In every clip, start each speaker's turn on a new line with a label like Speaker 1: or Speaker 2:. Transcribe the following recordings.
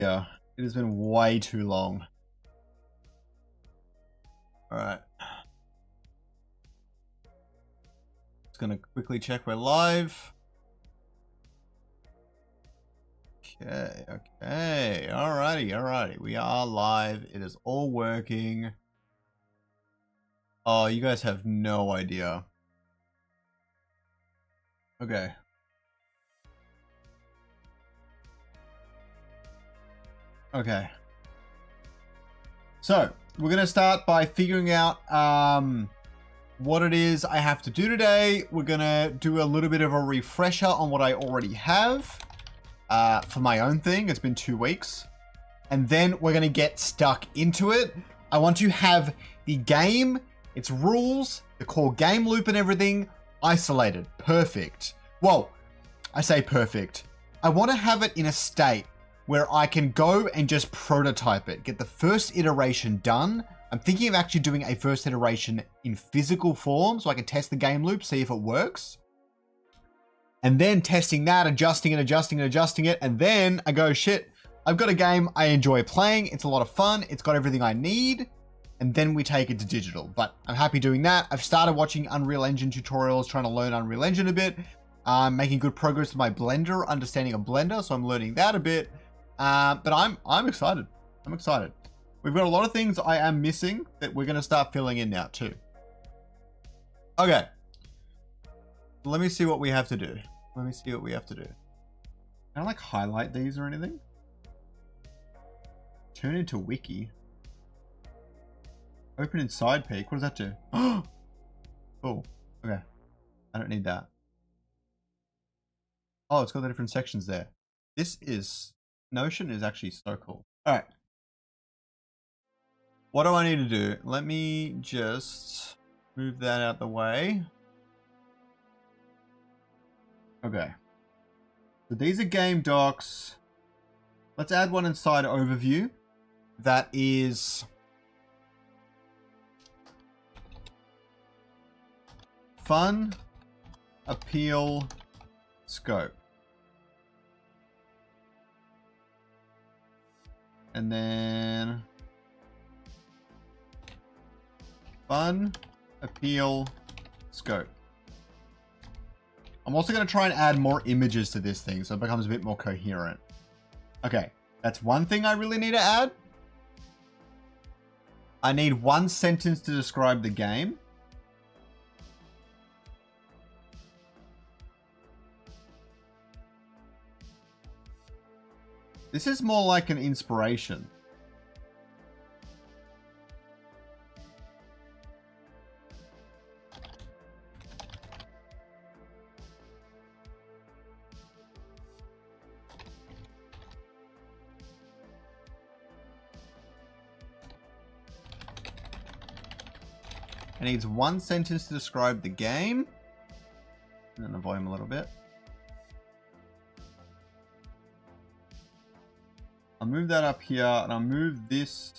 Speaker 1: Yeah, it has been way too long. Alright. Just gonna quickly check we're live. Okay, okay. Alrighty. We are live. It is all working. Oh, you guys have no idea. Okay. Okay. So, we're going to start by figuring out what it is I have to do today. We're going to do a little bit of a refresher on what I already have for my own thing. It's been 2 weeks. And then we're going to get stuck into it. I want to have the game, its rules, the core game loop and everything isolated. Perfect. Well, I say perfect. I want to have it in a state where I can go and just prototype it, get the first iteration done. I'm thinking of actually doing a first iteration in physical form so I can test the game loop, see if it works. And then testing that, adjusting it. And then I go, shit, I've got a game I enjoy playing. It's a lot of fun. It's got everything I need. And then we take it to digital. But I'm happy doing that. I've started watching Unreal Engine tutorials, trying to learn Unreal Engine a bit. I'm making good progress with my Blender, understanding of Blender. So I'm learning that a bit. But I'm excited. I'm excited. We've got a lot of things I am missing that we're going to start filling in now too. Okay. Let me see what we have to do. Can I like highlight these or anything? Turn into wiki. Open in side peek. What does that do? Oh, okay. I don't need that. Oh, it's got the different sections there. Notion is actually so cool. All right. What do I need to do? Let me just move that out the way. Okay. So these are game docs. Let's add one inside overview. That is fun, appeal, scope. And then fun, appeal, scope. I'm also going to try and add more images to this thing so it becomes a bit more coherent. Okay, that's one thing I really need to add. I need one sentence to describe the game. This is more like an inspiration. It needs one sentence to describe the game. And then the volume a little bit. I'll move that up here and I'll move this.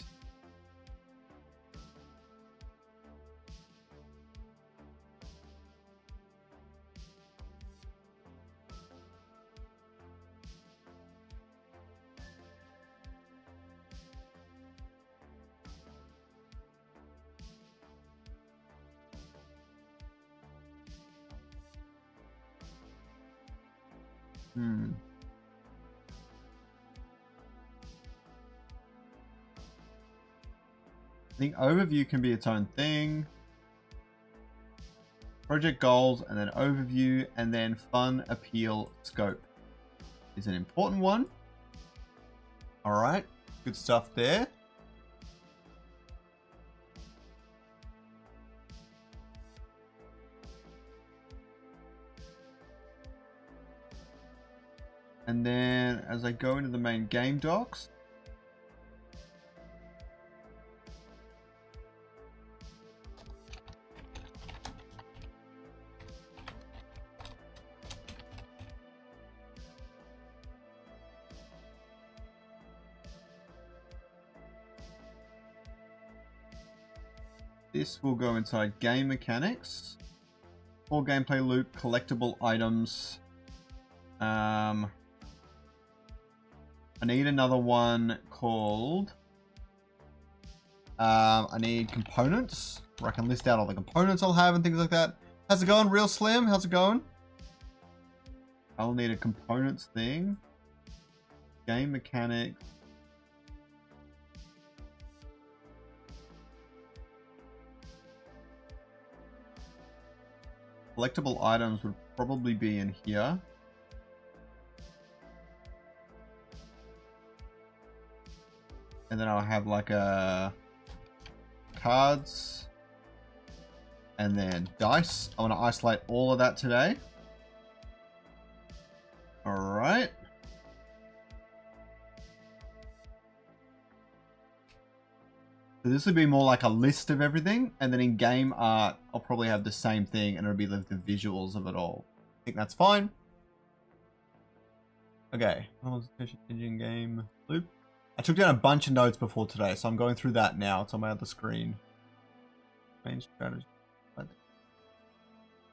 Speaker 1: I think overview can be its own thing. Project goals and then overview and then fun, appeal, scope is an important one. All right, good stuff there. And then as I go into the main game docs, this will go inside game mechanics, core gameplay loop, collectible items, I need another one called... I need components, where I can list out all the components I'll have and things like that. How's it going, Real Slim? How's it going? I'll need a components thing. Game mechanics. Collectible items would probably be in here. And then I'll have like a cards and then dice. I want to isolate all of that today. All right. So this would be more like a list of everything, and then in game art, I'll probably have the same thing, and it'll be like the visuals of it all. I think that's fine. Okay, engine game loop. I took down a bunch of notes before today, so I'm going through that now. It's on my other screen. Main strategy.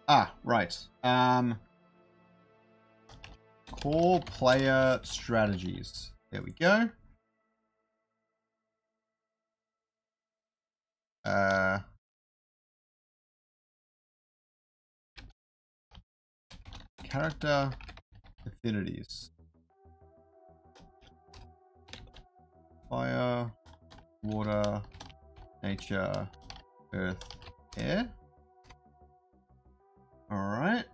Speaker 1: Ah, right. Core player strategies. There we go. Character affinities. Fire, water, nature, earth, air. Alright.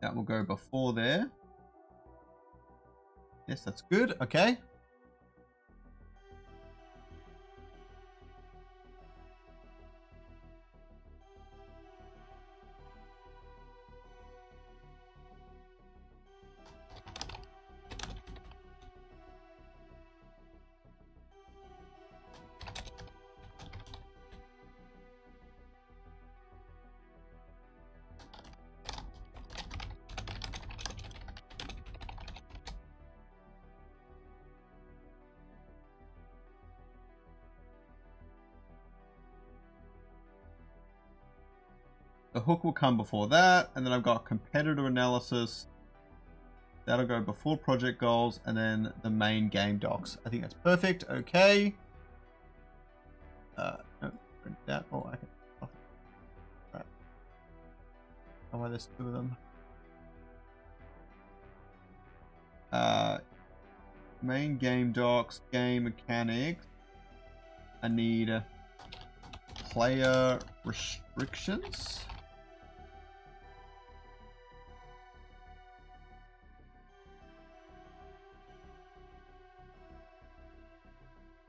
Speaker 1: That will go before there. Yes, that's good. Okay. The hook will come before that, and then I've got competitor analysis. That'll go before project goals, and then the main game docs. I think that's perfect. Okay. No, print that. Oh, I can. Oh. Right. Oh, why there's two of them. Main game docs, game mechanics. I need player restrictions.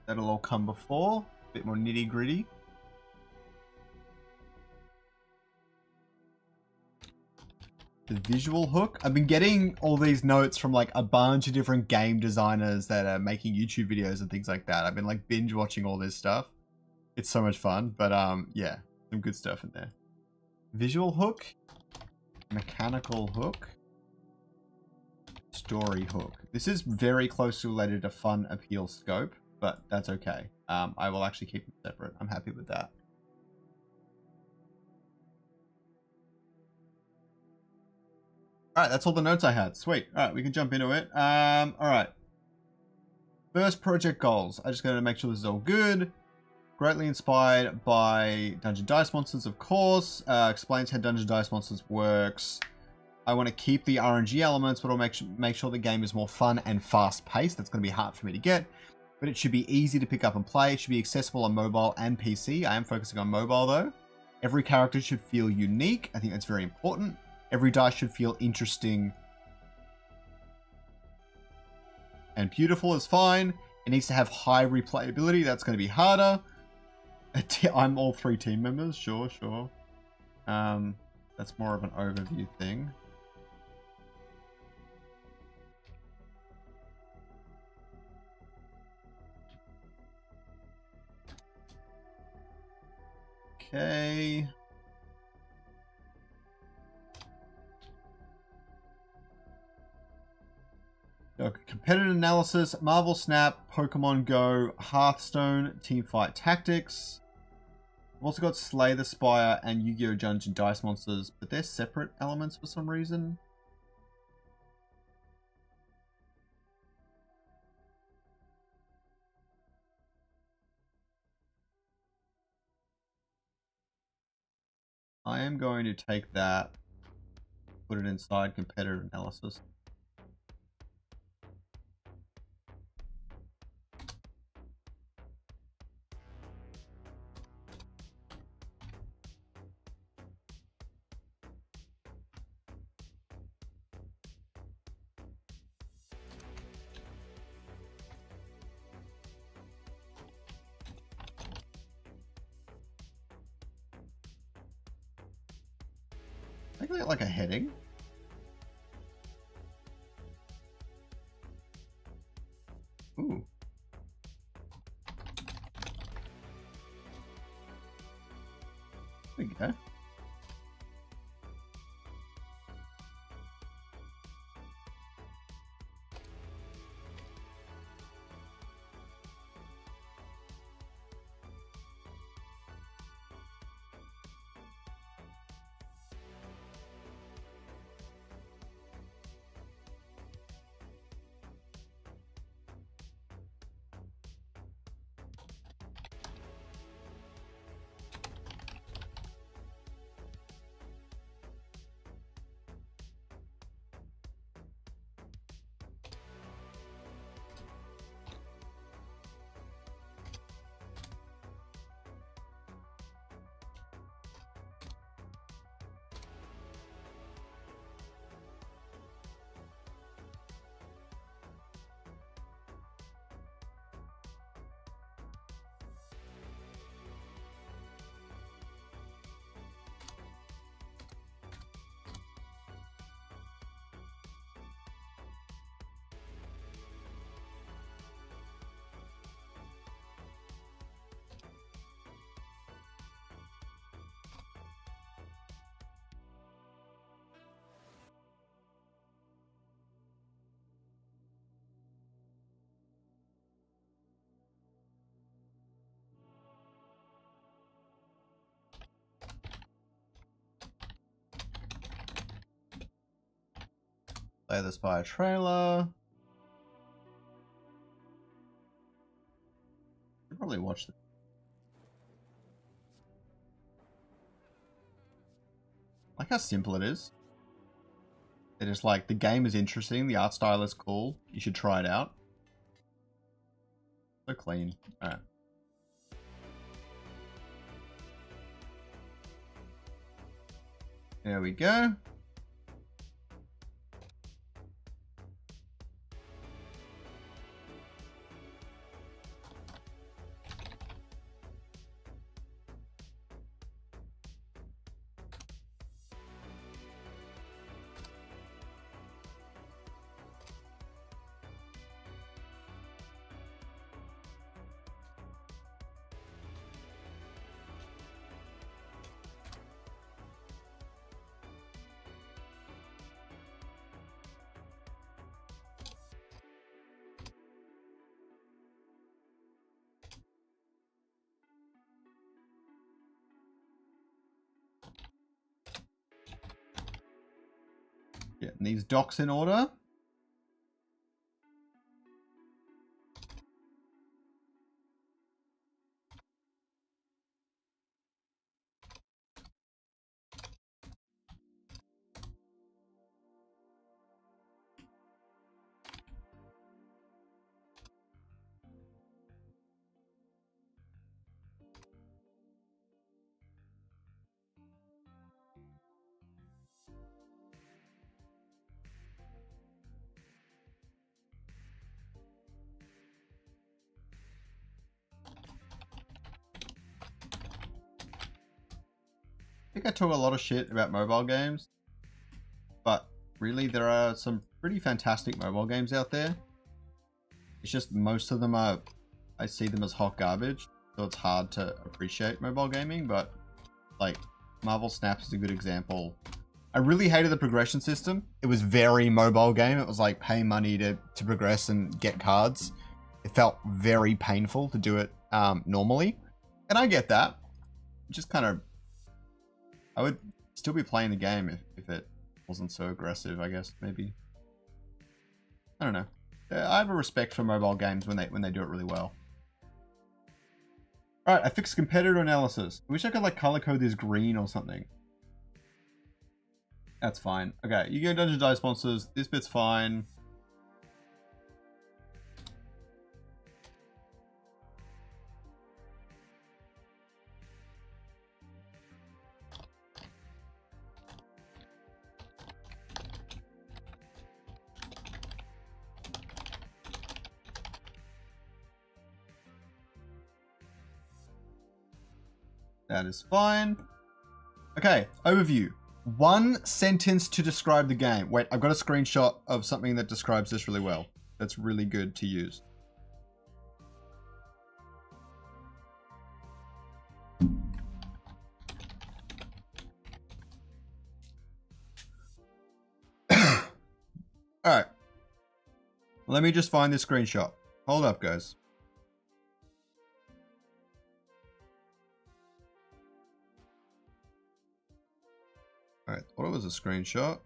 Speaker 1: That'll all come before. A bit more nitty gritty. The visual hook. I've been getting all these notes from like a bunch of different game designers that are making YouTube videos and things like that. I've been like binge watching all this stuff. It's so much fun, but yeah, some good stuff in there. Visual hook, mechanical hook, story hook. This is very closely related to fun appeal scope, but that's okay. I will actually keep them separate. I'm happy with that. All right, that's all the notes I had. Sweet. All right, we can jump into it. All right. First project goals. I just got to make sure this is all good. Greatly inspired by Dungeon Dice Monsters, of course. Explains how Dungeon Dice Monsters works. I want to keep the RNG elements, but I'll make sure the game is more fun and fast-paced. That's going to be hard for me to get, but it should be easy to pick up and play. It should be accessible on mobile and PC. I am focusing on mobile, though. Every character should feel unique. I think that's very important. Every dice should feel interesting and beautiful is fine. It needs to have high replayability. That's going to be harder. I'm all 3 team members. Sure. That's more of an overview thing. Okay. Okay, competitive analysis, Marvel Snap, Pokemon Go, Hearthstone, Teamfight Tactics. I've also got Slay the Spire and Yu-Gi-Oh! Dungeon Dice Monsters, but they're separate elements for some reason. I am going to take that, put it inside competitor analysis. I think like a heading. Ooh. There we go. Play this by a trailer. Should probably watch this. Like how simple it is. It is like, the game is interesting, the art style is cool, you should try it out. So clean. Alright. There we go. Getting these docks in order. I think I talk a lot of shit about mobile games, but really there are some pretty fantastic mobile games out there. It's just most of them are, I see them as hot garbage, so it's hard to appreciate mobile gaming, but like Marvel Snap is a good example. I really hated the progression system. It was very mobile game. It was like pay money to progress and get cards. It felt very painful to do it normally. And I get that. Just kind of, I would still be playing the game if it wasn't so aggressive, I guess, maybe. I don't know. I have a respect for mobile games when they do it really well. Alright, I fixed competitor analysis. I wish I could like color code this green or something. That's fine. Okay, you go Dungeon Dice Monsters. This bit's fine. That is fine. Okay, overview. 1 sentence to describe the game. Wait, I've got a screenshot of something that describes this really well. That's really good to use. Alright. Let me just find this screenshot. Hold up, guys. Alright, thought it was a screenshot.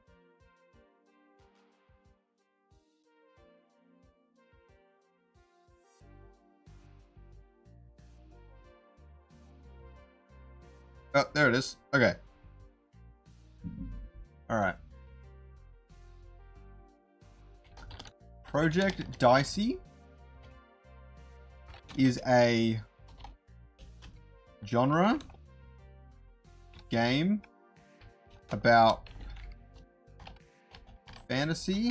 Speaker 1: Oh, there it is. Okay. Alright. Project DICEY is a genre game about fantasy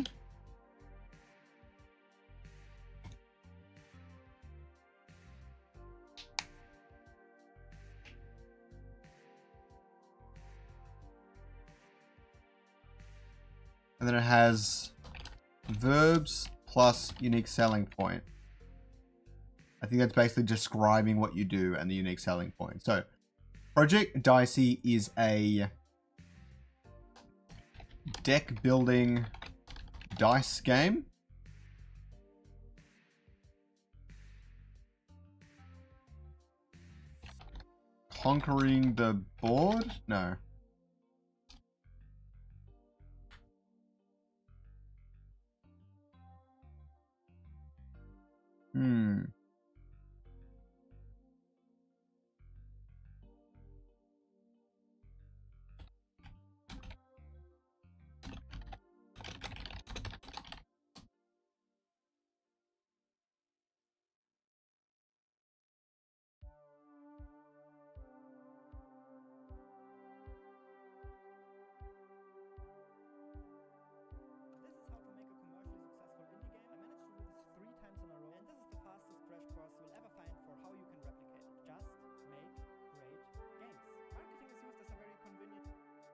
Speaker 1: and then it has verbs plus unique selling point. I think that's basically describing what you do and the unique selling point. So Project DICEY is a deck building dice game. Conquering the board? No.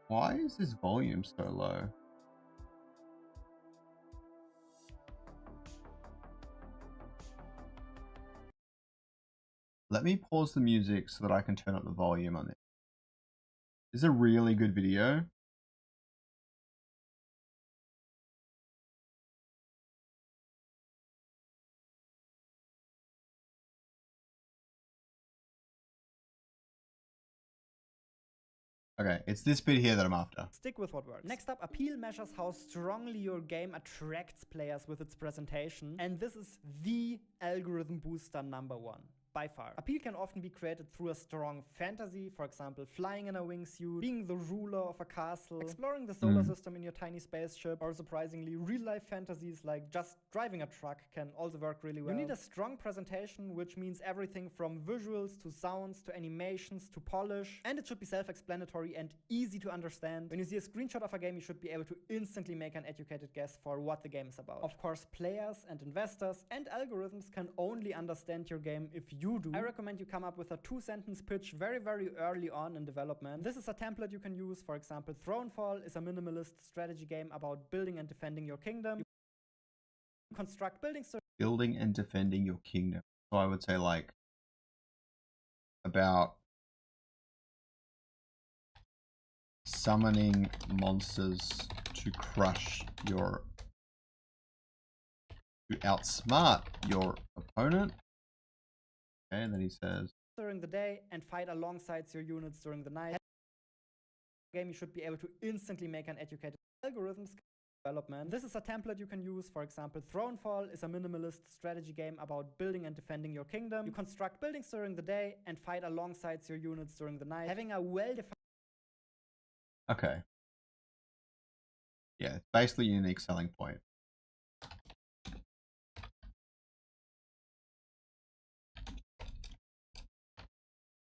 Speaker 1: Why is this volume so low? Let me pause the music so that I can turn up the volume on it. This is a really good video. Okay, it's this bit here that I'm after.
Speaker 2: Stick with what works. Next up, Appeal measures how strongly your game attracts players with its presentation, and this is the algorithm booster #1. By far. Appeal can often be created through a strong fantasy, for example, flying in a wingsuit, being the ruler of a castle, exploring the solar system in your tiny spaceship, or surprisingly, real-life fantasies like just driving a truck can also work really well. You need a strong presentation, which means everything from visuals to sounds to animations to polish, and it should be self-explanatory and easy to understand. When you see a screenshot of a game, you should be able to instantly make an educated guess for what the game is about. Of course, players and investors and algorithms can only understand your game if you do. I recommend you come up with a 2-sentence pitch very early on in development. This is a template you can use. For example, Thronefall is a minimalist strategy game about building and defending your kingdom. You construct buildings.
Speaker 1: Building and defending your kingdom. So I would say like about summoning monsters to crush your, to outsmart your opponent. And then he says
Speaker 2: during the day and fight alongside your units during the night. Game you should be able to instantly make an educated algorithms development. This is a template you can use. For example, Thronefall is a minimalist strategy game about building and defending your kingdom. You construct buildings during the day and fight alongside your units during the night. Having a well-defined.
Speaker 1: Okay. Yeah, it's basically a unique selling point.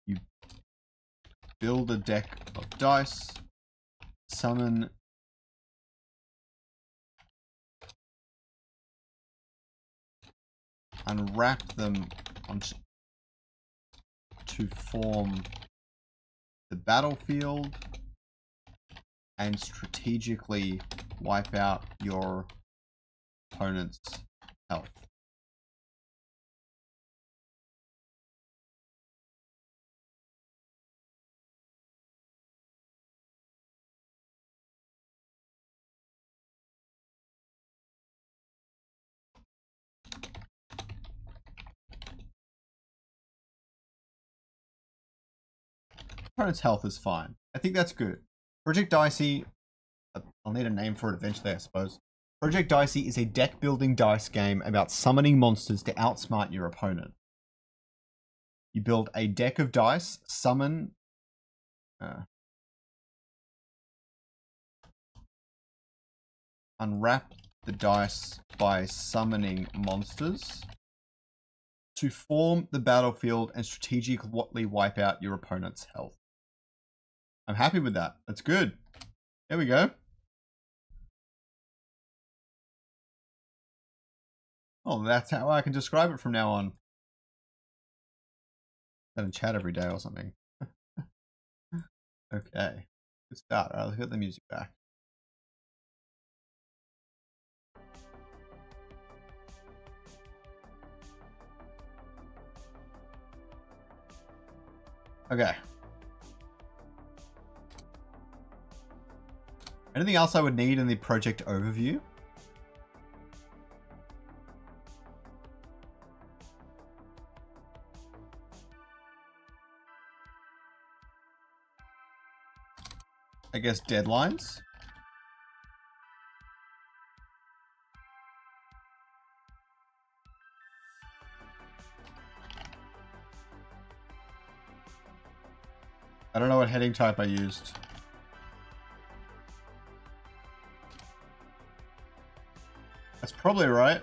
Speaker 1: You build a deck of dice, summon unwrap them to form the battlefield and strategically wipe out your opponent's health. Opponent's health is fine. I think that's good. Project DICEY, I'll need a name for it eventually, I suppose. Project DICEY is a deck building dice game about summoning monsters to outsmart your opponent. You build a deck of dice, summon unwrap the dice by summoning monsters to form the battlefield and strategically wipe out your opponent's health. I'm happy with that. That's good. There we go. Oh, that's how I can describe it from now on. Gonna chat every day or something. Okay. Good start. Alright, let's get the music back. Okay. Anything else I would need in the project overview? I guess deadlines. I don't know what heading type I used. That's probably right.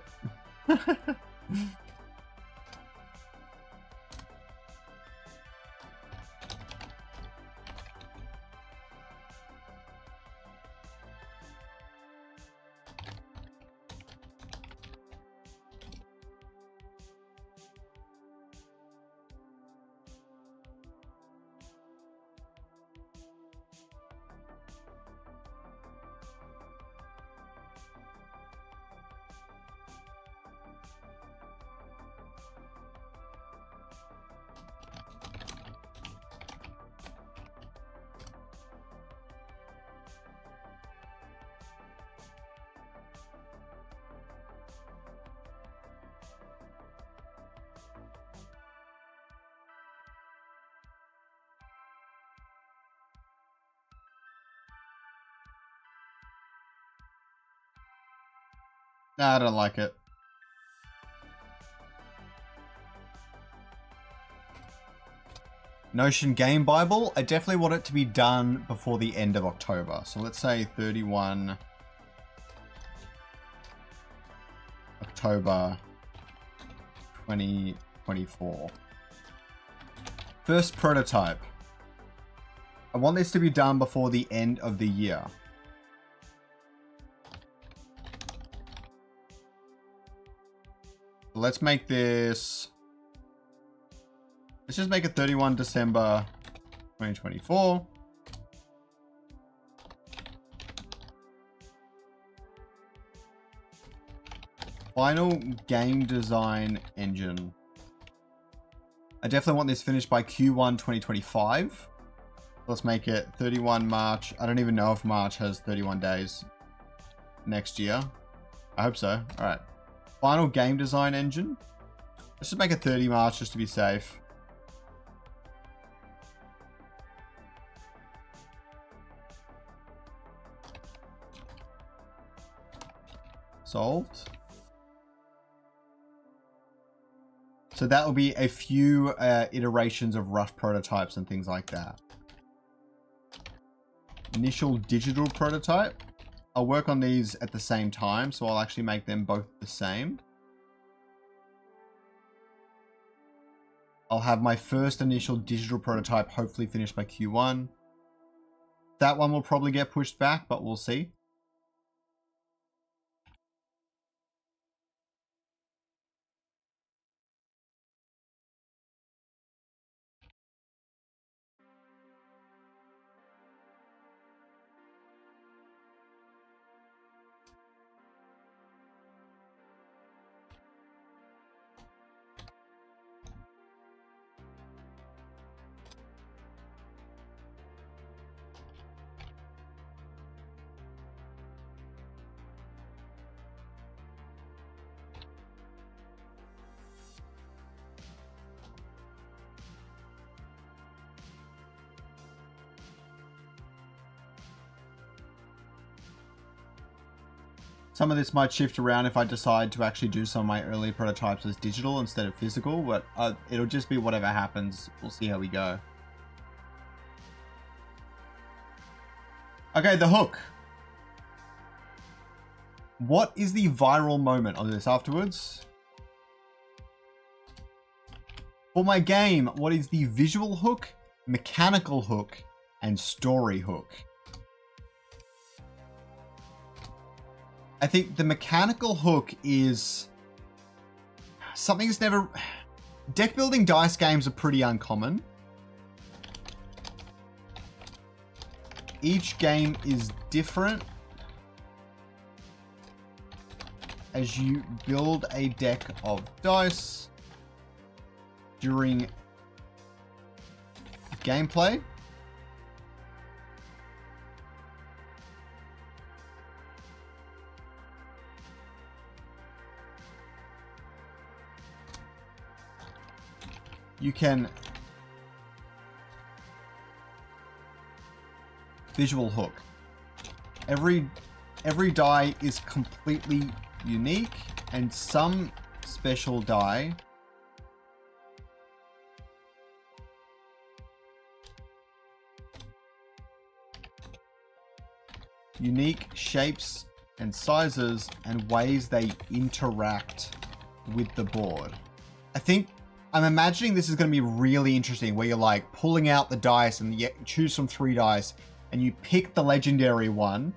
Speaker 1: Nah, I don't like it. Notion Game Bible. I definitely want it to be done before the end of October. So let's say 31 October 2024. First prototype. I want this to be done before the end of the year. Let's make this... Let's just make it 31 December 2024. Final game design engine. I definitely want this finished by Q1 2025. Let's make it 31 March. I don't even know if March has 31 days next year. I hope so. All right. Final game design engine. Let's just make it 30 March just to be safe. Solved. So that will be a few iterations of rough prototypes and things like that. Initial digital prototype. I'll work on these at the same time, so I'll actually make them both the same. I'll have my first initial digital prototype hopefully finished by Q1. That one will probably get pushed back, but we'll see. Some of this might shift around if I decide to actually do some of my early prototypes as digital instead of physical, but it'll just be whatever happens. We'll see how we go. Okay, the hook. What is the viral moment of this afterwards? For my game, what is the visual hook, mechanical hook, and story hook? I think the mechanical hook is something that's never... Deck building dice games are pretty uncommon. Each game is different as you build a deck of dice during gameplay. You can visual hook. Every die is completely unique, and some special die unique shapes and sizes and ways they interact with the board. I'm imagining this is going to be really interesting, where you're like pulling out the dice and you choose from 3 dice and you pick the legendary one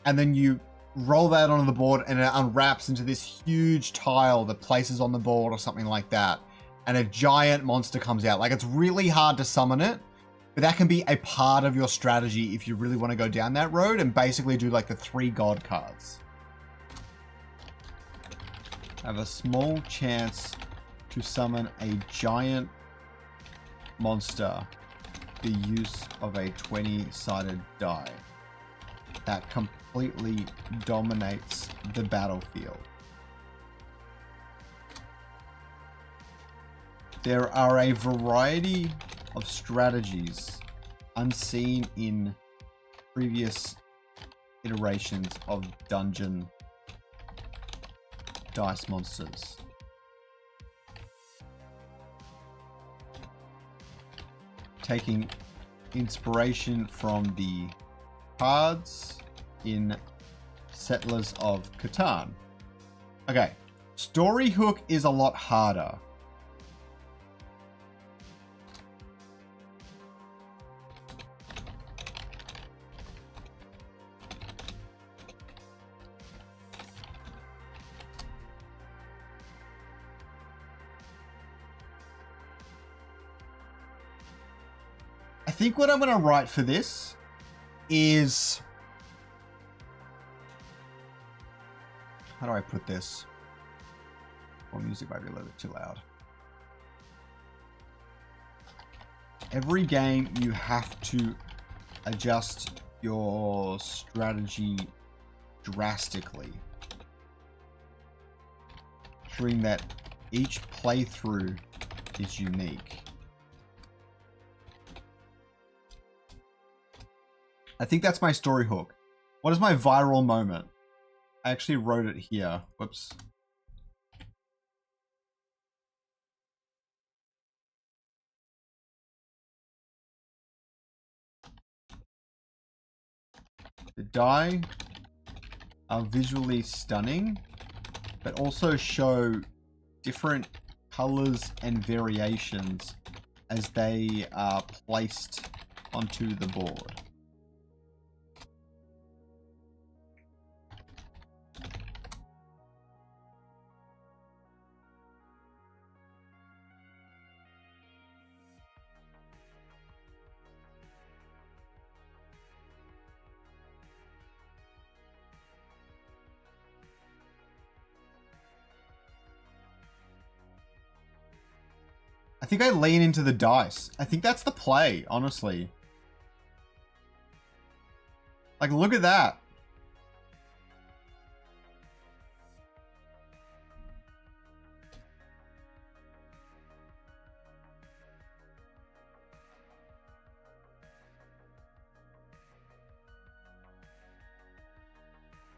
Speaker 1: and then you roll that onto the board and it unwraps into this huge tile that places on the board or something like that. And a giant monster comes out. Like, it's really hard to summon it, but that can be a part of your strategy if you really want to go down that road and basically do like the 3 god cards. Have a small chance to summon a giant monster, the use of a 20-sided die that completely dominates the battlefield. There are a variety of strategies unseen in previous iterations of dungeon dice monsters. Taking inspiration from the cards in Settlers of Catan. Okay, story hook is a lot harder. I think what I'm going to write for this is... How do I put this? Well, music might be a little bit too loud. Every game you have to adjust your strategy drastically, ensuring that each playthrough is unique. I think that's my story hook. What is my viral moment? I actually wrote it here. Whoops. The die are visually stunning, but also show different colors and variations as they are placed onto the board. I think I lean into the dice. I think that's the play, honestly. Like, look at that.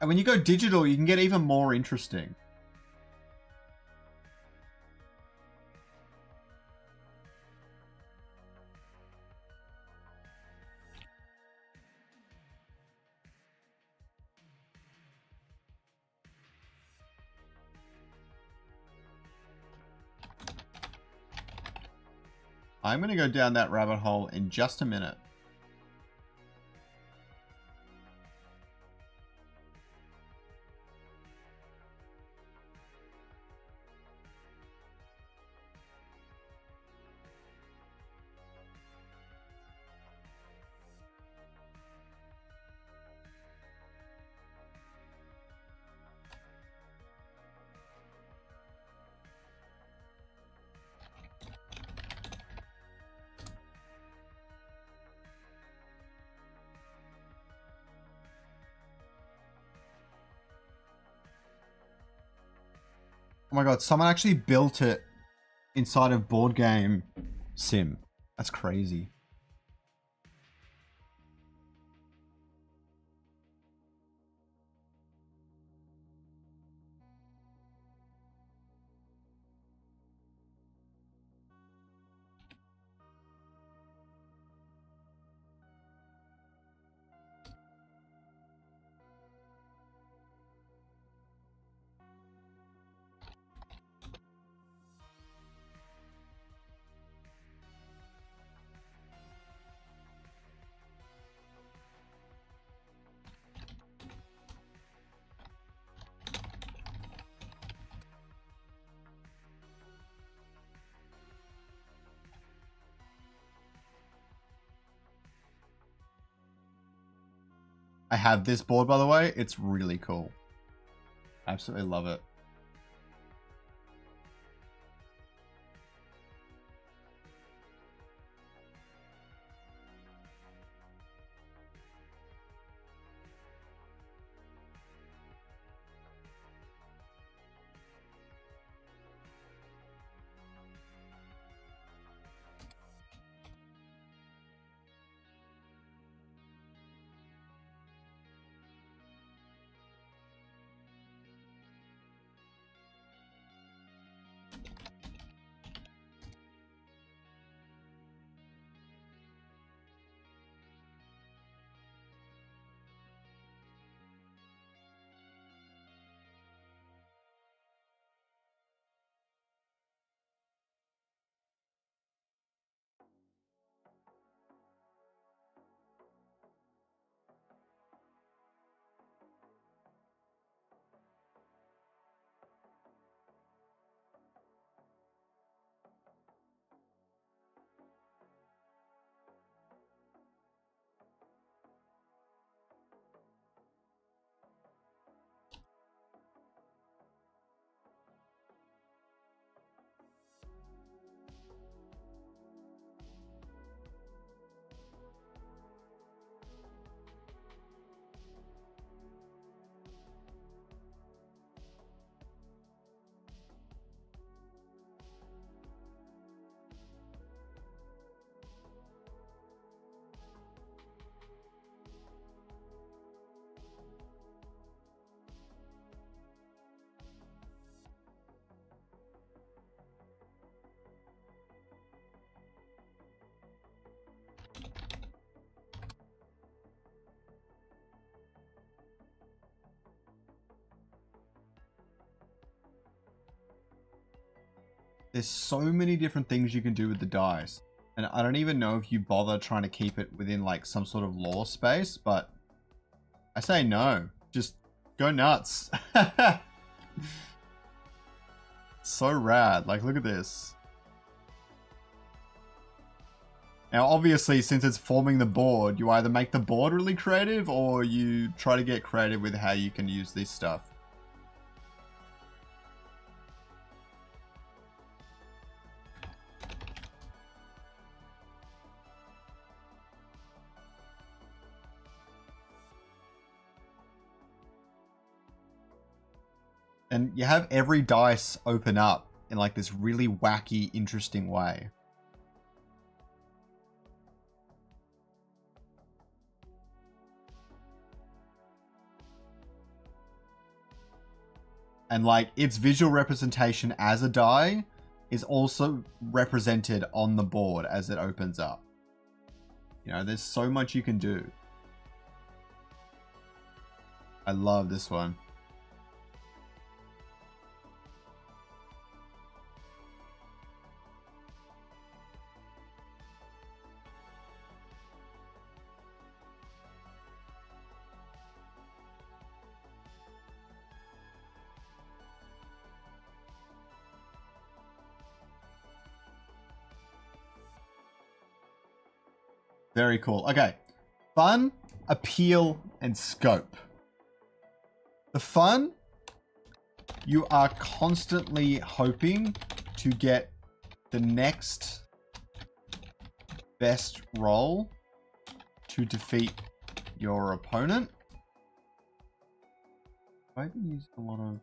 Speaker 1: And when you go digital, you can get even more interesting. I'm going to go down that rabbit hole in just a minute. Oh my god, someone actually built it inside of board game sim. That's crazy. I have this board, by the way. It's really cool. Absolutely love it. There's so many different things you can do with the dice. And I don't even know if you bother trying to keep it within like some sort of lore space, but I say no. Just go nuts. So rad. Like, look at this. Now, obviously, since it's forming the board, you either make the board really creative or you try to get creative with how you can use this stuff. And you have every dice open up in like this really wacky, interesting way. And like its visual representation as a die is also represented on the board as it opens up. You know, there's so much you can do. I love this one. Very cool. Okay. Fun, appeal, and scope. The fun, you are constantly hoping to get the next best roll to defeat your opponent. I've used a lot of...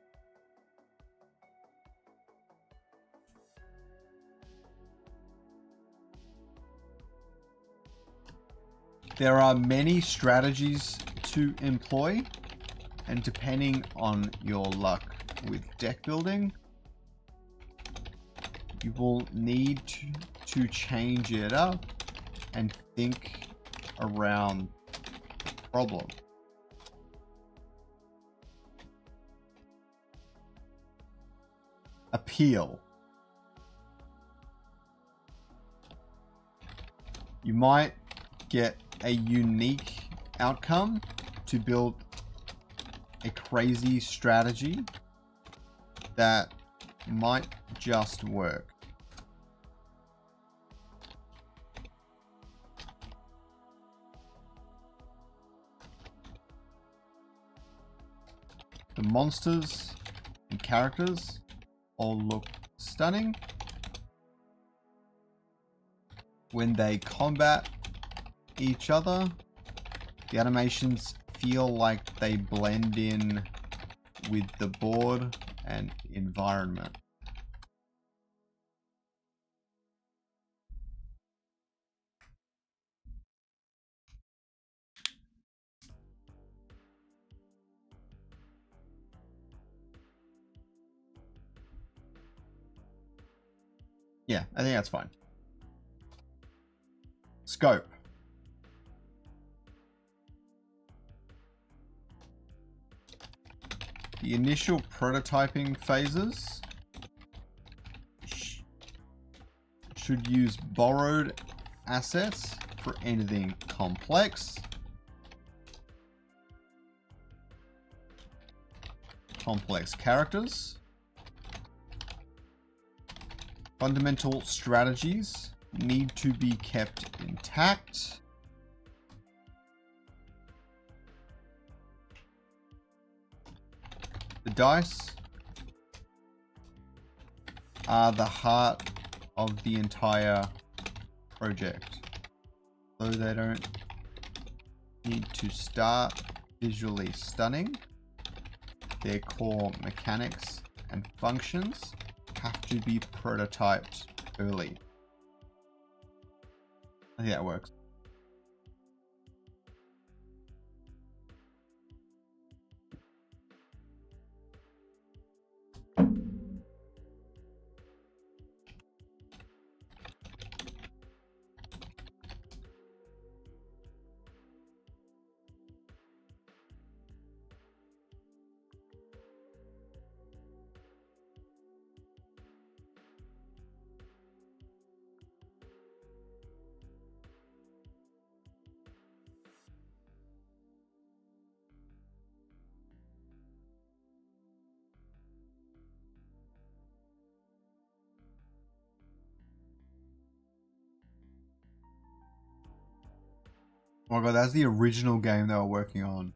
Speaker 1: There are many strategies to employ, and depending on your luck with deck building, you will need to change it up and think around the problem. Appeal. You might get a unique outcome to build a crazy strategy that might just work. The monsters and characters all look stunning. When they combat each other, the animations feel like they blend in with the board and environment. Yeah, I think that's fine. Scope. The initial prototyping phases should use borrowed assets for anything complex. Complex characters. Fundamental strategies need to be kept intact. The dice are the heart of the entire project, though they don't need to start visually stunning. Their core mechanics and functions have to be prototyped early. I think that works. Oh my god, that's the original game they were working on.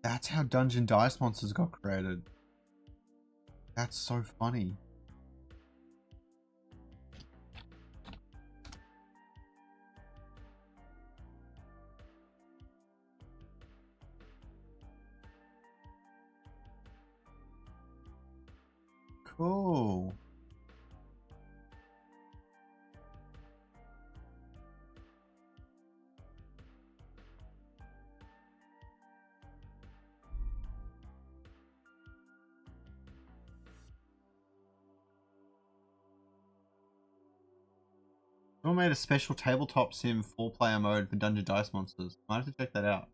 Speaker 1: That's how Dungeon Dice Monsters got created. That's so funny. Cool. Someone made a special tabletop sim 4-player mode for Dungeon Dice Monsters. Might have to check that out.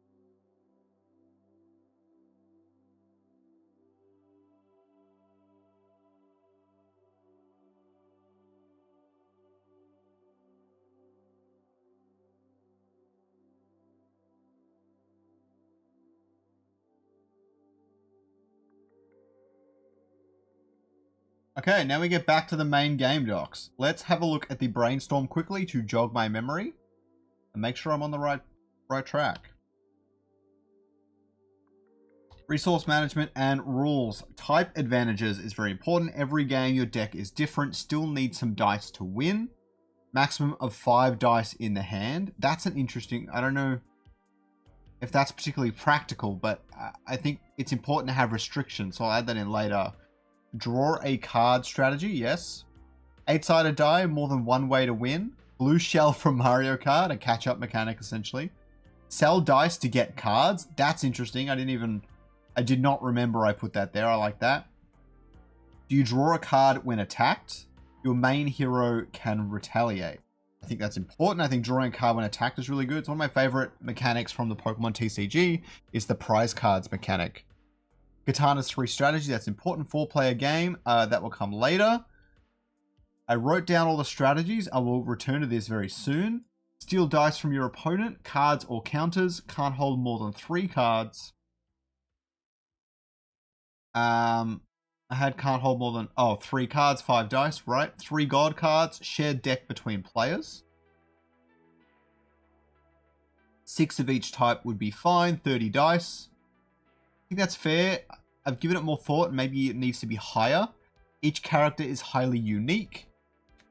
Speaker 1: Okay, now we get back to the main game docs. Let's have a look at the brainstorm quickly to jog my memory and make sure I'm on the right track. Resource management and rules. Type advantages is very important. Every game your deck is different. Still need some dice to win. Maximum of 5 dice in the hand. That's an interesting... I don't know if that's particularly practical, but I think it's important to have restrictions, so I'll add that in later. Draw a card strategy, yes. 8-sided die, more than one way to win. Blue shell from Mario Kart, a catch-up mechanic essentially. Sell dice to get cards. That's interesting. I did not remember I put that there. I like that. Do you draw a card when attacked? Your main hero can retaliate. I think that's important. I think drawing a card when attacked is really good. It's one of my favorite mechanics from the Pokemon TCG is the prize cards mechanic. Katana's 3 strategy, that's important. 4-player game, that will come later. I wrote down all the strategies. I will return to this very soon. Steal dice from your opponent, cards or counters. Can't hold more than 3 cards. I had can't hold more than 3 cards, 5 dice, right? 3 god cards, shared deck between players. 6 of each type would be fine, 30 dice. I think that's fair. I've given it more thought. Maybe it needs to be higher. Each character is highly unique.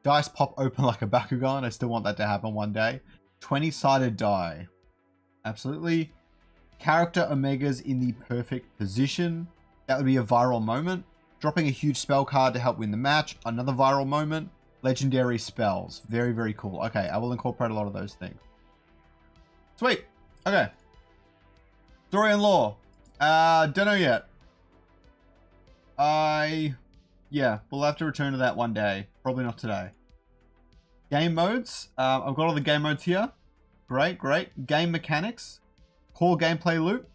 Speaker 1: Dice pop open like a Bakugan. I still want that to happen one day. 20-sided die. Absolutely. Character Omegas in the perfect position. That would be a viral moment. Dropping a huge spell card to help win the match. Another viral moment. Legendary spells. Very, very cool. Okay, I will incorporate a lot of those things. Sweet. Okay. Story and lore. Don't know yet. Yeah, we'll have to return to that one day. Probably not today. Game modes. I've got all the game modes here. Great, great. Game mechanics. Core gameplay loop.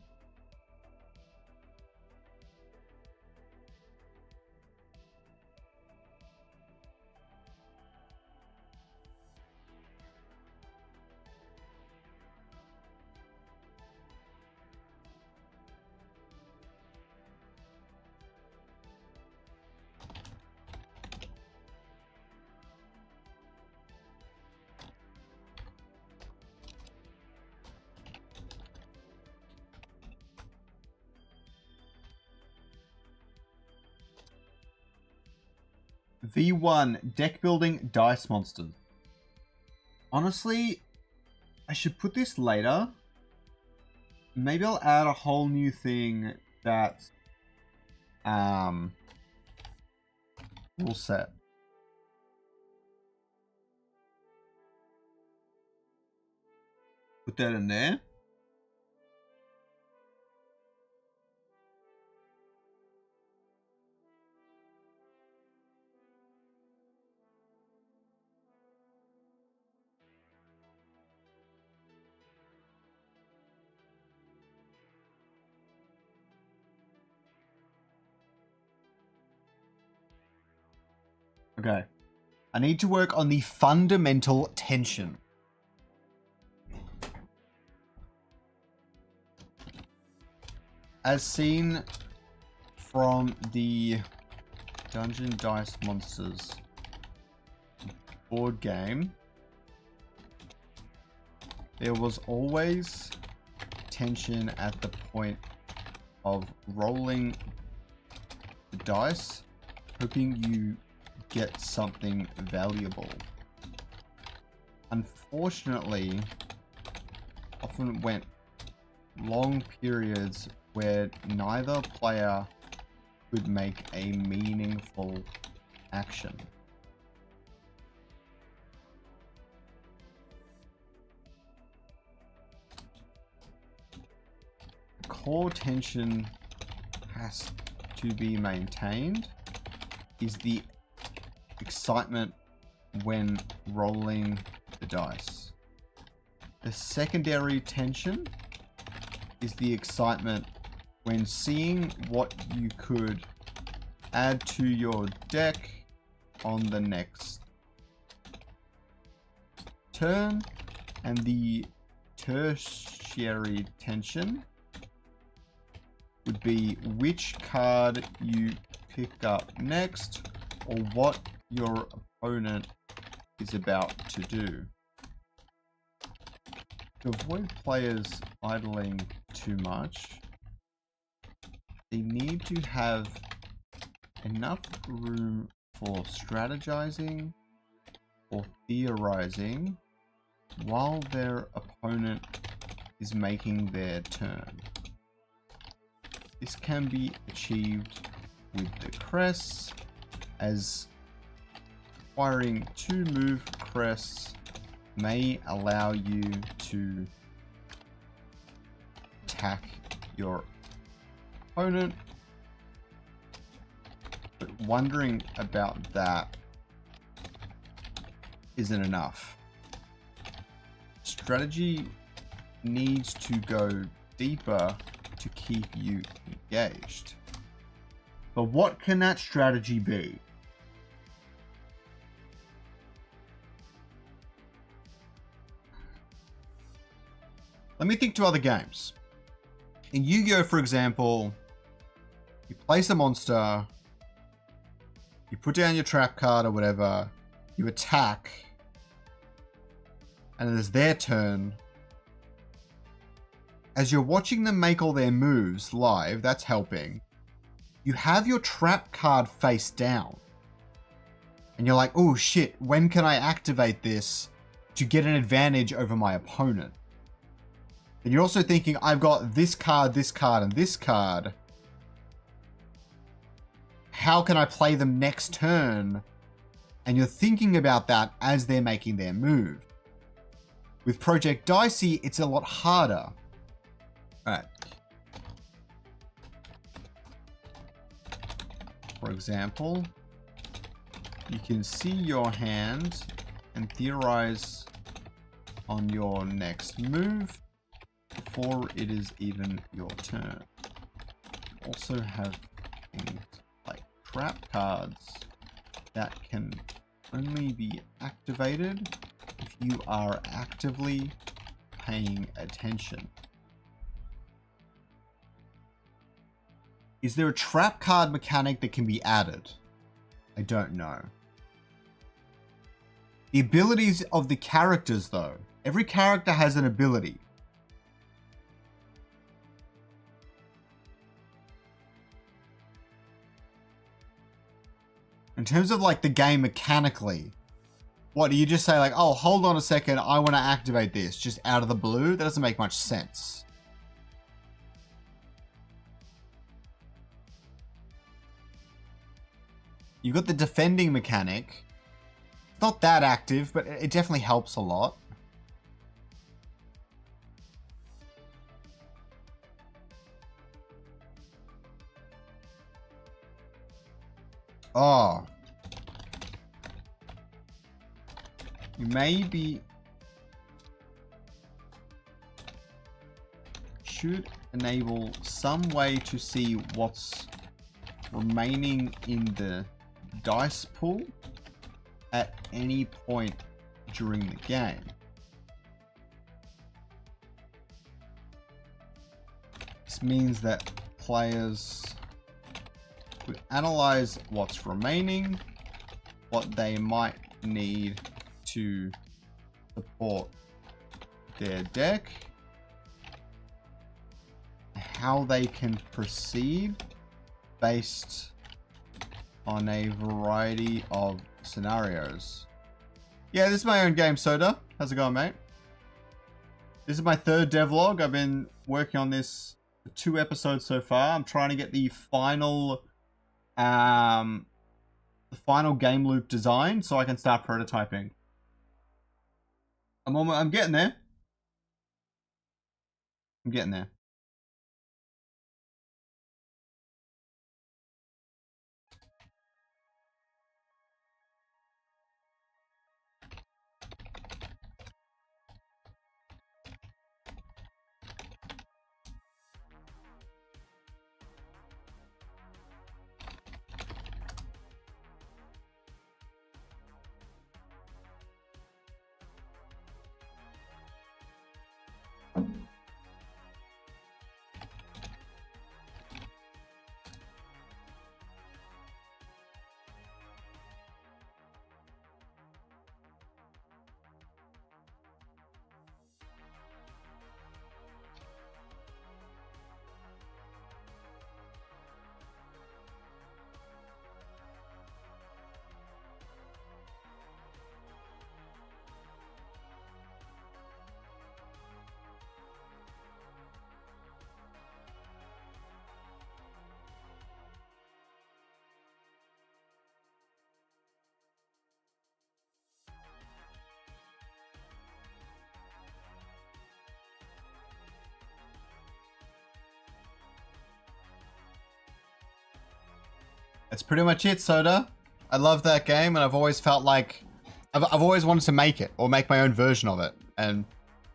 Speaker 1: V1 deck building dice monsters. Honestly, I should put this later. Maybe I'll add a whole new thing that rule set. Put that in there. Okay. I need to work on the fundamental tension. As seen from the Dungeon Dice Monsters board game, There was always tension at the point of rolling the dice, hoping you get something valuable. Unfortunately, often went long periods where neither player could make a meaningful action. Core tension has to be maintained is the excitement when rolling the dice. The secondary tension is the excitement when seeing what you could add to your deck on the next turn, and the tertiary tension would be which card you pick up next or what your opponent is about to do. To avoid players idling too much, they need to have enough room for strategizing or theorizing while their opponent is making their turn. This can be achieved with the crests, as acquiring 2 move crests may allow you to attack your opponent, but wondering about that isn't enough. Strategy needs to go deeper to keep you engaged. But what can that strategy be? Let me think to other games. In Yu-Gi-Oh, for example, you place a monster, you put down your trap card or whatever, you attack, and it's their turn. As you're watching them make all their moves live, that's helping. You have your trap card face down. And you're like, oh shit, when can I activate this to get an advantage over my opponent? And you're also thinking, I've got this card, and this card. How can I play them next turn? And you're thinking about that as they're making their move. With Project DICEY, it's a lot harder. Alright. For example, you can see your hand and theorize on your next move before it is even your turn. You also have things like trap cards that can only be activated if you are actively paying attention. Is there a trap card mechanic that can be added? I don't know. The abilities of the characters, though. Every character has an ability. In terms of like the game mechanically, what do you just say like, oh, hold on a second, I want to activate this just out of the blue? That doesn't make much sense. You've got the defending mechanic. It's not that active, but it definitely helps a lot. Oh. You maybe should enable some way to see what's remaining in the dice pool at any point during the game. This means that players would analyze what's remaining, what they might need to support their deck, how they can proceed based on a variety of scenarios. Yeah, this is my own game, Soda. How's it going, mate? This is my third devlog. I've been working on this for 2 episodes so far. I'm trying to get the final game loop design so I can start prototyping. I'm getting there. I'm getting there. That's pretty much it, Soda. I love that game, and I've always felt like I've always wanted to make it or make my own version of it, and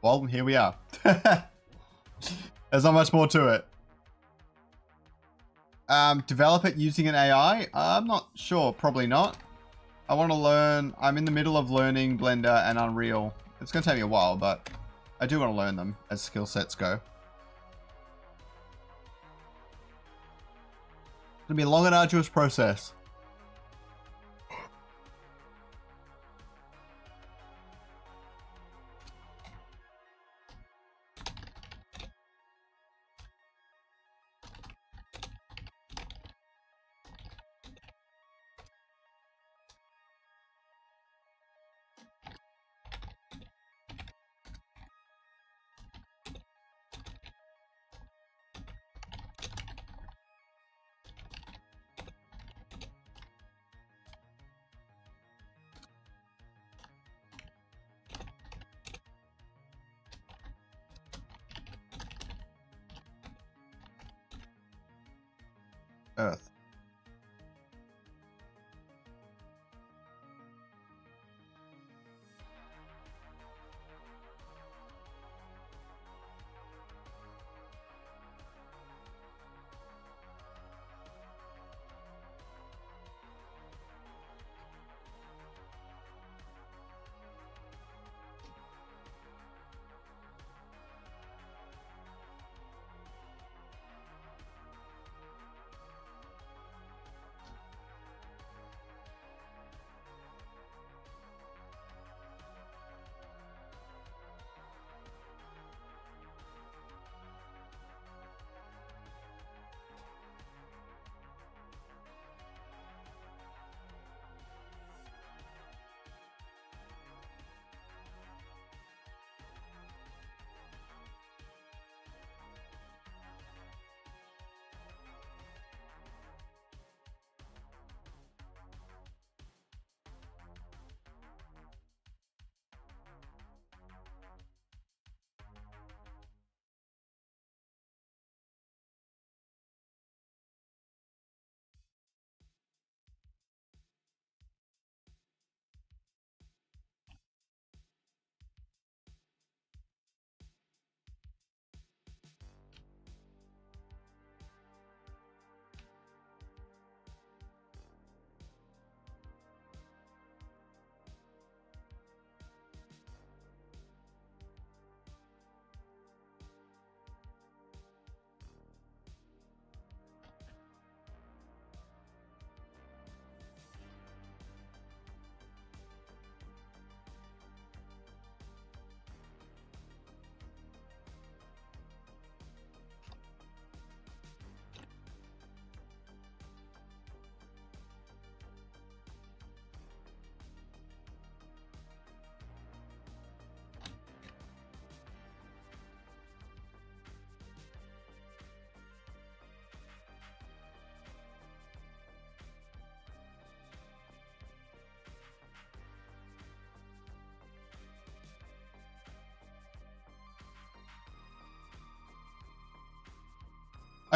Speaker 1: well, here we are. There's not much more to it. Develop it using an AI? I'm not sure. Probably not. I want to learn. I'm in the middle of learning Blender and Unreal. It's going to take me a while, but I do want to learn them as skill sets go. It's going to be a long and arduous process.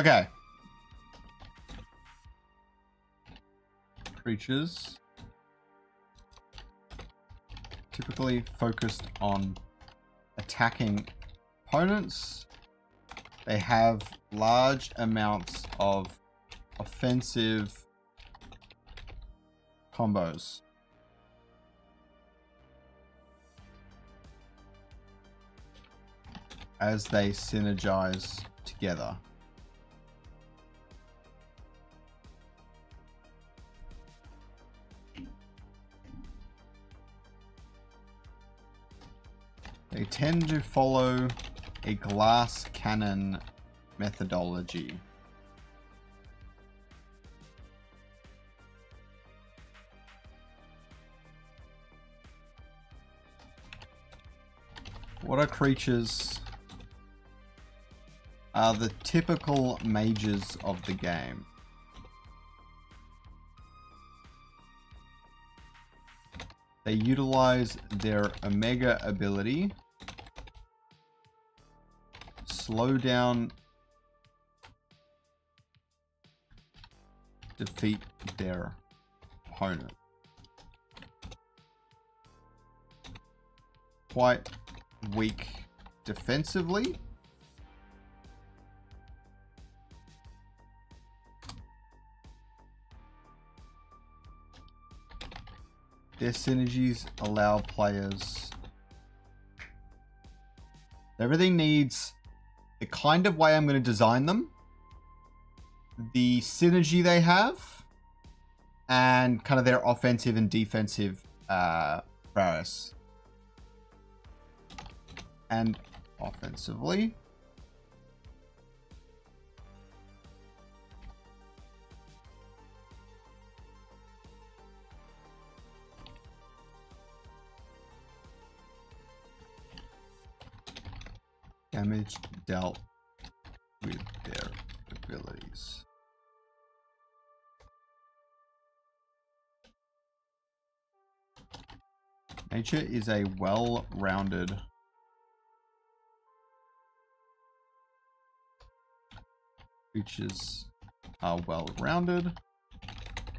Speaker 1: Okay. Creatures. Typically focused on attacking opponents. They have large amounts of offensive combos. As they synergize together. They tend to follow a glass cannon methodology. Water creatures are the typical mages of the game. They utilize their Omega ability, slow down, defeat their opponent. Quite weak defensively. Their synergies allow players. Everything needs the kind of way I'm going to design them, the synergy they have, and kind of their offensive and defensive prowess. And offensively, damage dealt with their abilities. Nature is a well-rounded creatures are well-rounded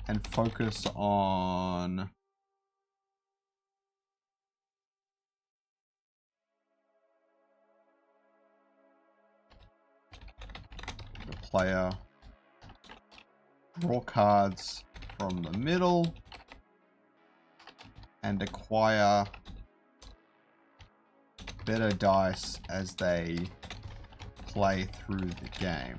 Speaker 1: and focus on the player draw cards from the middle and acquire better dice as they play through the game.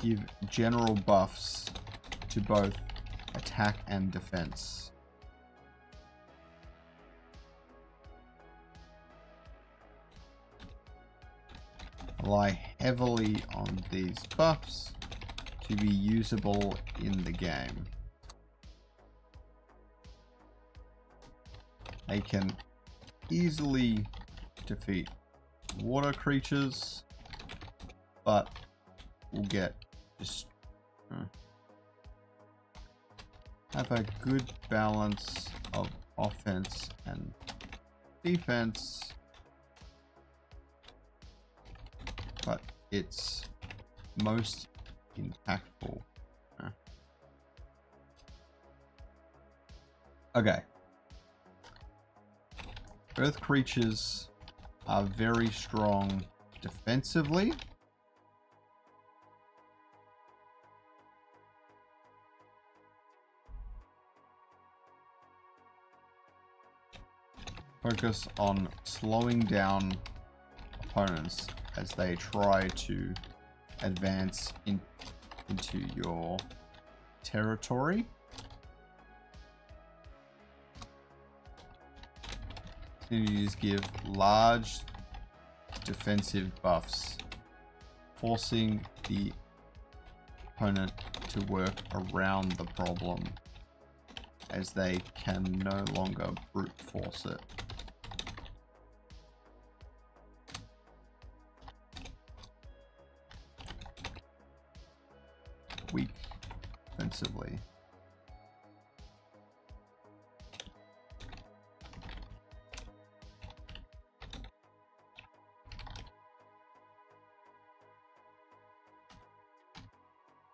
Speaker 1: Give general buffs to both attack and defense. Rely heavily on these buffs to be usable in the game. They can easily defeat water creatures, but will get just have a good balance of offense and defense, but it's most impactful. Okay. Earth creatures are very strong defensively. Focus on slowing down opponents as they try to advance into your territory. Synergies give large defensive buffs, forcing the opponent to work around the problem as they can no longer brute force it. Weak defensively.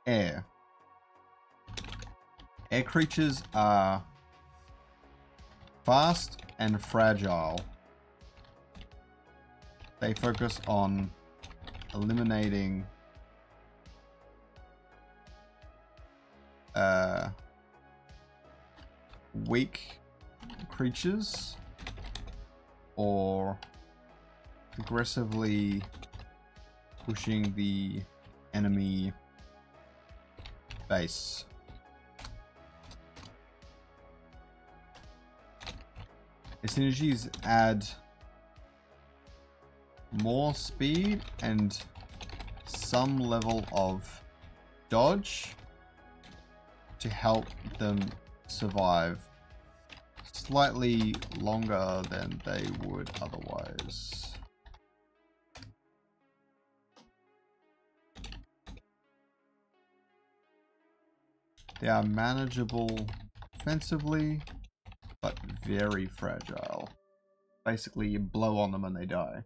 Speaker 1: air. Air creatures are fast and fragile. They focus on eliminating weak creatures or aggressively pushing the enemy base. The synergies add more speed and some level of dodge to help them survive slightly longer than they would otherwise. They are manageable offensively, but very fragile. Basically, you blow on them and they die.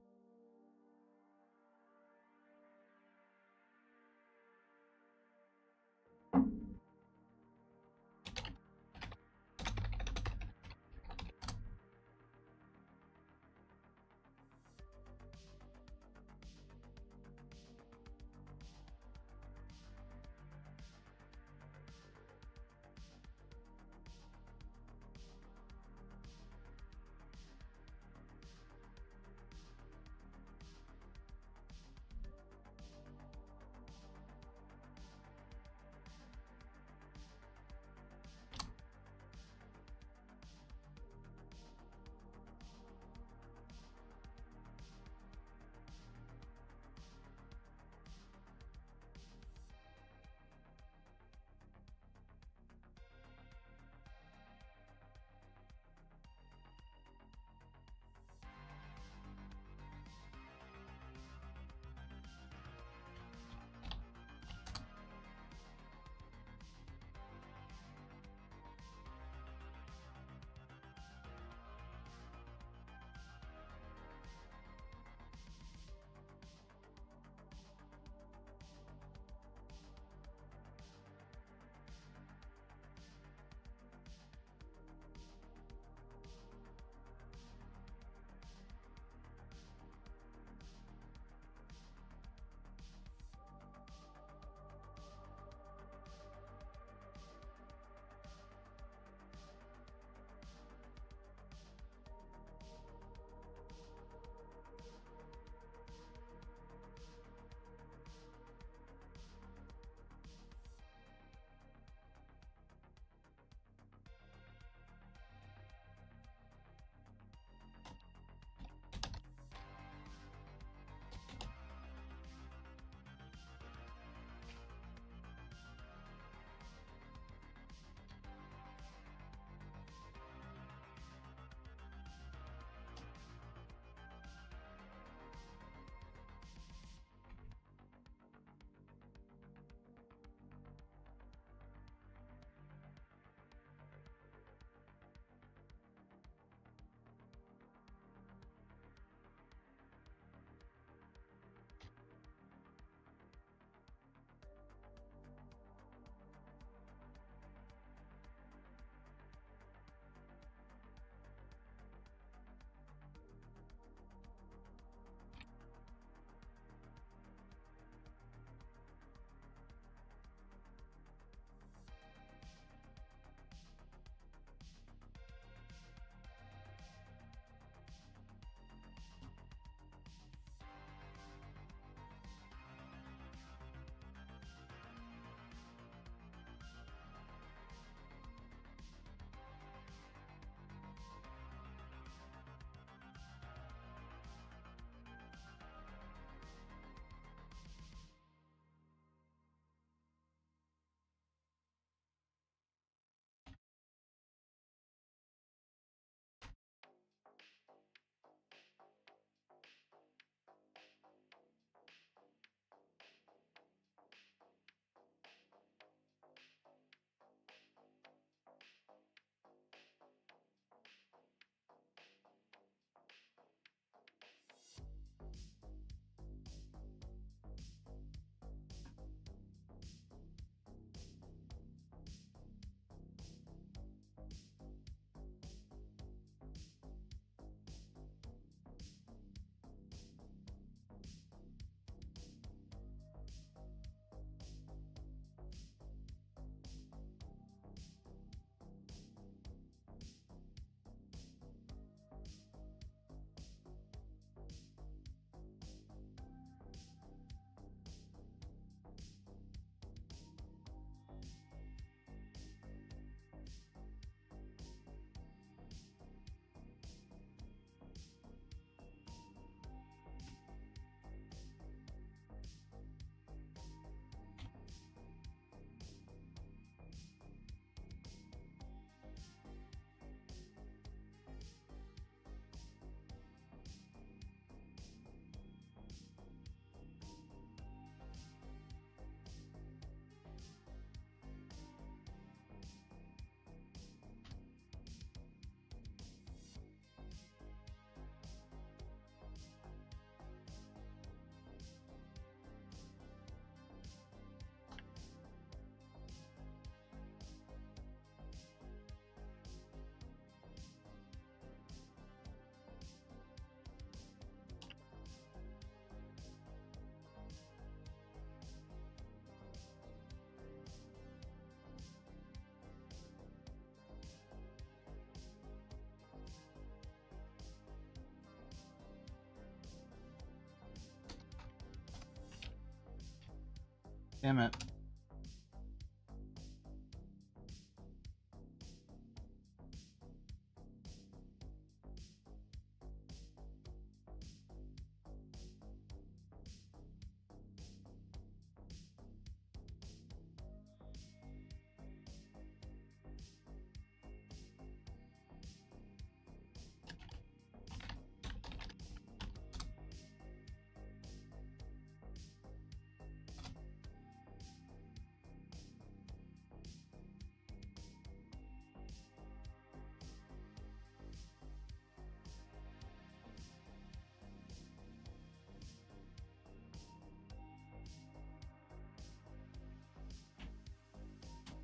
Speaker 1: Damn it.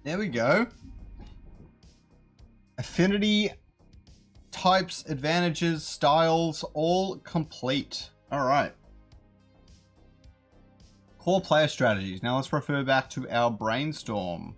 Speaker 1: There we go. Affinity, types, advantages, styles, all complete. All right. Core player strategies. Now let's refer back to our brainstorm.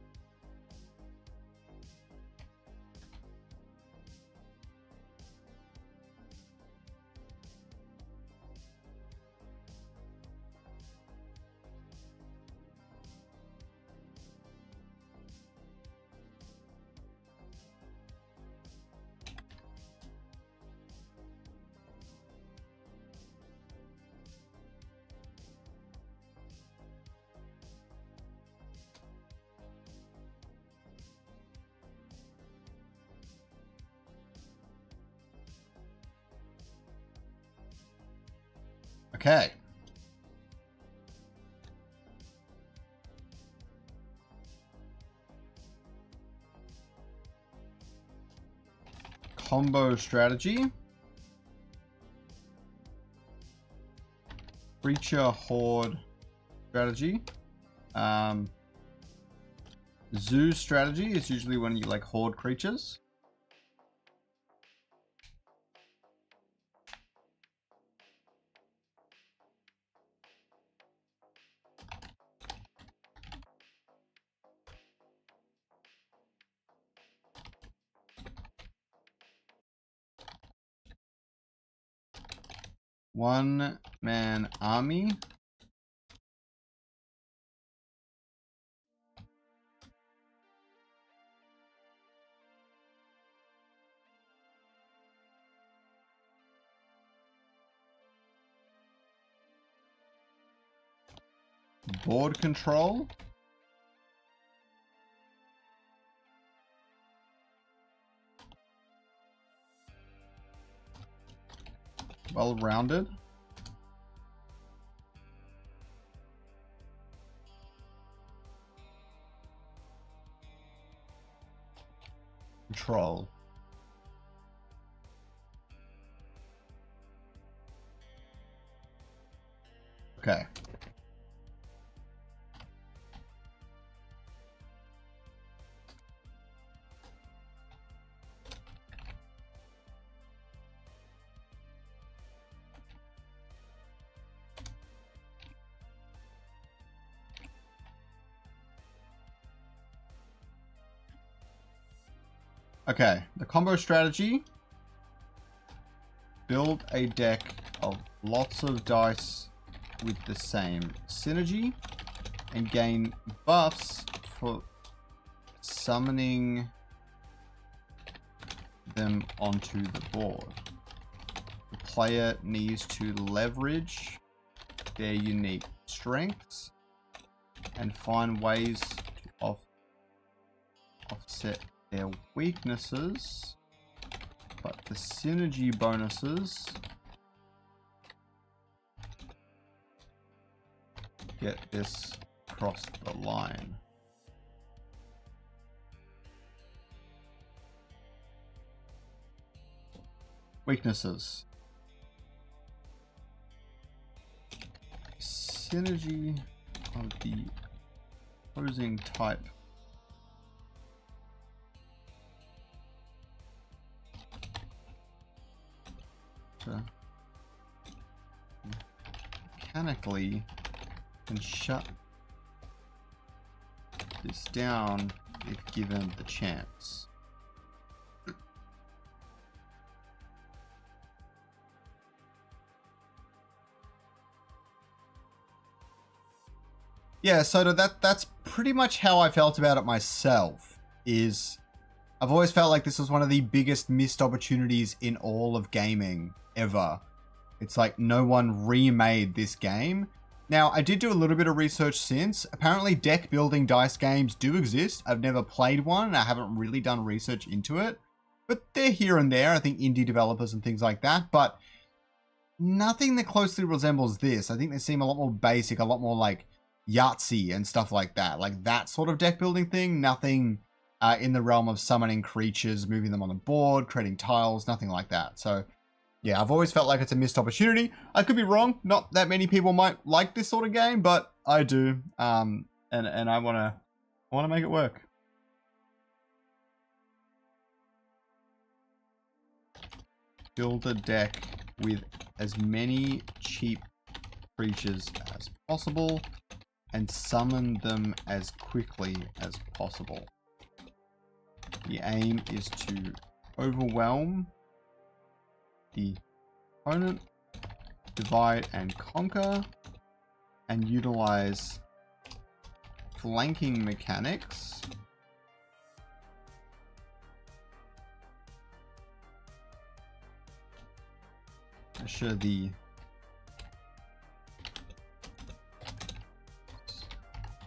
Speaker 1: Okay. Combo strategy. Creature horde strategy. Zoo strategy is usually when you like horde creatures. One-man army. Board control. Well-rounded. Control. Okay. Okay, the combo strategy. Build a deck of lots of dice with the same synergy and gain buffs for summoning them onto the board. The player needs to leverage their unique strengths and find ways to offset their weaknesses, but the synergy bonuses get this across the line. Weaknesses. Synergy of the opposing type mechanically can shut this down if given the chance. Yeah, so that's pretty much how I felt about it myself. Is I've always felt like this was one of the biggest missed opportunities in all of gaming ever. It's like no one remade this game. Now, I did do a little bit of research since. Apparently, deck building dice games do exist. I've never played one, and I haven't really done research into it. But they're here and there, I think indie developers and things like that. But nothing that closely resembles this. I think they seem a lot more basic, a lot more like Yahtzee and stuff like that. Like that sort of deck building thing. Nothing in the realm of summoning creatures, moving them on the board, creating tiles, nothing like that. So yeah, I've always felt like it's a missed opportunity. I could be wrong. Not that many people might like this sort of game, but I do. And I wanna make it work. Build a deck with as many cheap creatures as possible and summon them as quickly as possible. The aim is to overwhelm the opponent, divide and conquer, and utilize flanking mechanics assure the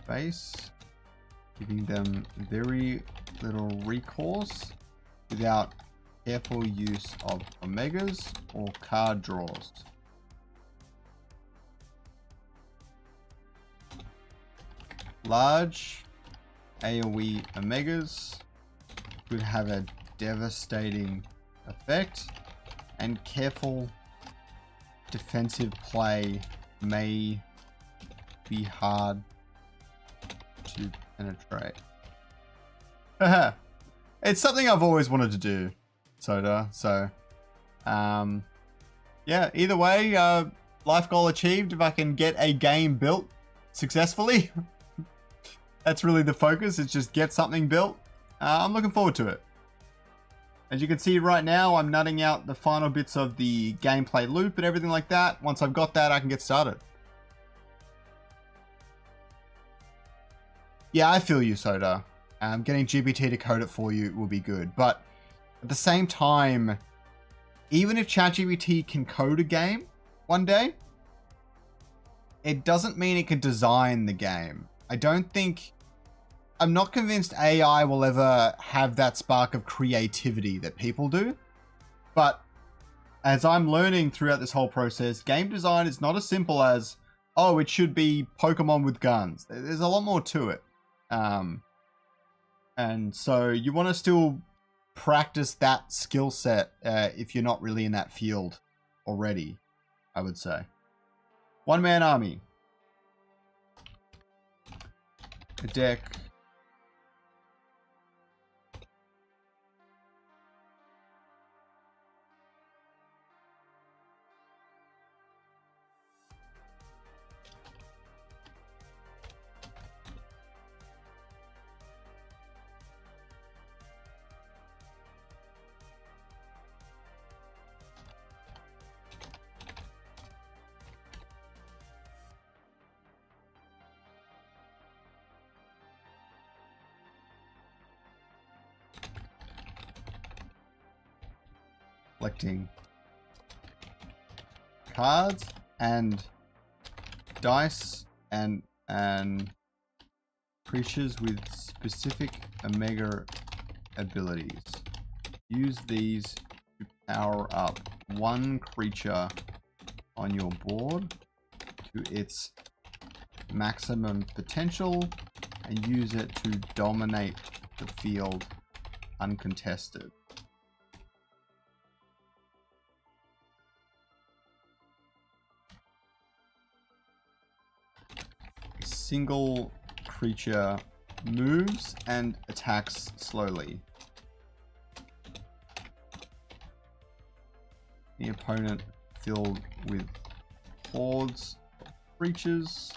Speaker 1: base, giving them very little recourse without careful use of omegas or card draws. Large AoE omegas could have a devastating effect, and careful defensive play may be hard to penetrate. Haha. It's something I've always wanted to do, Soda. So, yeah, either way, life goal achieved if I can get a game built successfully. That's really the focus, is just get something built. I'm looking forward to it. As you can see right now, I'm nutting out the final bits of the gameplay loop and everything like that. Once I've got that, I can get started. Yeah, I feel you, Soda. Getting GPT to code it for you will be good. But at the same time, even if ChatGPT can code a game one day, it doesn't mean it can design the game. I'm not convinced AI will ever have that spark of creativity that people do. But as I'm learning throughout this whole process, game design is not as simple as, oh, it should be Pokemon with guns. There's a lot more to it. And so you want to still practice that skill set if you're not really in that field already, I would say. One-man army. A deck. Collecting cards and dice and creatures with specific Omega abilities. Use these to power up one creature on your board to its maximum potential and use it to dominate the field uncontested. Single creature moves and attacks slowly. The opponent filled with hordes of creatures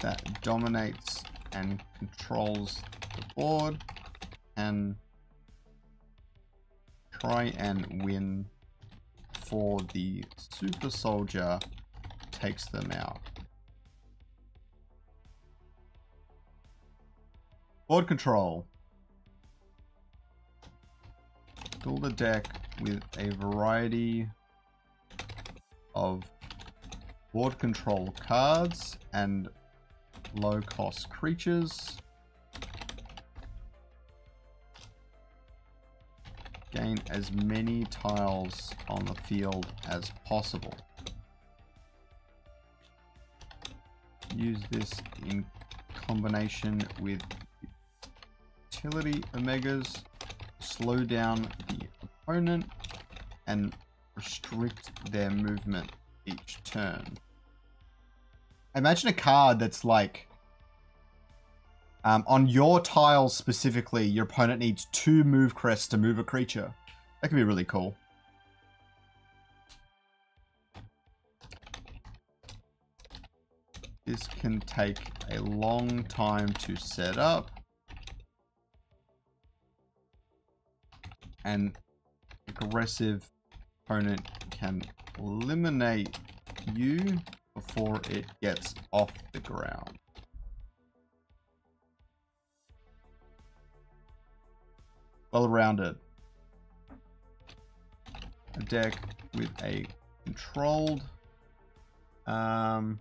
Speaker 1: that dominates and controls the board and try and win for the super soldier takes them out. Board control. Build a deck with a variety of board control cards and low-cost creatures. Gain as many tiles on the field as possible. Use this in combination with utility omegas, slow down the opponent and restrict their movement each turn. Imagine a card that's like, on your tiles specifically, your opponent needs 2 move crests to move a creature. That could be really cool. This can take a long time to set up. An aggressive opponent can eliminate you before it gets off the ground. Well-rounded. A deck with a controlled balance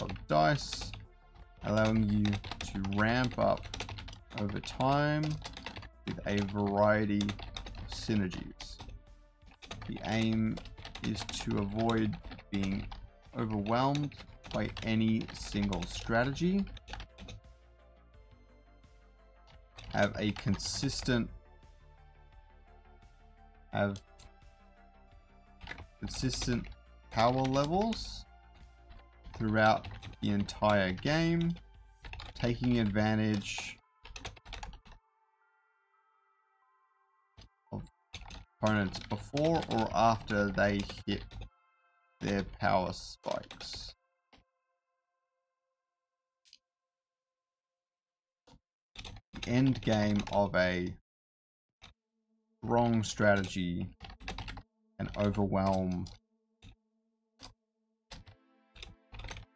Speaker 1: of dice, allowing you to ramp up over time with a variety of synergies. The aim is to avoid being overwhelmed by any single strategy. Have consistent power levels throughout the entire game, taking advantage of opponents before or after they hit their power spikes. The end game of a wrong strategy and overwhelm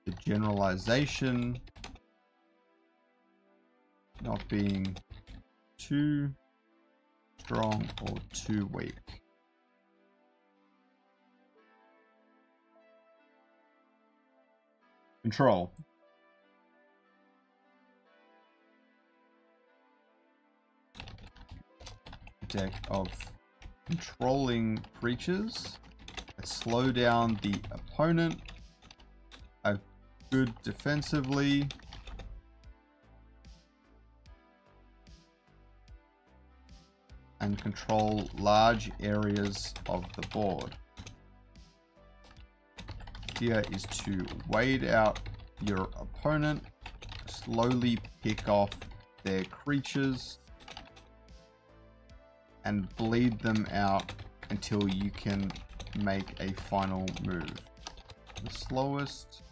Speaker 1: the generalization, not being too strong or too weak. Control. Deck of controlling creatures that slow down the opponent, are good defensively, and control large areas of the board. Here is to wade out your opponent, slowly pick off their creatures, and bleed them out until you can make a final move. The slowest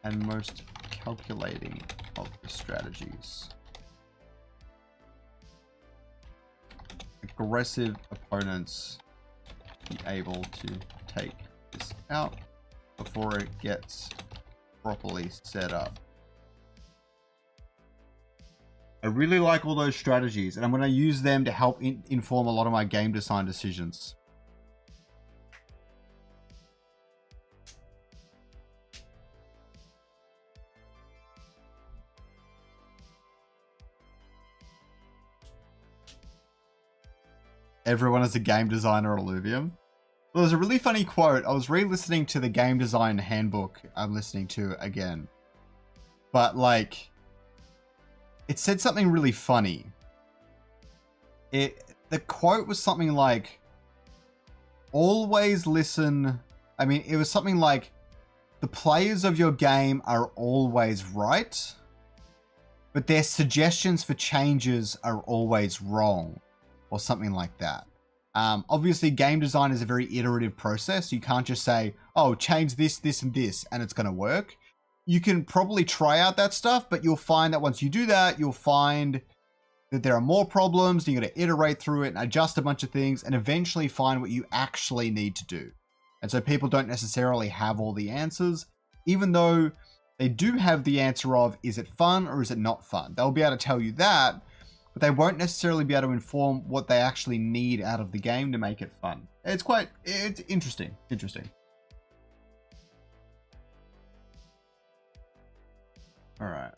Speaker 1: and most calculating of the strategies. Aggressive opponents be able to take this out before it gets properly set up. I really like all those strategies, and I'm going to use them to help inform a lot of my game design decisions. Everyone is a game designer at Illuvium. Well, there's a really funny quote. I was re-listening to the game design handbook I'm listening to again. But like, it said something really funny. The quote was something like, always listen. I mean, it was something like, the players of your game are always right, but their suggestions for changes are always wrong, or something like that. Obviously, game design is a very iterative process. You can't just say, oh, change this, this, and this, and it's going to work. You can probably try out that stuff, but you'll find that once you do that, you'll find that there are more problems. You got to iterate through it and adjust a bunch of things and eventually find what you actually need to do. And so people don't necessarily have all the answers, even though they do have the answer of, is it fun or is it not fun? They'll be able to tell you that, but they won't necessarily be able to inform what they actually need out of the game to make it fun. It's interesting. All right.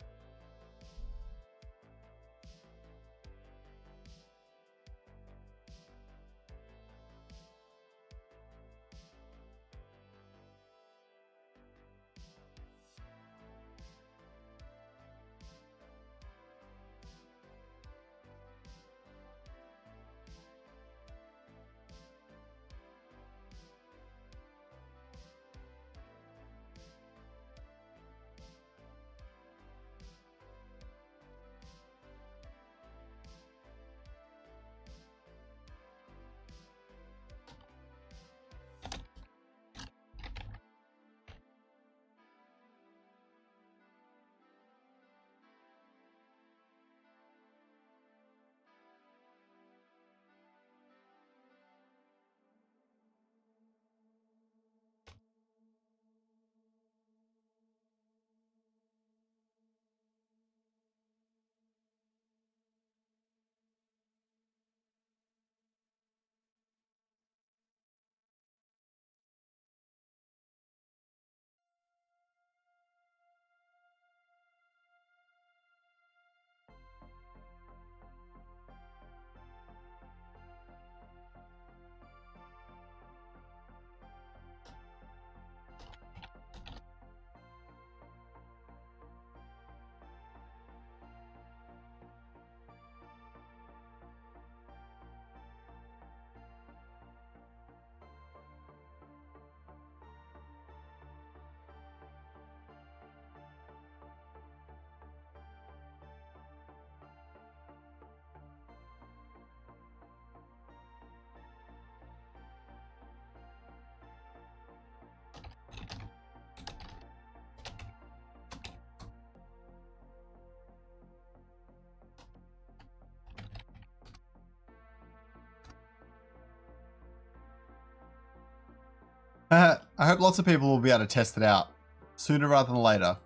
Speaker 1: I hope lots of people will be able to test it out sooner rather than later.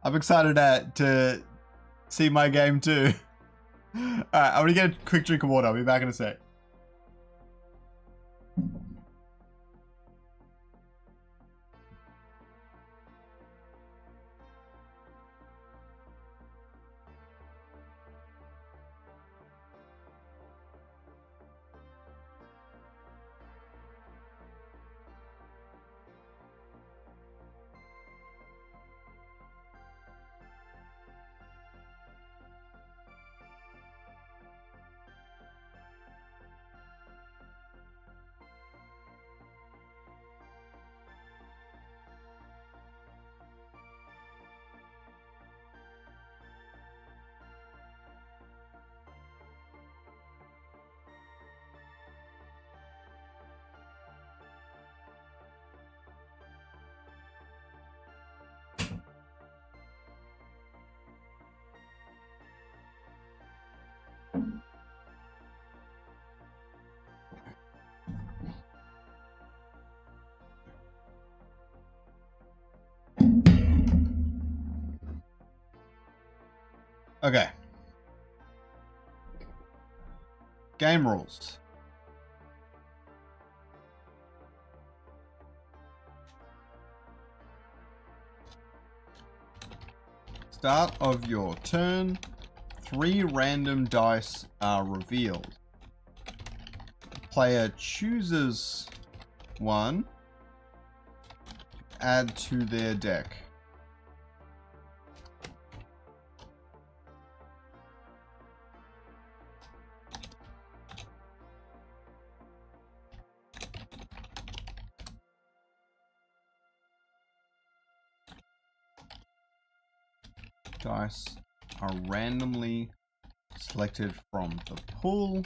Speaker 1: I'm excited to see my game too. Alright, I'm gonna get a quick drink of water. I'll be back in a sec. Okay. Game rules. Start of your turn, 3 random dice are revealed. The player chooses one to add to their deck. Dice are randomly selected from the pool.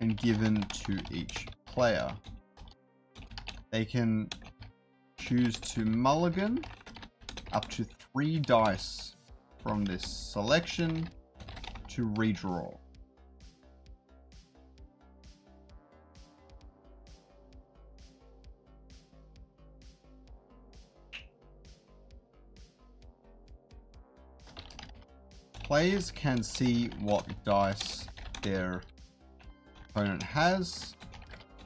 Speaker 1: And given to each player. They can choose to mulligan up to 3 dice from this selection to redraw. Players can see what dice their opponent has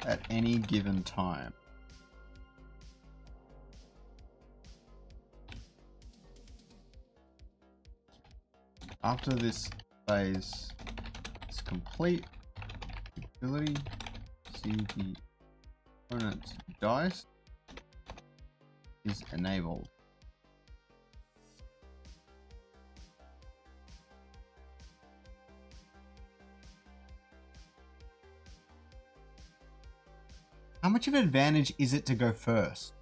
Speaker 1: at any given time. After this phase is complete, the ability to see the opponent's dice is enabled. How much of an advantage is it to go first?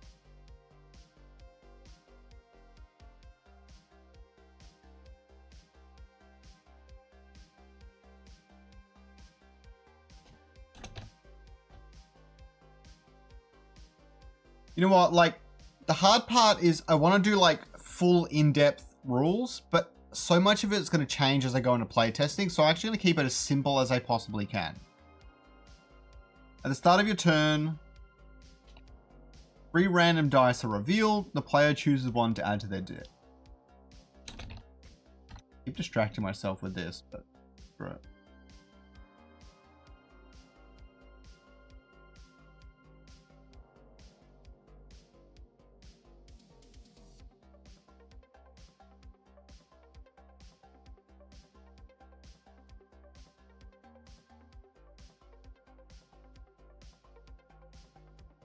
Speaker 1: You know what, like, the hard part is I want to do like full in-depth rules, but so much of it's going to change as I go into playtesting, so I'm actually going to keep it as simple as I possibly can. At the start of your turn, 3 random dice are revealed. The player chooses one to add to their deck. Keep distracting myself with this, but screw it.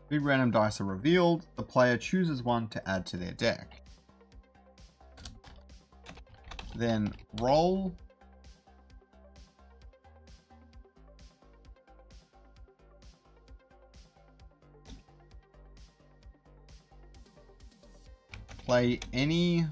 Speaker 1: Three random dice are revealed. The player chooses one to add to their deck. Then roll. Play any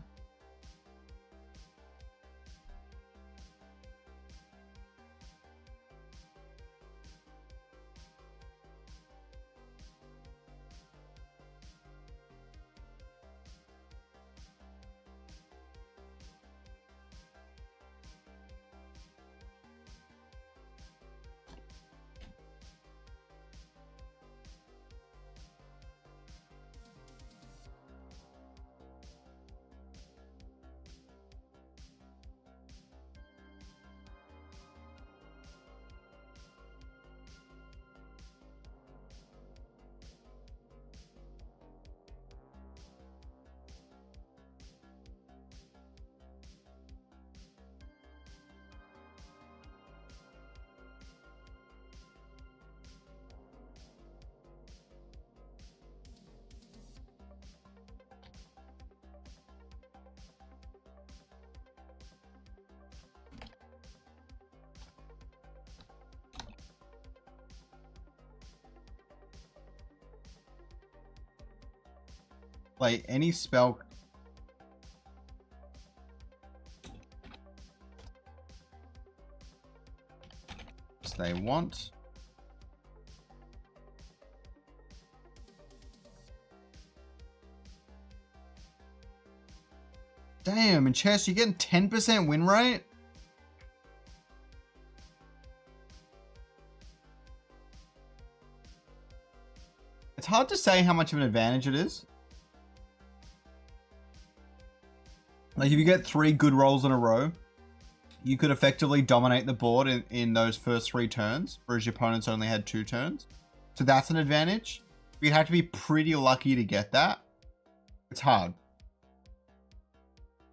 Speaker 1: spell they want. Damn, in chess, you're getting 10% win rate? It's hard to say how much of an advantage it is. Like, if you get 3 good rolls in a row, you could effectively dominate the board in those first 3 turns, whereas your opponents only had 2 turns. So that's an advantage. You'd have to be pretty lucky to get that. It's hard.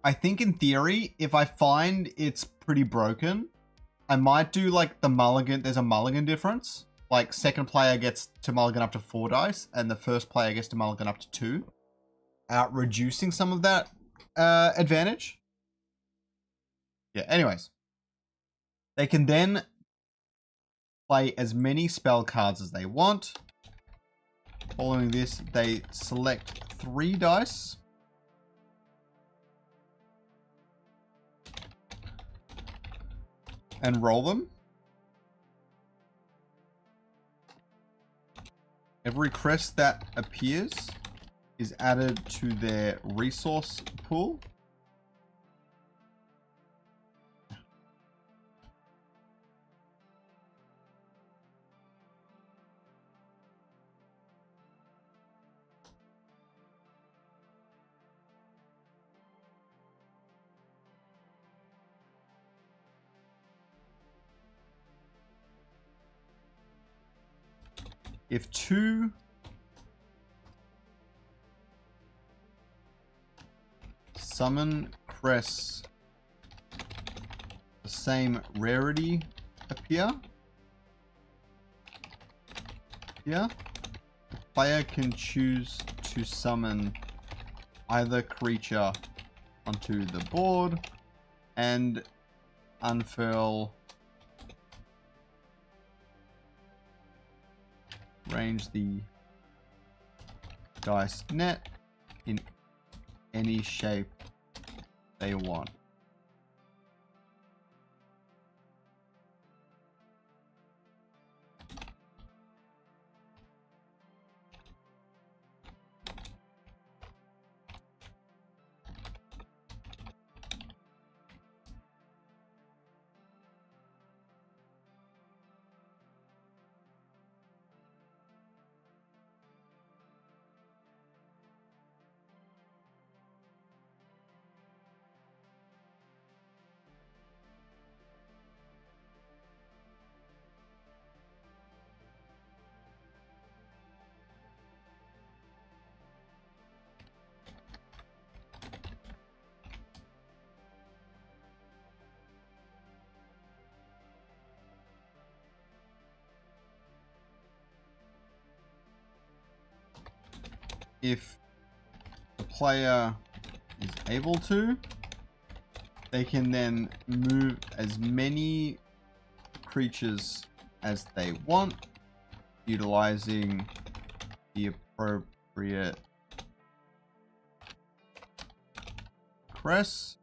Speaker 1: I think in theory, if I find it's pretty broken, I might do like the mulligan. There's a mulligan difference. Like, second player gets to mulligan up to 4 dice, and the first player gets to mulligan up to 2. Reducing some of that advantage. Yeah, anyways. They can then play as many spell cards as they want. Following this, they select 3 dice. And roll them. Every crest that appears is added to their resource pool. If two summon crests the same rarity appear, the player can choose to summon either creature onto the board and unfurl, range the dice net in any shape they want. If the player is able to, they can then move as many creatures as they want, utilizing the appropriate crest,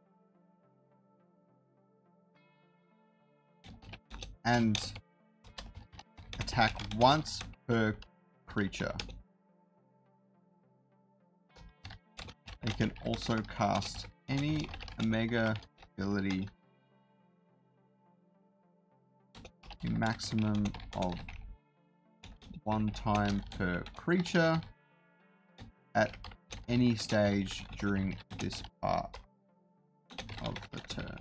Speaker 1: and attack once per creature. They can also cast any Omega ability, a maximum of 1 time per creature at any stage during this part of the turn.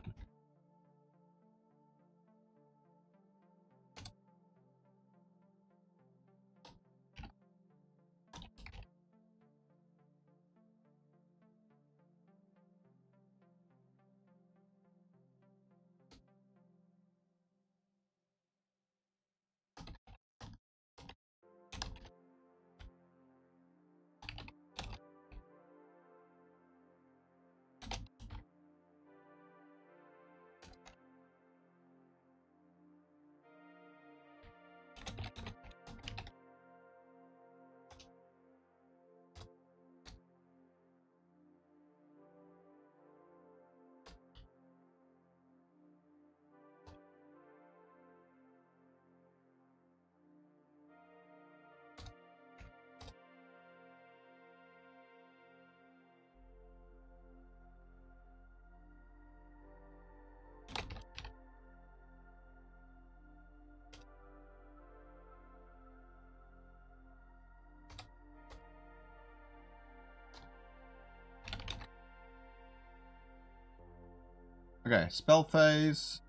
Speaker 1: Okay, spell phase.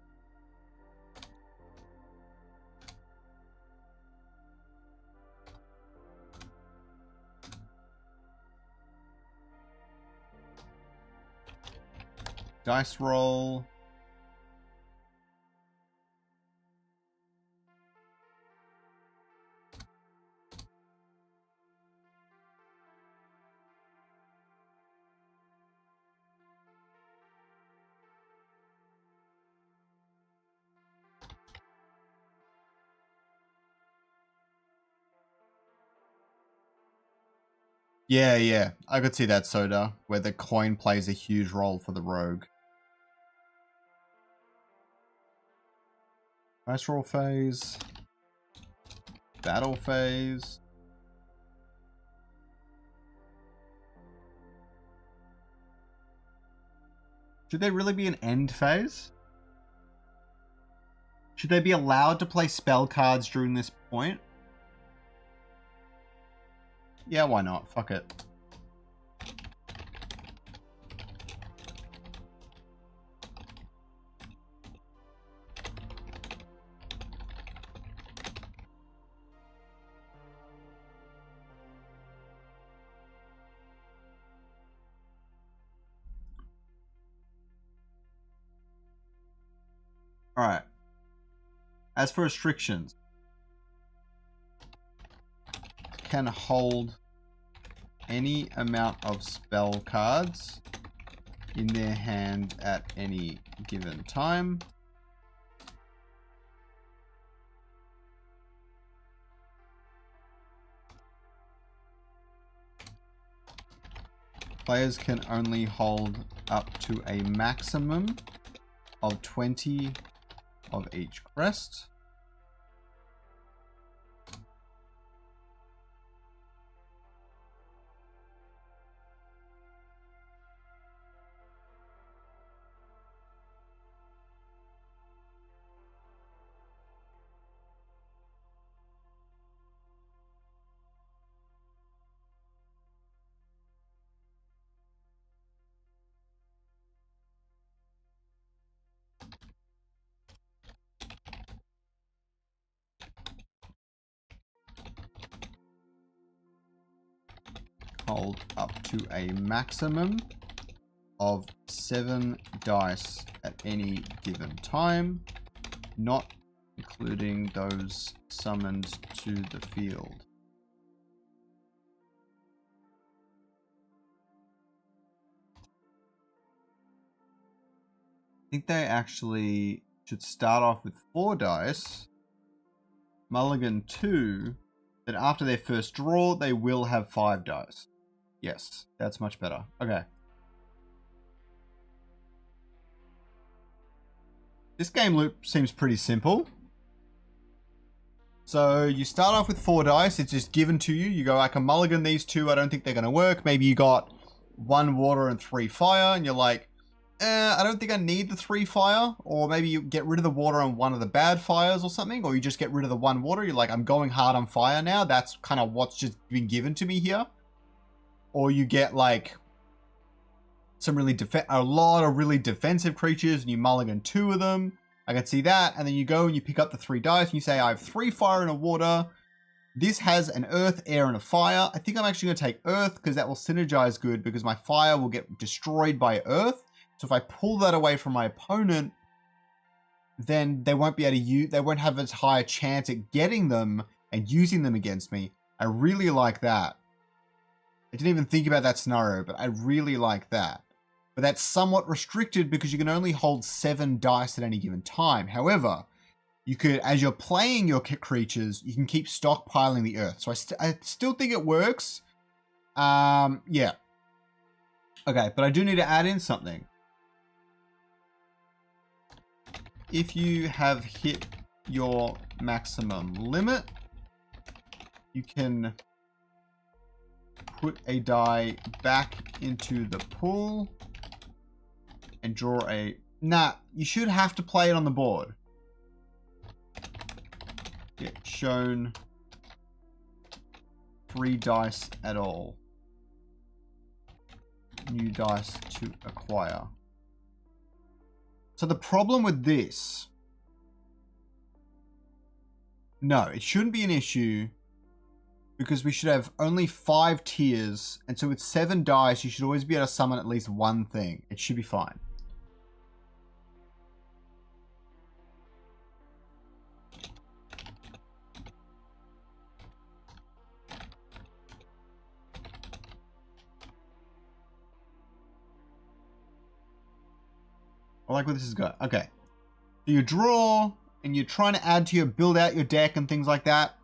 Speaker 1: Dice roll. Yeah. I could see that, Soda, where the coin plays a huge role for the rogue. Dice roll phase. Battle phase. Should there really be an end phase? Should they be allowed to play spell cards during this point? Yeah, why not? Fuck it. Alright. As for restrictions, can hold any amount of spell cards in their hand at any given time. Players can only hold up to a maximum of 20 of each crest. Hold up to a maximum of 7 dice at any given time, not including those summoned to the field. I think they actually should start off with 4 dice, mulligan 2, then after their first draw, they will have 5 dice. Yes, that's much better. Okay. This game loop seems pretty simple. So you start off with 4 dice. It's just given to you. You go, I can mulligan these 2. I don't think they're going to work. Maybe you got 1 water and 3 fire. And you're like, I don't think I need the 3 fire. Or maybe you get rid of the water on one of the bad fires or something. Or you just get rid of the 1 water. You're like, I'm going hard on fire now. That's kind of what's just been given to me here. Or you get like a lot of really defensive creatures and you mulligan 2 of them. I can see that. And then you go and you pick up the 3 dice and you say, I have 3 fire and a water. This has an earth, air, and a fire. I think I'm actually going to take earth because that will synergize good because my fire will get destroyed by earth. So if I pull that away from my opponent, then they won't be able to use, they won't have as high a chance at getting them and using them against me. I really like that. I didn't even think about that scenario, but I really like that. But that's somewhat restricted because you can only hold 7 dice at any given time. However, you could, as you're playing your creatures, you can keep stockpiling the earth. So I still think it works. Yeah. Okay, but I do need to add in something. If you have hit your maximum limit, you can put a die back into the pool and draw a... Nah, you should have to play it on the board. Get shown 3 dice at all. New dice to acquire. So the problem with this... No, it shouldn't be an issue because we should have only 5 tiers. And so with 7 dice, you should always be able to summon at least 1 thing. It should be fine. I like where this is going. Okay. So you draw and you're trying to add to your build out your deck and things like that.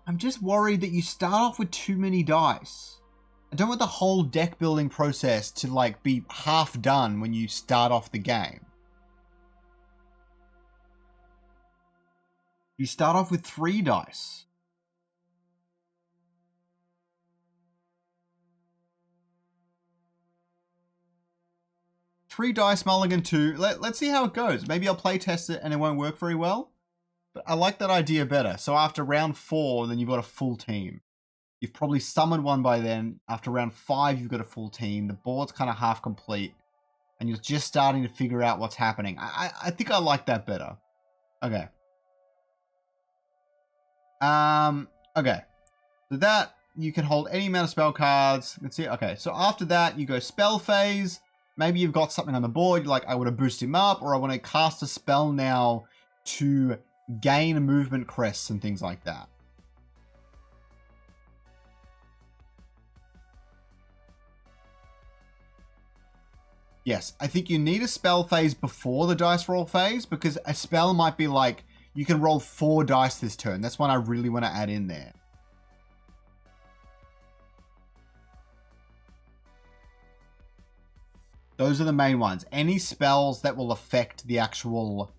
Speaker 1: I'm just worried that you start off with too many dice. I don't want the whole deck building process to like be half done when you start off the game. You start off with 3 dice. Three dice mulligan 2. Let's see how it goes. Maybe I'll play test it and it won't work very well. But I like that idea better. So after round 4, then you've got a full team. You've probably summoned one by then. After round 5, you've got a full team. The board's kind of half complete. And you're just starting to figure out what's happening. I think I like that better. Okay. Okay. So that, you can hold any amount of spell cards. Let's see. Okay, so after that, you go spell phase. maybe you've got something on the board, you're like, I want to boost him up, or I want to cast a spell now to gain movement crests and things like that. Yes, I think you need a spell phase before the dice roll phase, because a spell might be like, you can roll 4 dice this turn. That's one I really want to add in there. Those are the main ones. Any spells that will affect the actual,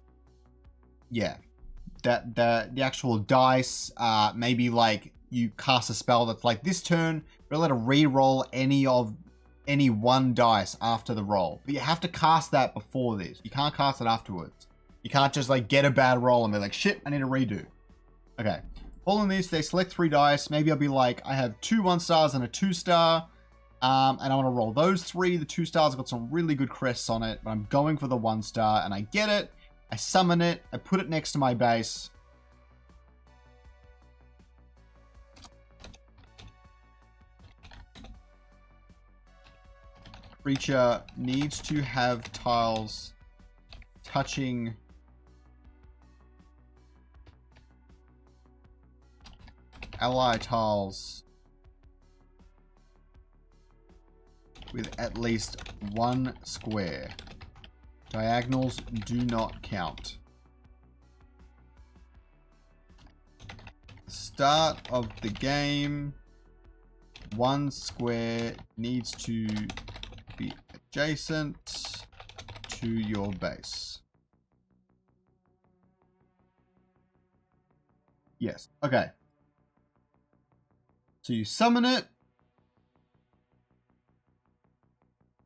Speaker 1: yeah, the actual dice. Maybe like you cast a spell that's like this turn, you're allowed to re-roll any one dice after the roll. But you have to cast that before this. You can't cast it afterwards. You can't just like get a bad roll and be like, shit, I need to redo. Okay. Following this, they select 3 dice. Maybe I'll be like, I have 2 1-stars and a 2-star. And I want to roll those 3. The 2-stars have got some really good crests on it, but I'm going for the 1-star, and I get it. I summon it. I put it next to my base. Creature needs to have tiles touching ally tiles with at least 1 square. Diagonals do not count. Start of the game, 1 square needs to be adjacent to your base. Yes, okay. So you summon it.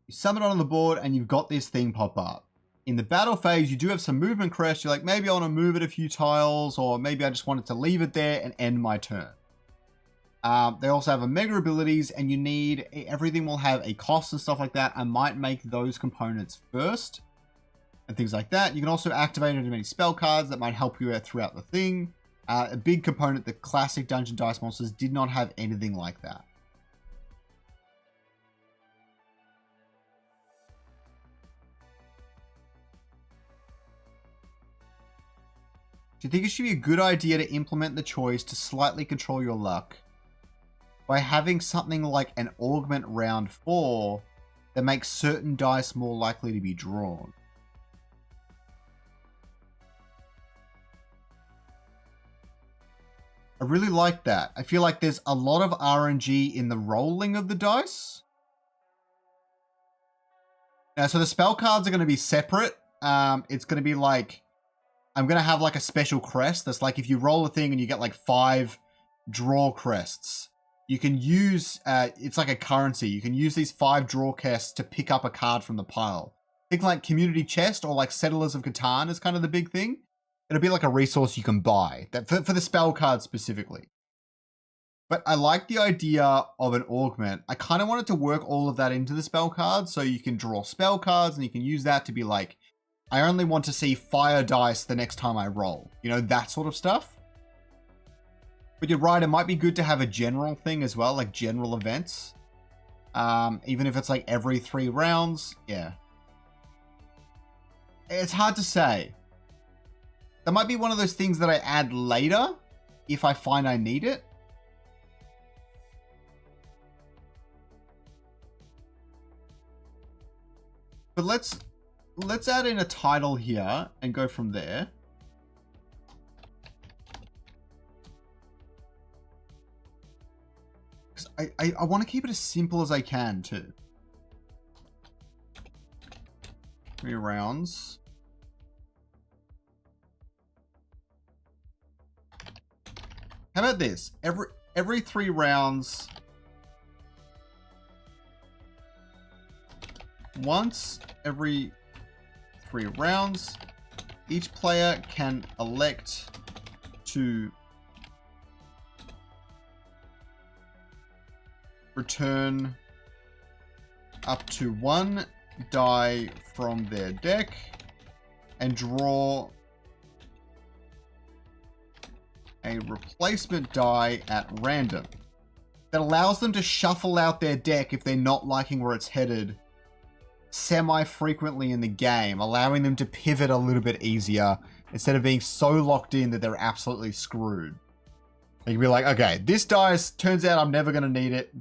Speaker 1: You summon it on the board and you've got this thing pop up. In the battle phase, you do have some movement crests. You're like, maybe I want to move it a few tiles, or maybe I just wanted to leave it there and end my turn. They also have Omega abilities, and you need, everything will have a cost and stuff like that. I might make those components first and things like that. You can also activate as many spell cards that might help you out throughout the thing. A big component, the classic Dungeon Dice Monsters did not have anything like that. Do you think it should be a good idea to implement the choice to slightly control your luck by having something like an augment round 4 that makes certain dice more likely to be drawn? I really like that. I feel like there's a lot of RNG in the rolling of the dice. Now, so the spell cards are going to be separate. It's going to be like, I'm going to have like a special crest that's like if you roll a thing and you get like 5 draw crests, you can use, it's like a currency. You can use these 5 draw crests to pick up a card from the pile. Think like Community Chest or like Settlers of Catan is kind of the big thing. It'll be like a resource you can buy that for the spell card specifically. But I like the idea of an augment. I kind of wanted to work all of that into the spell cards so you can draw spell cards and you can use that to be like, I only want to see fire dice the next time I roll. You know, that sort of stuff. But you're right, it might be good to have a general thing as well, like general events. Even if it's like every 3 rounds. Yeah. It's hard to say. That might be one of those things that I add later if I find I need it. But let's add in a title here and go from there. Because I want to keep it as simple as I can too. 3 rounds. How about this? Every 3 rounds, once every 3 rounds, each player can elect to return up to 1 die from their deck and draw a replacement die at random. That allows them to shuffle out their deck if they're not liking where it's headed semi-frequently in the game, allowing them to pivot a little bit easier instead of being so locked in that they're absolutely screwed. You can be like, okay, this dice turns out I'm never going to need it.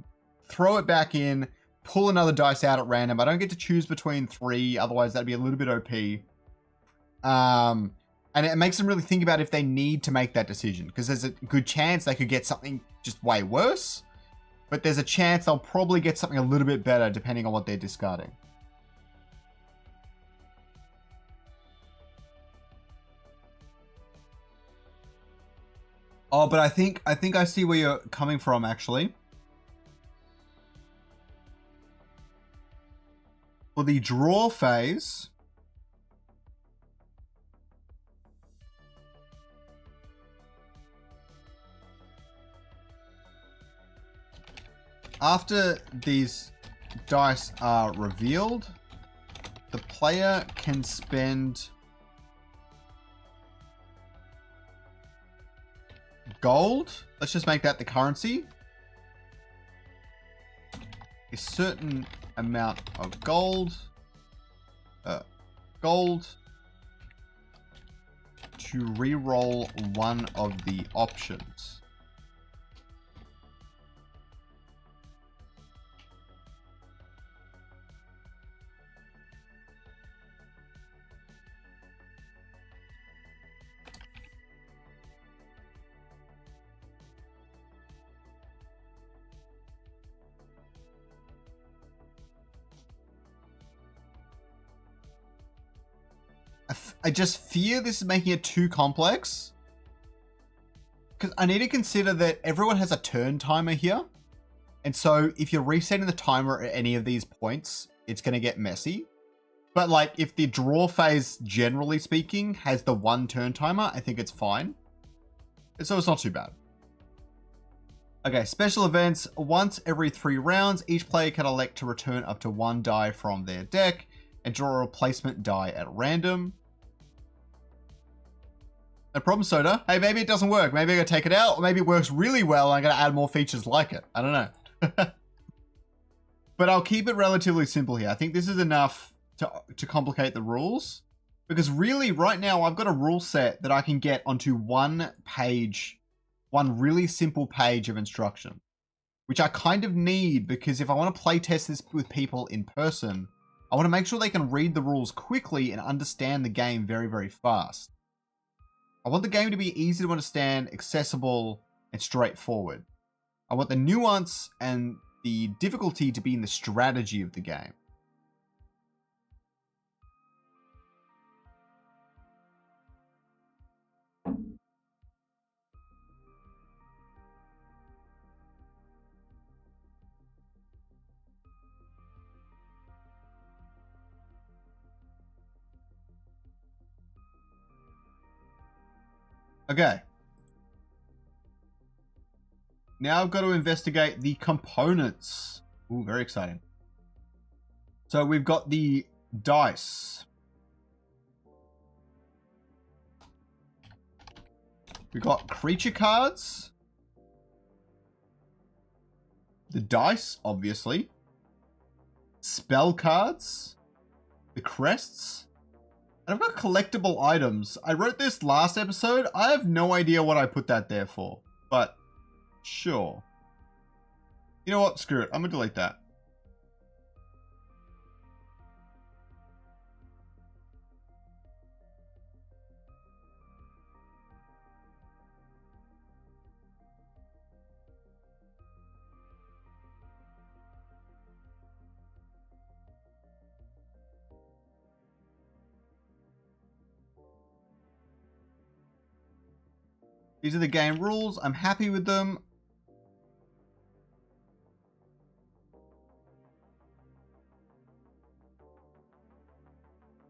Speaker 1: Throw it back in, pull another dice out at random. I don't get to choose between 3, otherwise that'd be a little bit OP. And it makes them really think about if they need to make that decision, because there's a good chance they could get something just way worse, but there's a chance they'll probably get something a little bit better depending on what they're discarding. Oh, but I think I see where you're coming from, actually. For the draw phase, after these dice are revealed, the player can spend gold. Let's just make that the currency. A certain amount of gold. To re-roll one of the options. I just fear this is making it too complex. Because I need to consider that everyone has a turn timer here. And so if you're resetting the timer at any of these points, it's going to get messy. But like if the draw phase, generally speaking, has the 1 turn timer, I think it's fine. So it's not too bad. Okay, special events. Once every 3 rounds, each player can elect to return up to 1 die from their deck and draw a replacement die at random. No problem, Soda. Hey, maybe it doesn't work. Maybe I gotta take it out, or maybe it works really well and I'm gonna add more features like it. I don't know. But I'll keep it relatively simple here. I think this is enough to complicate the rules. Because really, right now, I've got a rule set that I can get onto one page, one really simple page of instruction. Which I kind of need, because if I want to play test this with people in person, I want to make sure they can read the rules quickly and understand the game very, very fast. I want the game to be easy to understand, accessible, and straightforward. I want the nuance and the difficulty to be in the strategy of the game. Okay. Now I've got to investigate the components. Ooh, very exciting. So we've got the dice. We've got creature cards. The dice, obviously. Spell cards. The crests. And I've got collectible items. I wrote this last episode. I have no idea what I put that there for. But, sure. You know what? Screw it. I'm going to delete that. These are the game rules. I'm happy with them.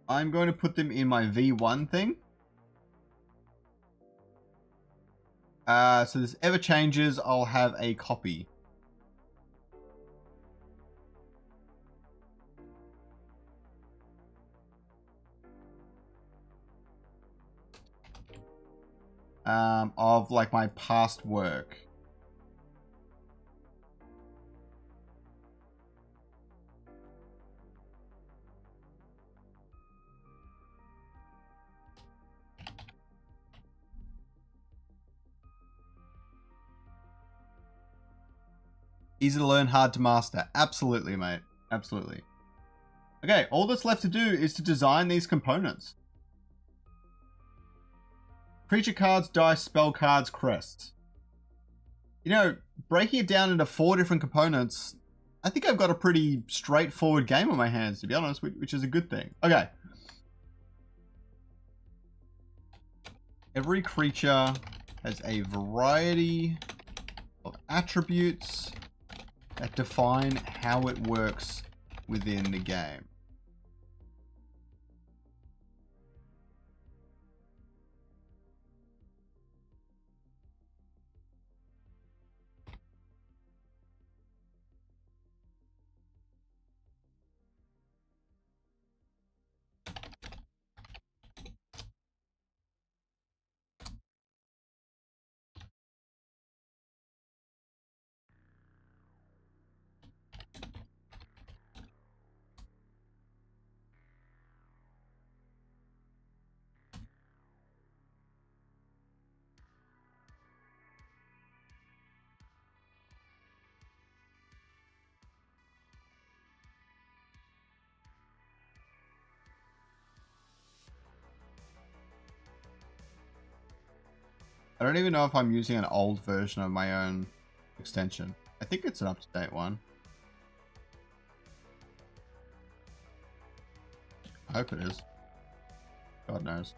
Speaker 1: I'm going to put them in my V1 thing. So this ever changes, I'll have a copy. Of like my past work. Easy to learn, hard to master. Absolutely, mate. Absolutely. Okay, all that's left to do is to design these components. Creature cards, dice, spell cards, crests. You know, breaking it down into 4 different components, I think I've got a pretty straightforward game on my hands, to be honest, which is a good thing. Okay. Every creature has a variety of attributes that define how it works within the game. I don't even know if I'm using an old version of my own extension. I think it's an up-to-date one. I hope it is. God knows.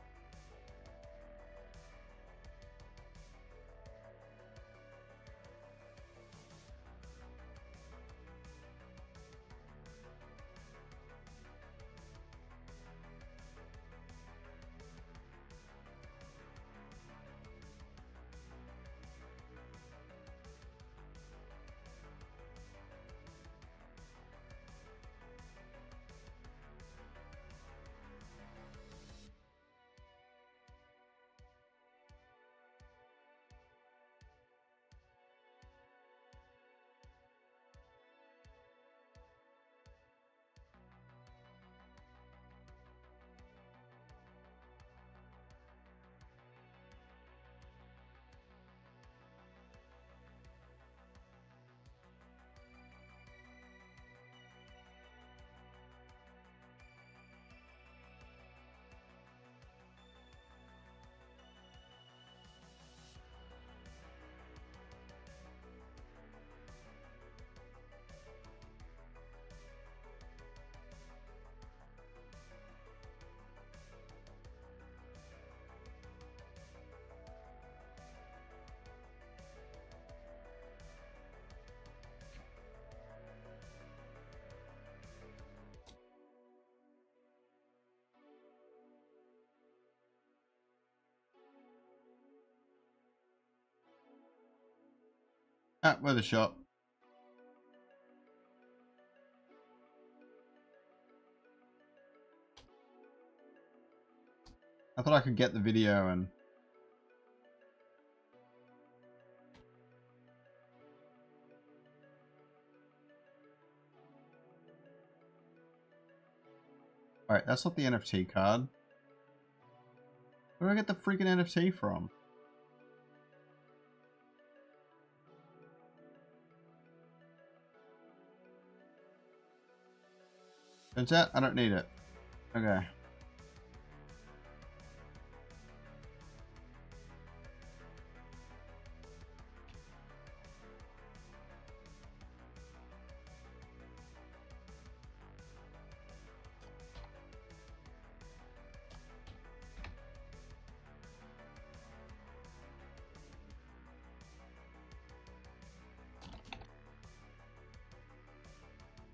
Speaker 1: Ah, we're the shop. I thought I could get the video and... Alright, that's not the NFT card. Where do I get the freaking NFT from? Turns out I don't need it. Okay.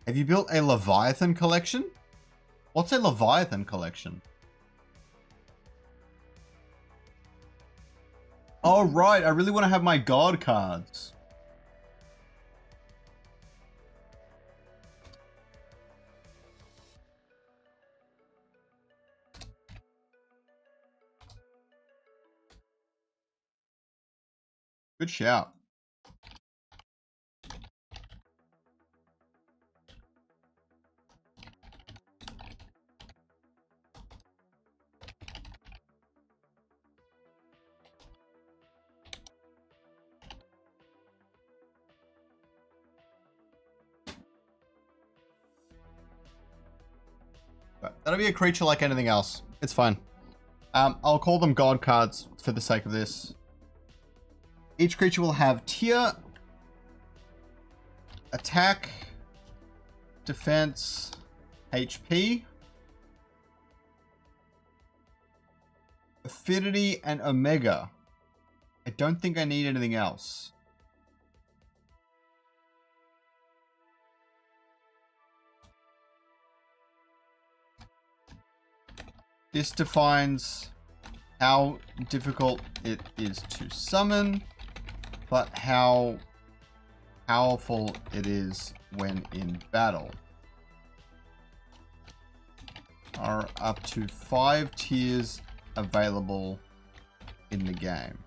Speaker 1: Have you built a Leviathan collection? What's a Leviathan collection? Oh, right. I really want to have my God cards. Good shout. That'll be a creature like anything else. It's fine. I'll call them god cards for the sake of this. Each creature will have tier, attack, defense, HP, affinity, and omega. I don't think I need anything else. This defines how difficult it is to summon, but how powerful it is when in battle. Are up to 5 tiers available in the game.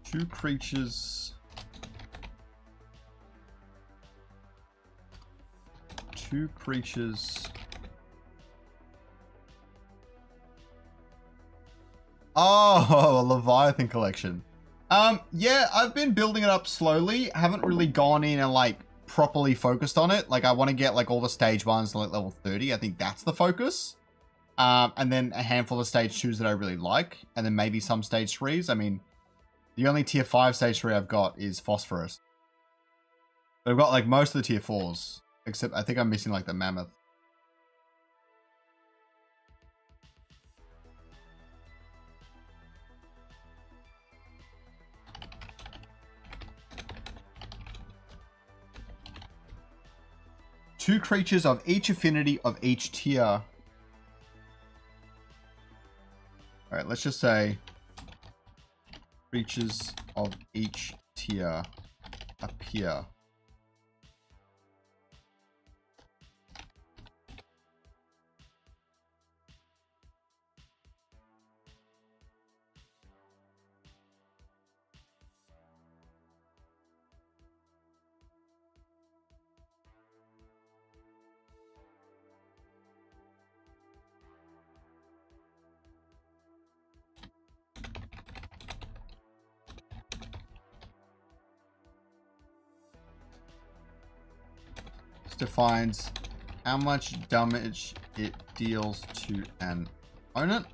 Speaker 1: Two creatures. Oh, a Leviathan collection. Yeah, I've been building it up slowly. Haven't really gone in and like properly focused on it. Like I want to get like all the stage 1s to like level 30. I think that's the focus. And then a handful of stage 2s that I really like. And then maybe some stage 3s. I mean, the only tier 5 stage 3 I've got is Phosphorus. But I've got like most of the tier 4s. Except I think I'm missing like the Mammoth. Two creatures of each affinity of each tier. Alright, let's just say creatures of each tier appear. Defines how much damage it deals to an opponent.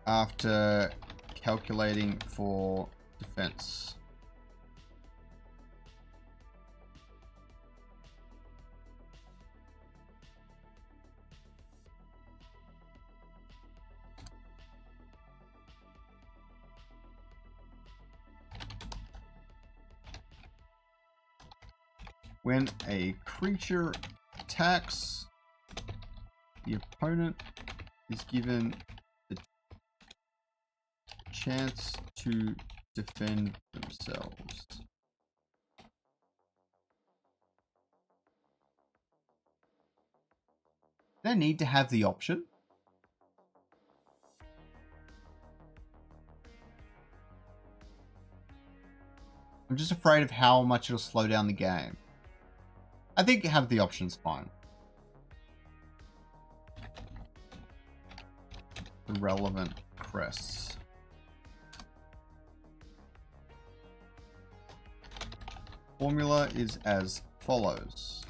Speaker 1: After calculating for defense. When a creature attacks, the opponent is given the chance to defend themselves. They need to have the option. I'm just afraid of how much it'll slow down the game. I think have the options fine. Irrelevant crests. Formula is as follows.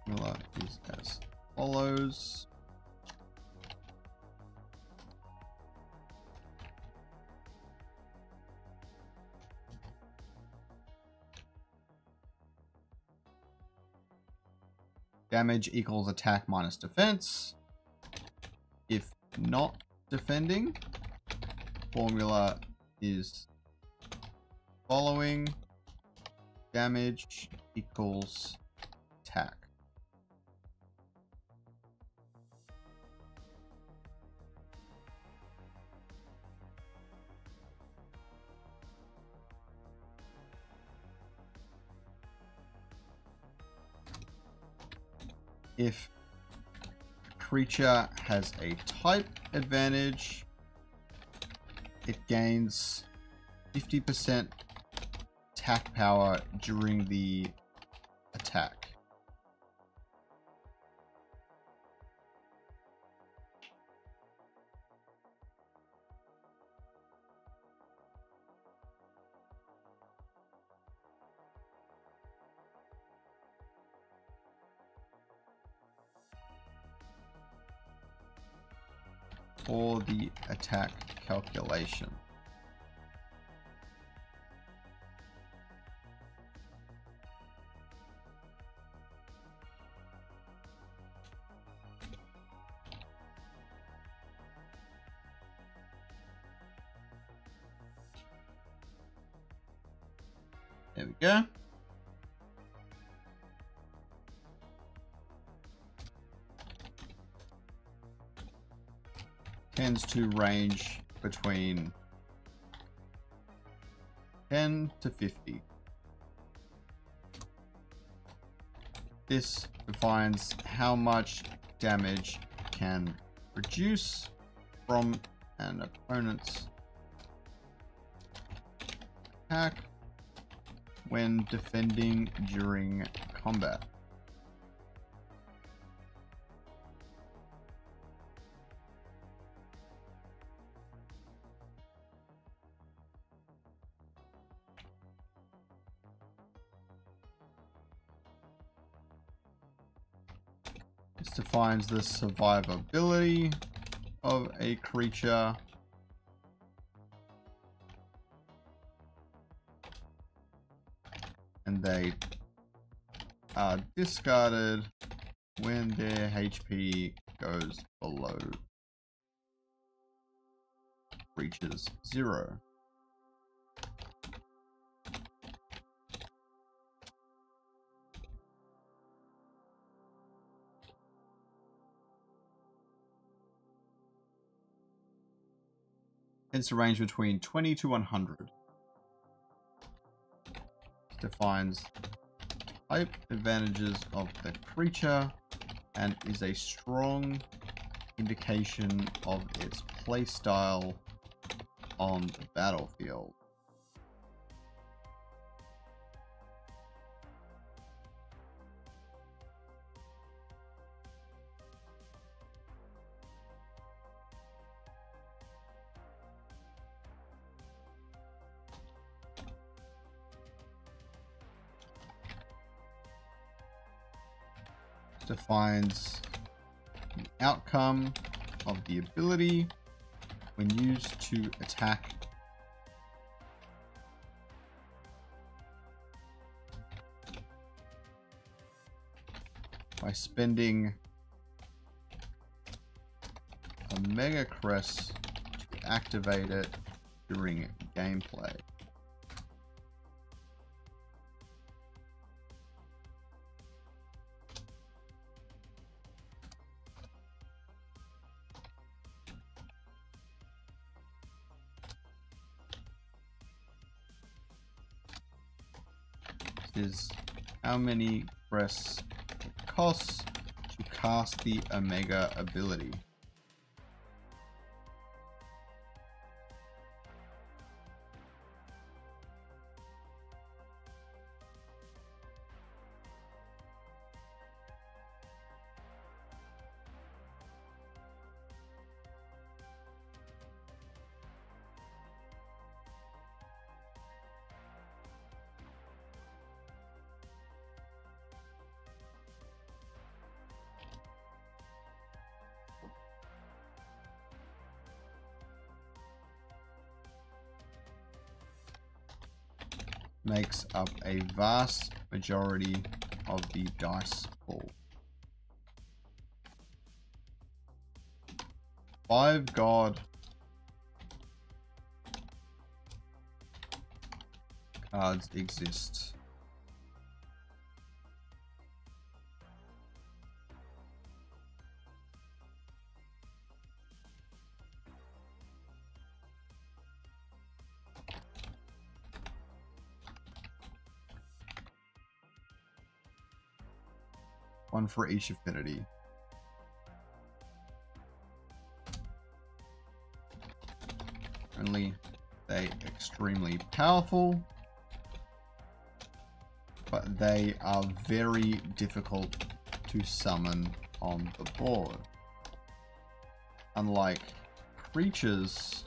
Speaker 1: Formula is as follows. Damage equals attack minus defense. If not defending, formula is following. Damage equals attack. If creature has a type advantage, it gains 50% attack power during the attack. For the attack calculation. There we go. Tends to range between 10 to 50. This defines how much damage can reduce from an opponent's attack when defending during combat. This defines the survivability of a creature. And they are discarded when their HP goes below reaches 0. It's a range between 20 to 100. Defines type advantages of the creature and is a strong indication of its playstyle on the battlefield. Defines the outcome of the ability when used to attack by spending a Mega Crest to activate it during gameplay. Is how many crests it costs to cast the Omega ability. Makes up a vast majority of the dice pool. 5 God cards exist. One for each affinity. Only they extremely powerful, but they are very difficult to summon on the board. Unlike creatures,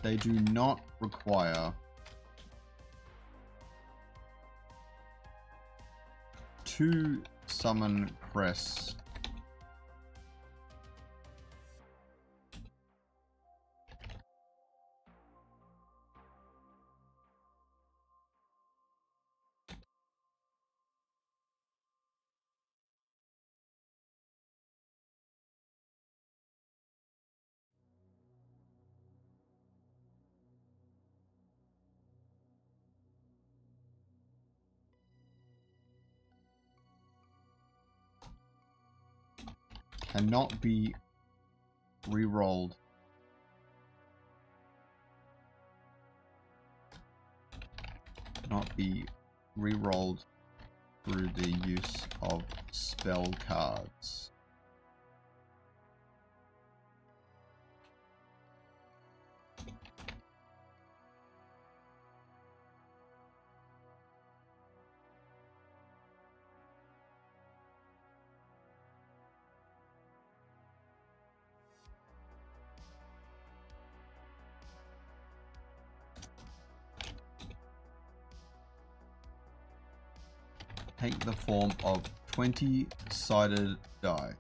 Speaker 1: they do not require 2 summon crests cannot be re-rolled. Cannot be re-rolled through the use of spell cards. Take the form of 20-sided die.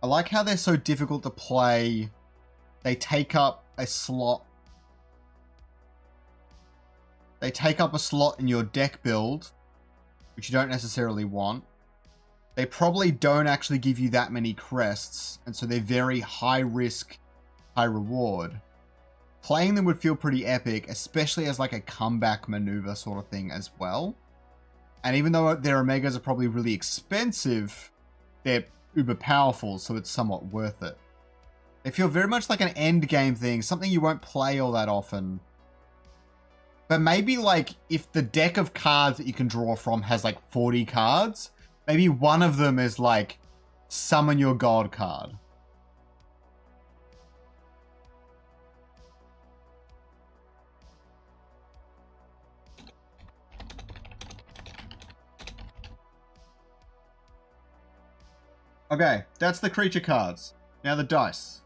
Speaker 1: I like how they're so difficult to play. They take up a slot. They take up a slot in your deck build, which you don't necessarily want. They probably don't actually give you that many crests, and so they're very high risk, high reward. Playing them would feel pretty epic, especially as like a comeback maneuver sort of thing as well. And even though their Omegas are probably really expensive, they're uber powerful, so it's somewhat worth it. They feel very much like an end game thing, something you won't play all that often. But maybe like if the deck of cards that you can draw from has like 40 cards, maybe one of them is like summon your god card. Okay, that's the creature cards. Now the dice.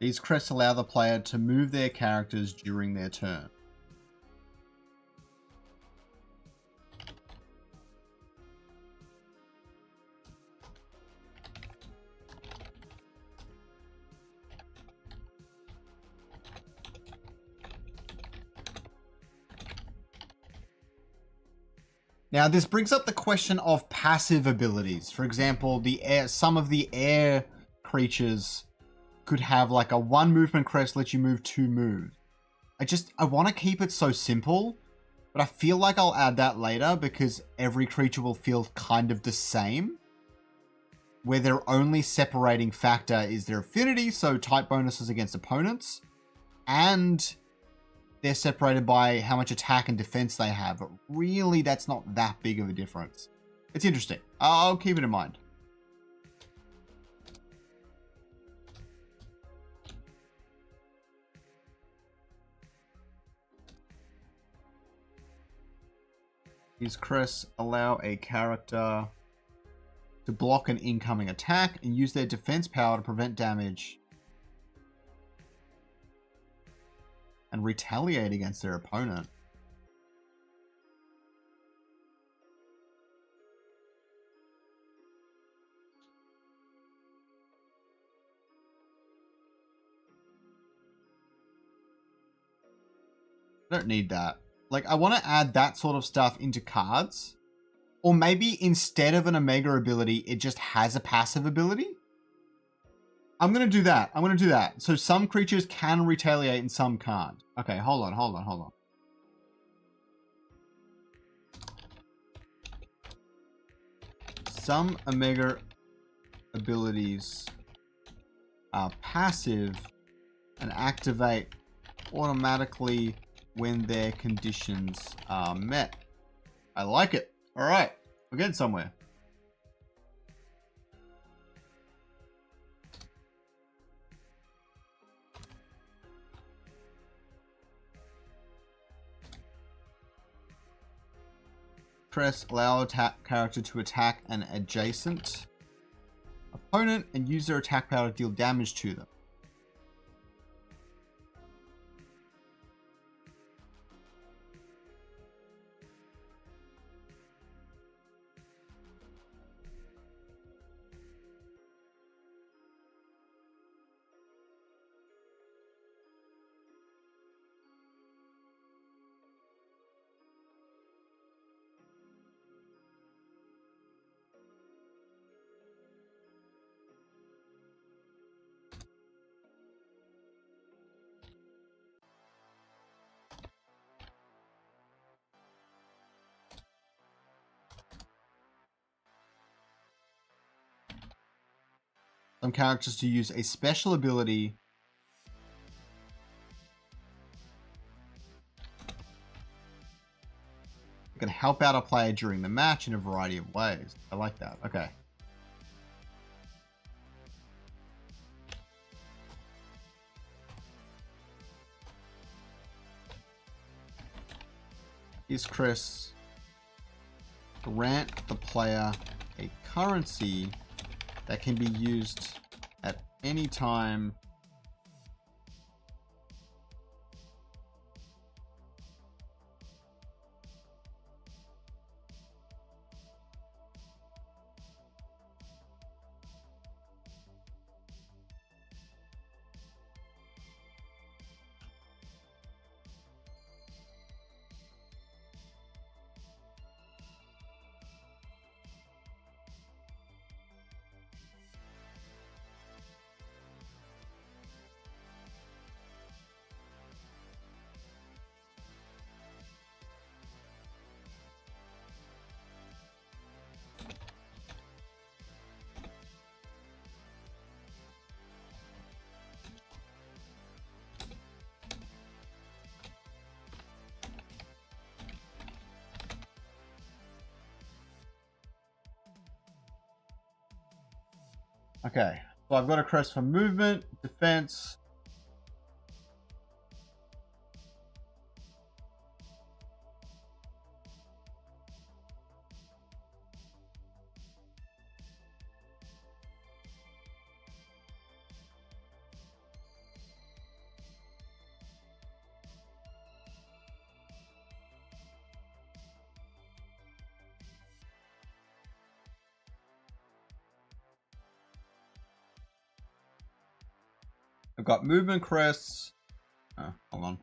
Speaker 1: These crests allow the player to move their characters during their turn. Now, this brings up the question of passive abilities. For example, some of the air creatures could have like a 1 movement crest lets you move 2 moves. I want to keep it so simple, but I feel like I'll add that later because every creature will feel kind of the same, where their only separating factor is their affinity, so type bonuses against opponents, and they're separated by how much attack and defense they have. But really, that's not that big of a difference. It's interesting. I'll keep it in mind. These crests allow a character to block an incoming attack and use their defense power to prevent damage and retaliate against their opponent. I don't need that. Like, I want to add that sort of stuff into cards. Or maybe instead of an Omega ability, it just has a passive ability. I'm going to do that. I'm going to do that. So some creatures can retaliate and some can't. Okay, hold on. Some Omega abilities are passive and activate automatically when their conditions are met. I like it. All right, we're getting somewhere. Press allow attack character to attack an adjacent opponent and use their attack power to deal damage to them. Some characters to use a special ability that can help out a player during the match in a variety of ways. I like that. Okay. Is Chris grant the player a currency that can be used at any time Okay, so I've got a crest for movement, defense. I've got movement crests. Oh, hold on.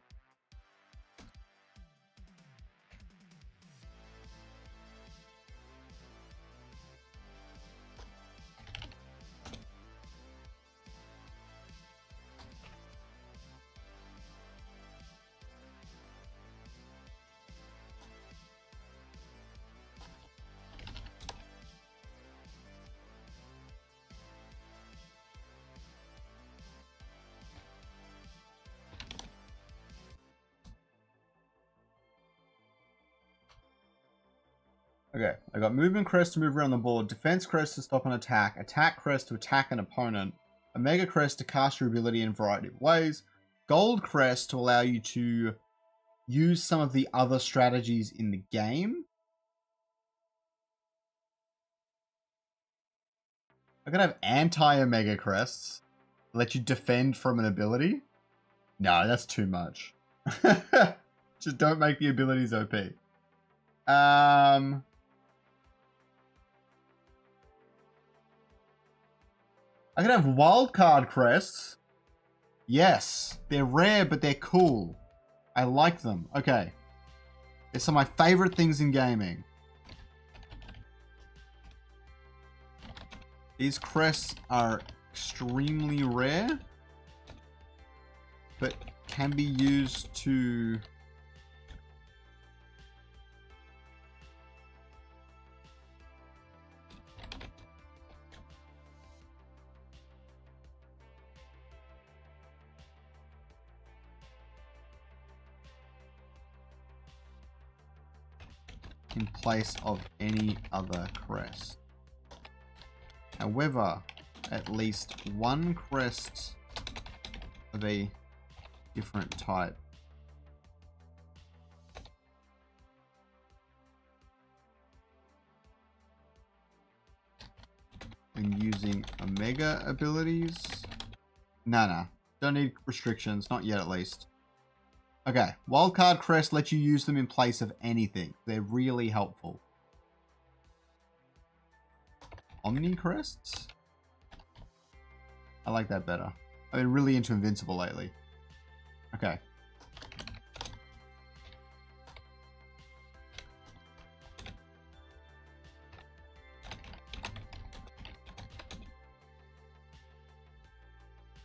Speaker 1: Okay, I got movement crest to move around the board, defense crest to stop an attack, attack crest to attack an opponent, Omega crest to cast your ability in a variety of ways, gold crest to allow you to use some of the other strategies in the game. I could have anti-Omega crests, let you defend from an ability. No, that's too much. Just don't make the abilities OP. I could have wildcard crests. Yes, they're rare, but they're cool. I like them. Okay. They're some of my favorite things in gaming. These crests are extremely rare, but can be used to... in place of any other crest. However, at least one crest of a different type and using Omega abilities. Nah, don't need restrictions, not yet at least. Okay, wildcard crest lets you use them in place of anything. They're really helpful. Omni crests? I like that better. I've been really into Invincible lately. Okay.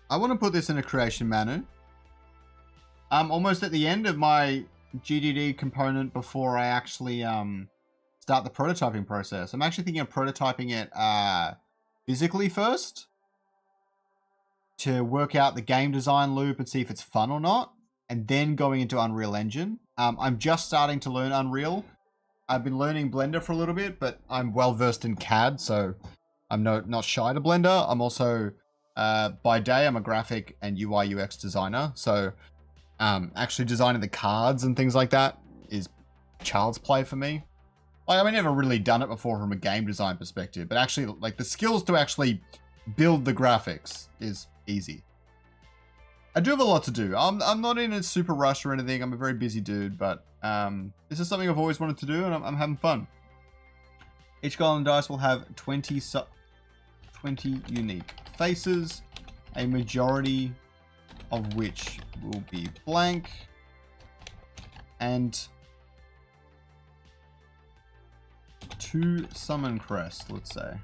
Speaker 1: I want to put this in a creation menu. I'm almost at the end of my GDD component before I actually start the prototyping process. I'm actually thinking of prototyping it physically first to work out the game design loop and see if it's fun or not, and then going into Unreal Engine. I'm just starting to learn Unreal. I've been learning Blender for a little bit, but I'm well versed in CAD, so I'm not shy to Blender. I'm also, by day, I'm a graphic and UI UX designer, so actually designing the cards and things like that is child's play for me. Like, I've never really done it before from a game design perspective, but actually, like, the skills to actually build the graphics is easy. I do have a lot to do. I'm not in a super rush or anything. I'm a very busy dude, but this is something I've always wanted to do, and I'm having fun. Each golden dice will have 20 unique faces, a majority of which will be blank, and 2 summon crests, let's say.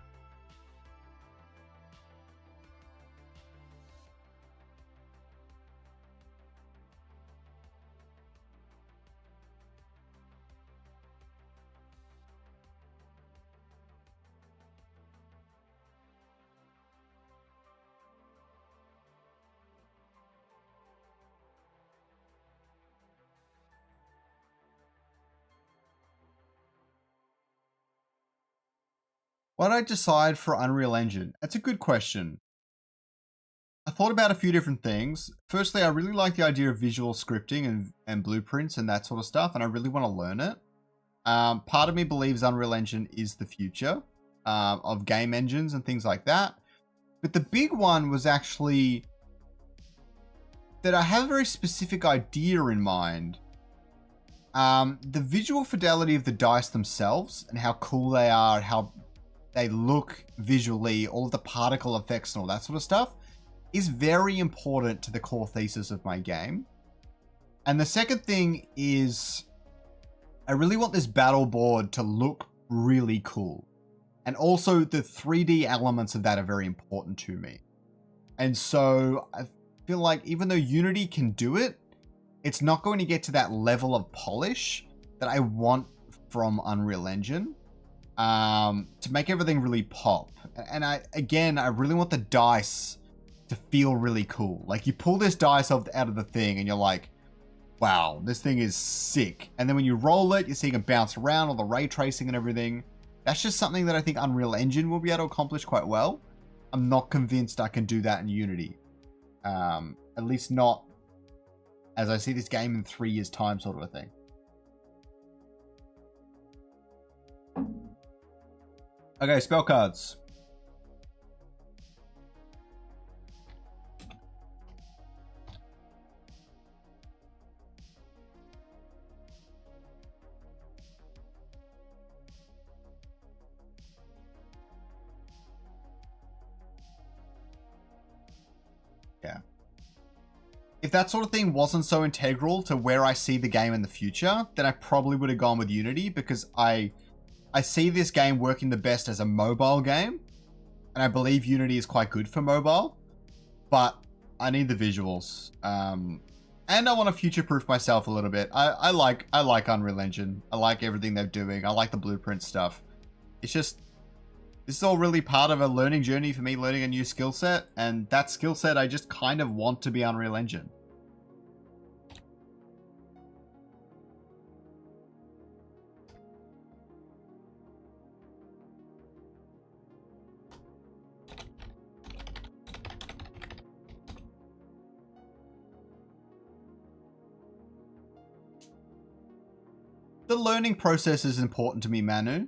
Speaker 1: Why did I decide for Unreal Engine? That's a good question. I thought about a few different things. Firstly, I really like the idea of visual scripting and blueprints and that sort of stuff, and I really want to learn it. Part of me believes Unreal Engine is the future of game engines and things like that. But the big one was actually that I have a very specific idea in mind. The visual fidelity of the dice themselves and how cool they are, how they look visually, all of the particle effects and all that sort of stuff is very important to the core thesis of my game. And the second thing is I really want this battle board to look really cool. And also the 3D elements of that are very important to me. And so I feel like even though Unity can do it, it's not going to get to that level of polish that I want from Unreal Engine. To make everything really pop. And I really want the dice to feel really cool. Like, you pull this dice out of the thing and you're like, wow, this thing is sick. And then when you roll it, you're seeing it bounce around, all the ray tracing and everything. That's just something that I think Unreal Engine will be able to accomplish quite well. I'm not convinced I can do that in Unity. At least not as I see this game in 3 years' time, sort of a thing. Okay, spell cards. Yeah. If that sort of thing wasn't so integral to where I see the game in the future, then I probably would have gone with Unity, because I see this game working the best as a mobile game, and I believe Unity is quite good for mobile, but I need the visuals. And I want to future-proof myself a little bit. I like Unreal Engine. I like everything they're doing. I like the blueprint stuff. It's just, this is all really part of a learning journey for me, learning a new skill set, and that skill set I just kind of want to be Unreal Engine. The learning process is important to me, Manu.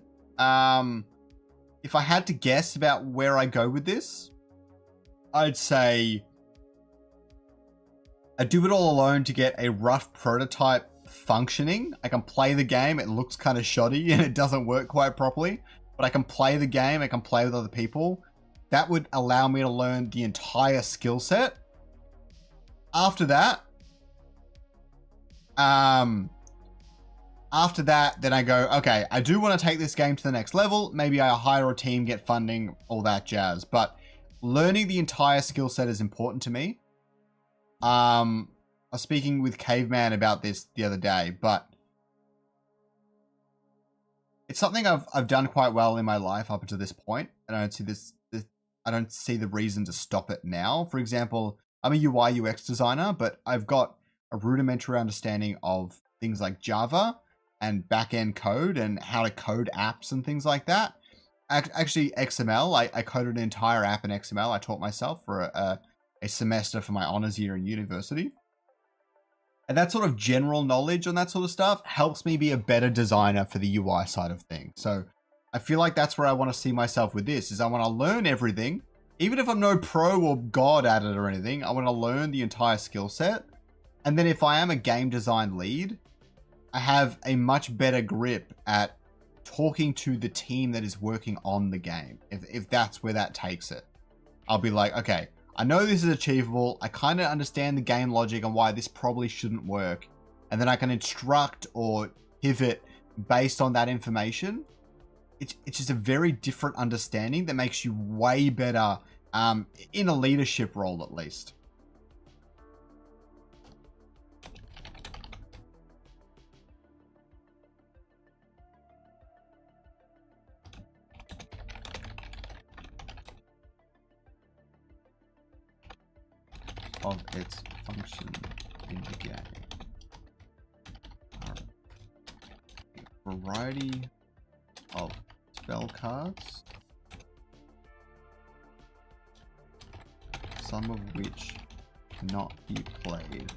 Speaker 1: If I had to guess about where I go with this, I'd say I do it all alone to get a rough prototype functioning. I can play the game, it looks kind of shoddy and it doesn't work quite properly, but I can play the game, I can play with other people. That would allow me to learn the entire skill set. After that, then I go, okay, I do want to take this game to the next level. Maybe I hire a team, get funding, all that jazz. But learning the entire skill set is important to me. I was speaking with Caveman about this the other day, but it's something I've done quite well in my life up until this point. And I don't see I don't see the reason to stop it now. For example, I'm a UI UX designer, but I've got a rudimentary understanding of things like Java and back-end code and how to code apps and things like that. Actually, XML, I coded an entire app in XML. I taught myself for a semester for my honors year in university. And that sort of general knowledge on that sort of stuff helps me be a better designer for the UI side of things. So I feel like that's where I want to see myself with this, is I want to learn everything. Even if I'm no pro or god at it or anything, I want to learn the entire skill set. And then if I am a game design lead, I have a much better grip at talking to the team that is working on the game. If that's where that takes it, I'll be like, okay, I know this is achievable. I kind of understand the game logic and why this probably shouldn't work. And then I can instruct or pivot based on that information. It's just a very different understanding that makes you way better in a leadership role, at least. Of its function in the game. Variety of spell cards, some of which cannot be played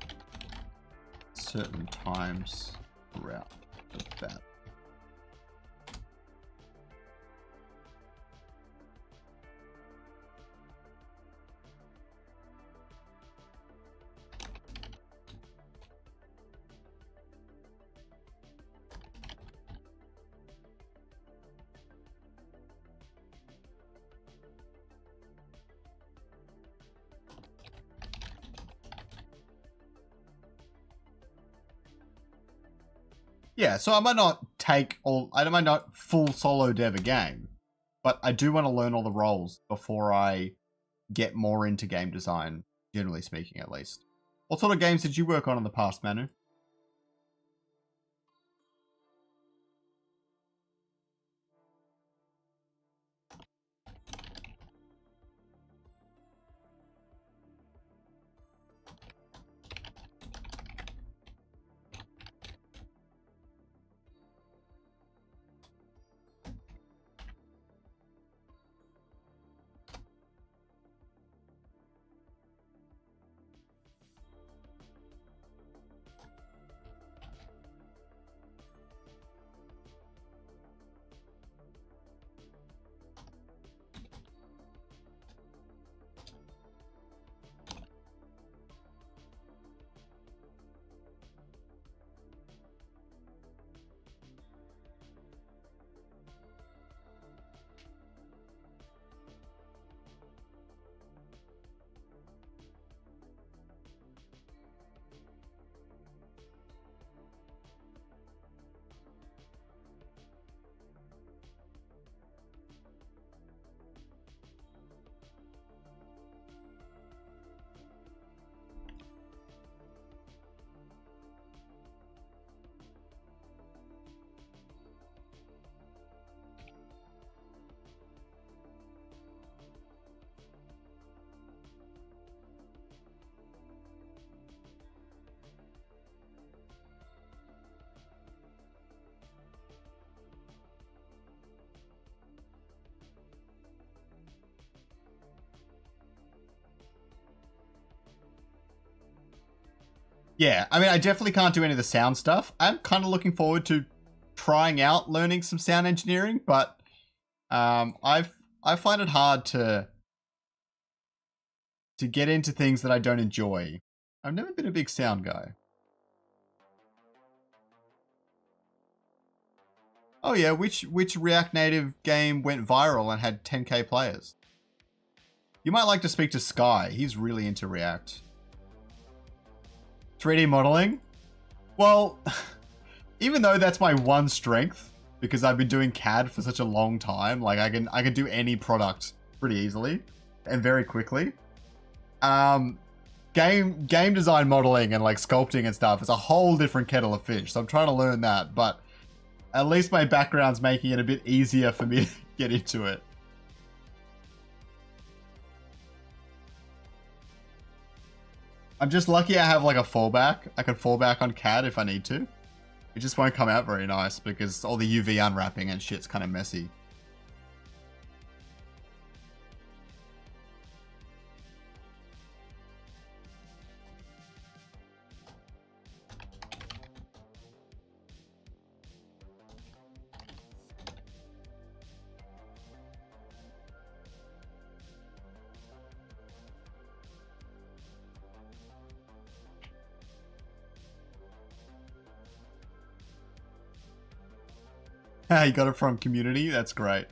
Speaker 1: certain times throughout the battle. Yeah, so I might not full solo dev a game, but I do want to learn all the roles before I get more into game design, generally speaking, at least. What sort of games did you work on in the past, Manu? Yeah, I mean, I definitely can't do any of the sound stuff. I'm kind of looking forward to trying out learning some sound engineering, but I find it hard to get into things that I don't enjoy. I've never been a big sound guy. Oh yeah, which React Native game went viral and had 10k players? You might like to speak to Sky. He's really into React. 3D modeling? Well, even though that's my one strength, because I've been doing CAD for such a long time, like I can do any product pretty easily and very quickly. Game design modeling and like sculpting and stuff is a whole different kettle of fish. So I'm trying to learn that, but at least my background's making it a bit easier for me to get into it. I'm just lucky I have like a fallback. I can fall back on CAD if I need to. It just won't come out very nice because all the UV unwrapping and shit's kind of messy. You got it from community? That's great.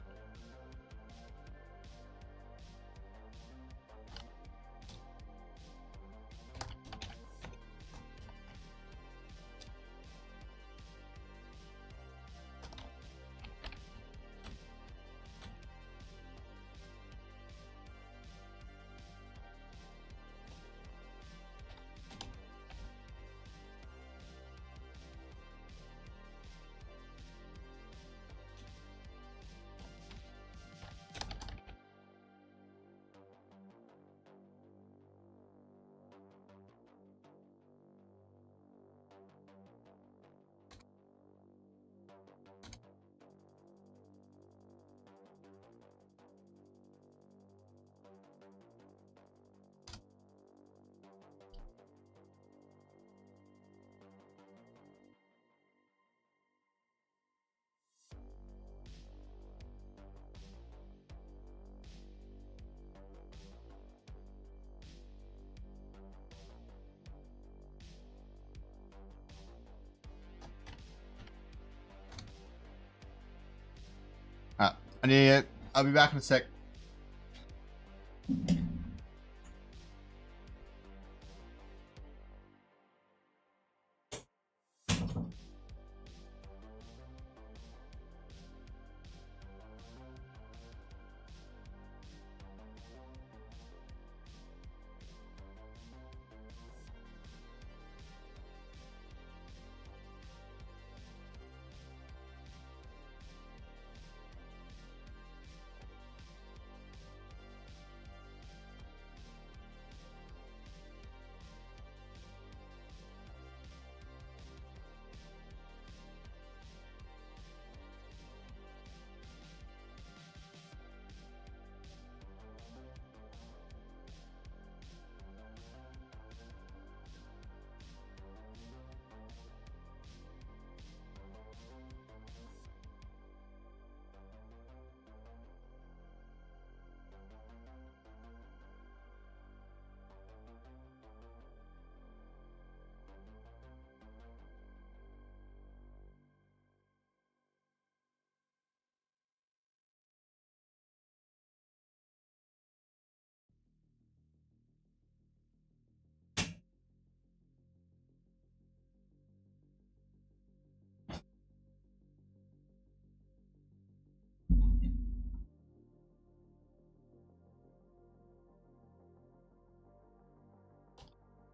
Speaker 1: I'll be back in a sec.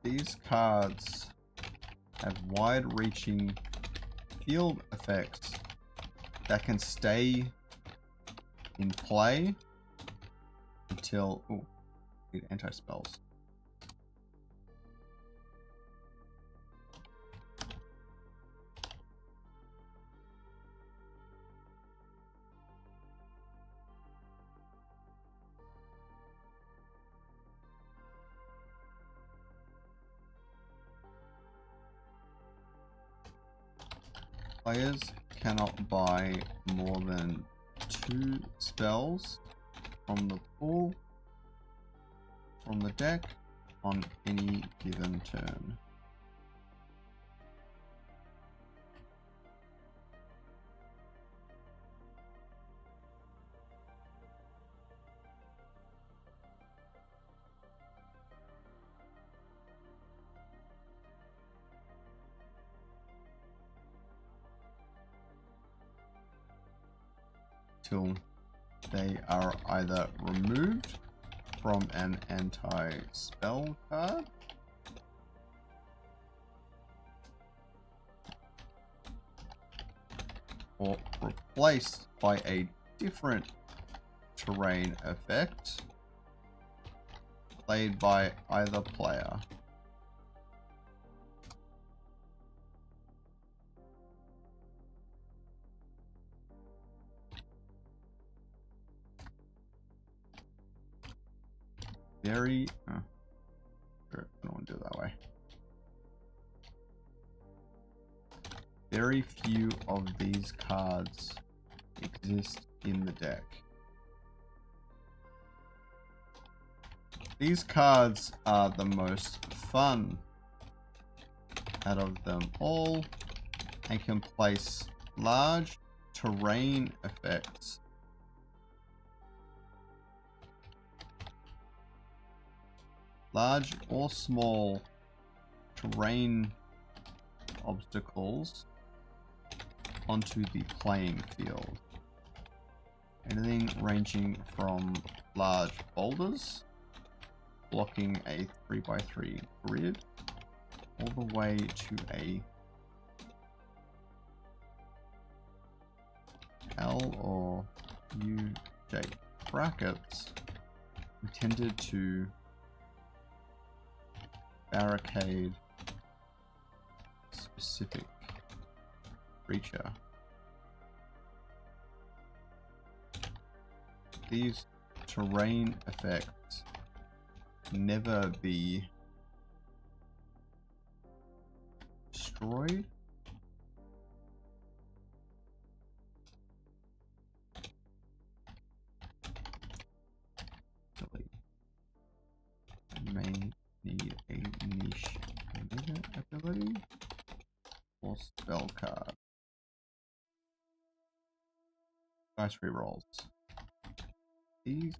Speaker 1: These cards have wide-reaching field effects that can stay in play until... Oh, need anti-spells. Players cannot buy more than 2 spells from the pool, from the deck, on any given turn. Till they are either removed from an anti-spell card, or replaced by a different terrain effect played by either player. Very, I don't want to do it that way. Very few of these cards exist in the deck. These cards are the most fun out of them all and can place large terrain effects large or small terrain obstacles onto the playing field. Anything ranging from large boulders, blocking a 3x3 grid, all the way to a L or UJ brackets intended to barricade specific creature. These terrain effects never be destroyed. May need a niche mega ability or spell card. Dice rerolls. These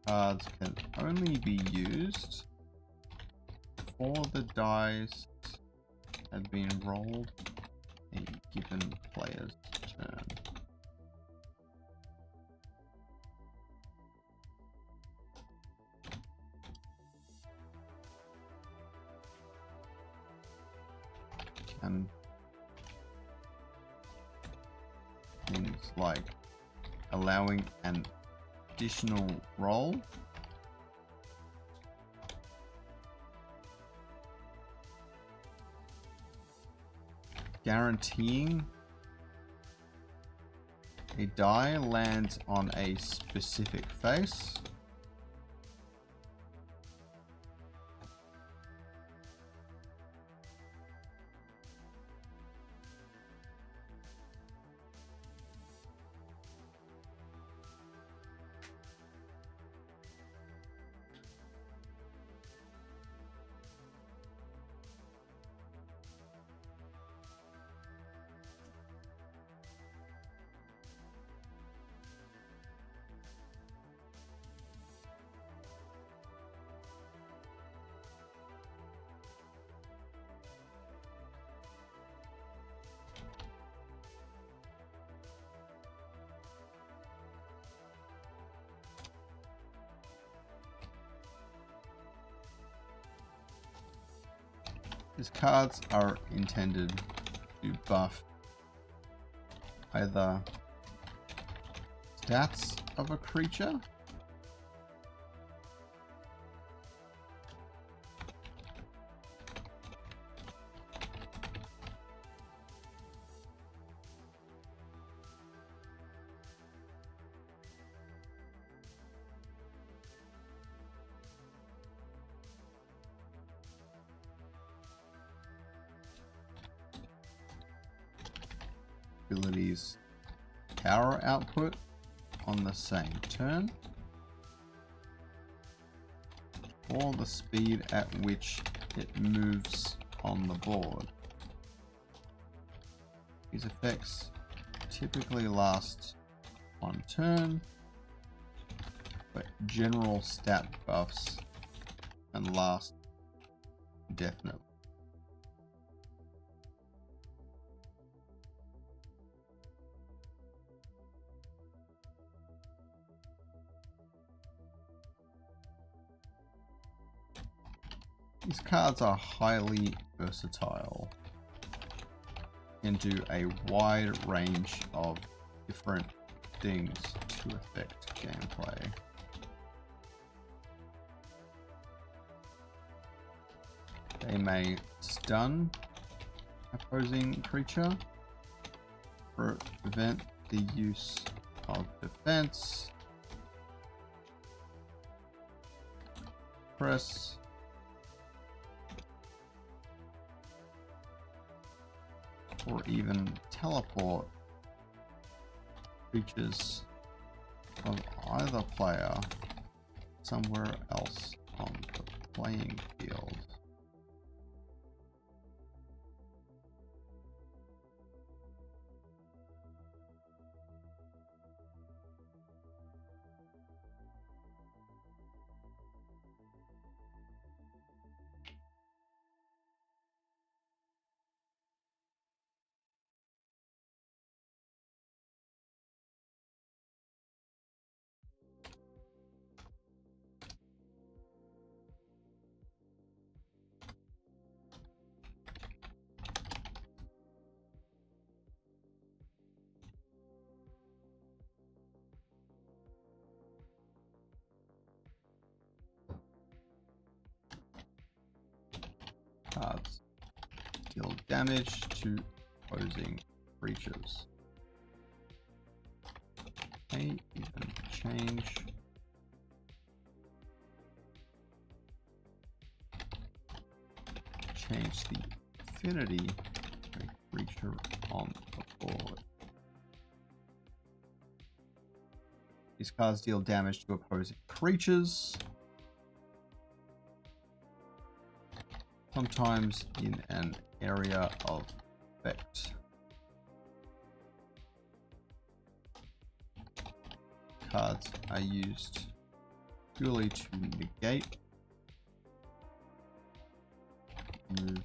Speaker 1: cards can only be used before the dice have been rolled a given player's turn. And things like allowing an additional roll, guaranteeing a die lands on a specific face, these cards are intended to buff either stats of a creature ability's power output on the same turn, or the speed at which it moves on the board. These effects typically last one turn, but general stat buffs can last indefinitely. These cards are highly versatile and do a wide range of different things to affect gameplay. They may stun opposing creature, prevent the use of defense, press, or even teleport creatures of either player somewhere else on the playing field. Cards deal damage to opposing creatures. May even change the affinity of a creature on the board. These cards deal damage to opposing creatures, sometimes in an area of effect. Cards are used purely to negate, remove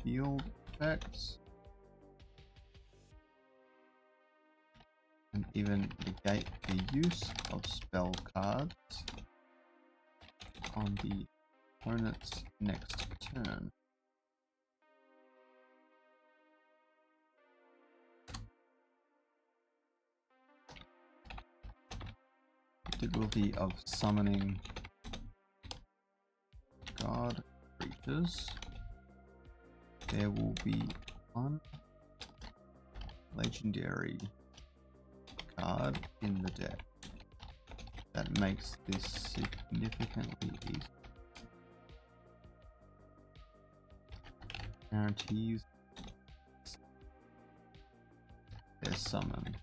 Speaker 1: field effects, and even negate the use of spell cards on the opponent's next turn. Difficulty of summoning guard creatures. There will be one legendary card in the deck that makes this significantly easier. Guarantees their summon.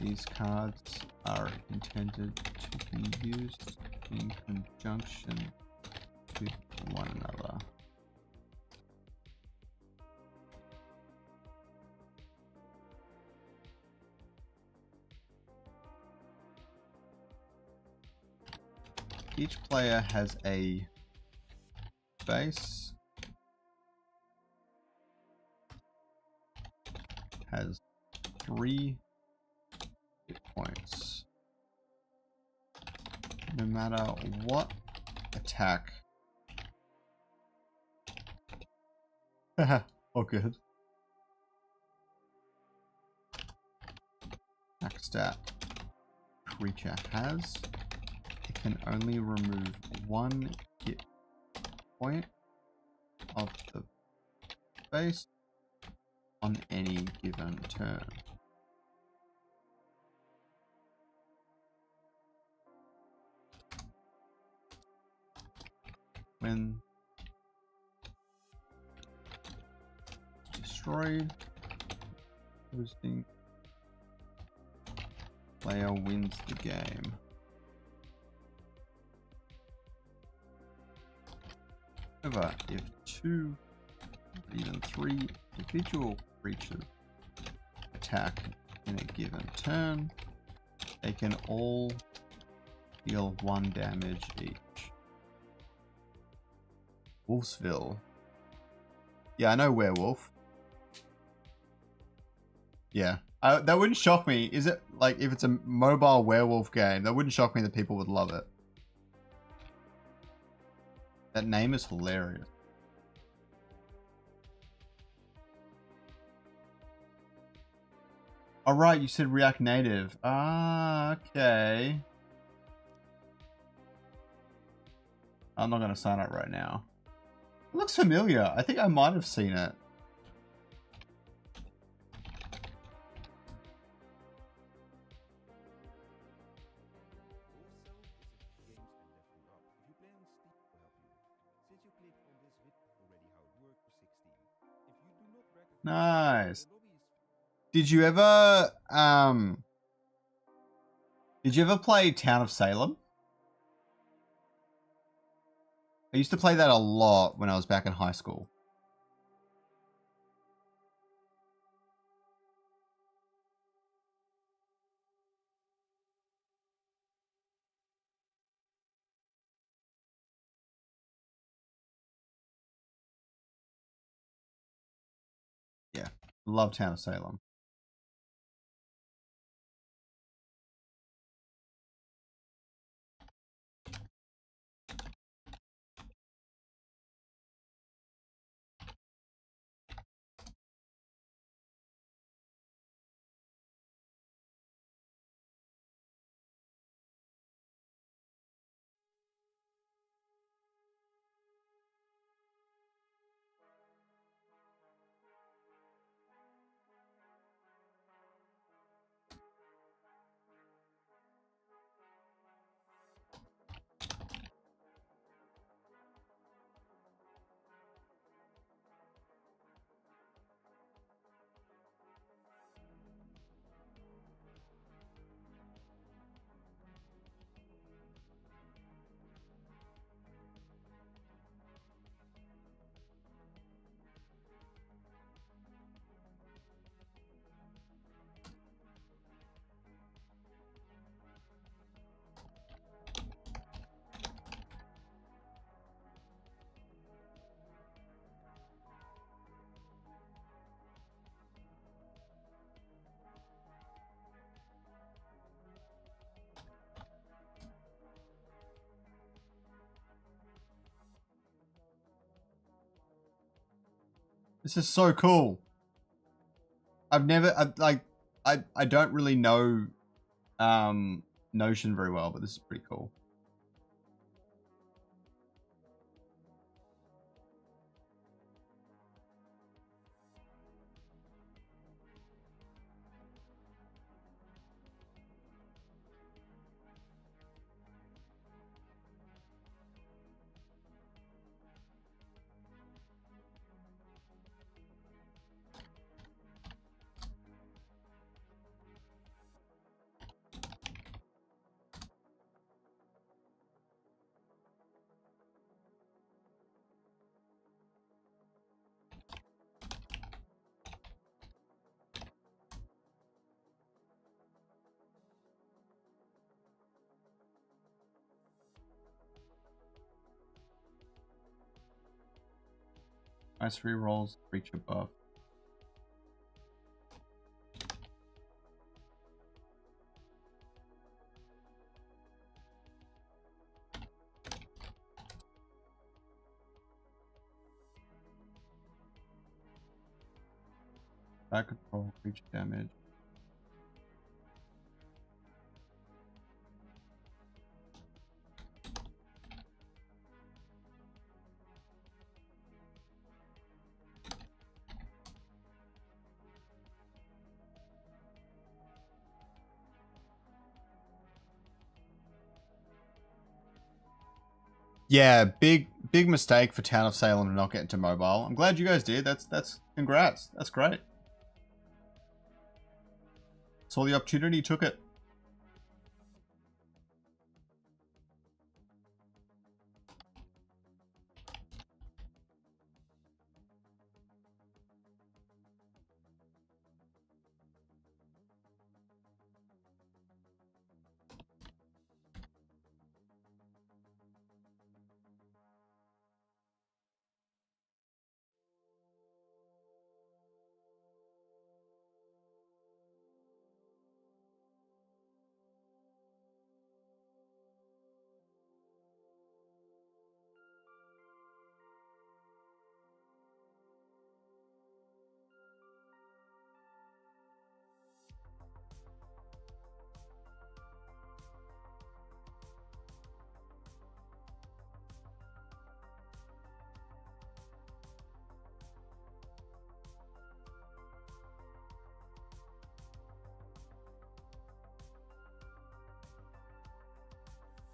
Speaker 1: These cards are intended to be used in conjunction with one another. Each player has a base, has 3 hit points. No matter what attack. Oh, good. Max stat creature has, it can only remove 1 hit point of the base on any given turn. When destroyed, Hosting. Player wins the game. However, if 2 or even 3 individual creatures attack in a given turn, they can all deal 1 damage each. Wolfsville. Yeah, I know werewolf. Yeah, that wouldn't shock me. Is it like if it's a mobile werewolf game? That wouldn't shock me that people would love it. That name is hilarious. All right, you said React Native. Ah, okay. I'm not gonna sign up right now. It looks familiar. I think I might have seen it. Nice. Did you ever play Town of Salem? I used to play that a lot when I was back in high school. Yeah, love Town of Salem. This is so cool. I've never I don't really know Notion very well, but this is pretty cool. Nice rerolls, creature buff. Back control, creature damage. Yeah, big mistake for Town of Salem to not get into mobile. I'm glad you guys did. That's congrats. That's great. Saw the opportunity, took it.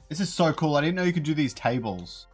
Speaker 1: This is so cool. I didn't know you could do these tables.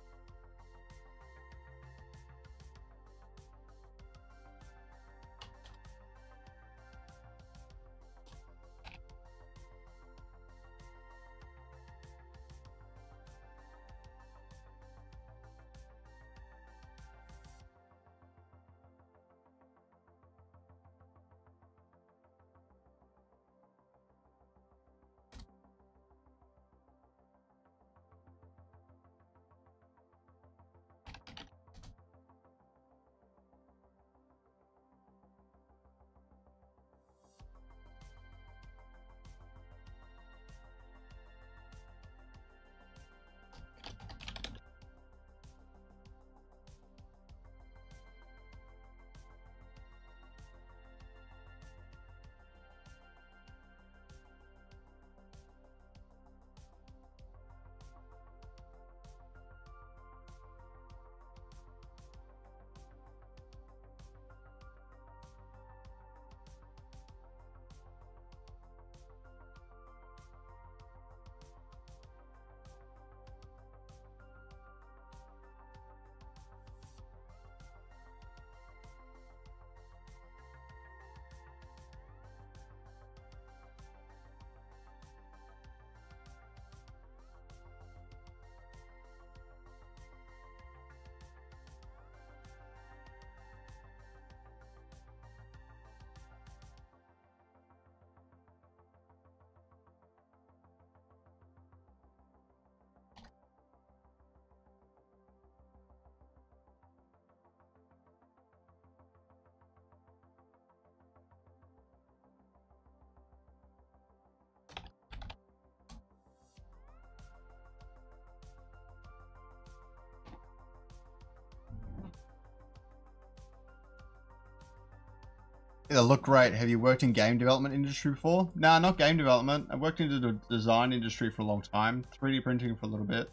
Speaker 1: They look great. Have you worked in game development industry before? No, not game development. I've worked in the design industry for a long time. 3D printing for a little bit,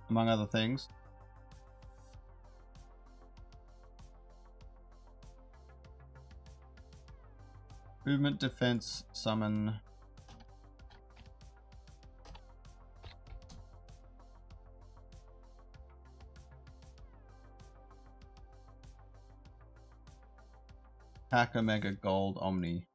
Speaker 1: among other things. Movement, defense, summon. Pack Omega Gold Omni.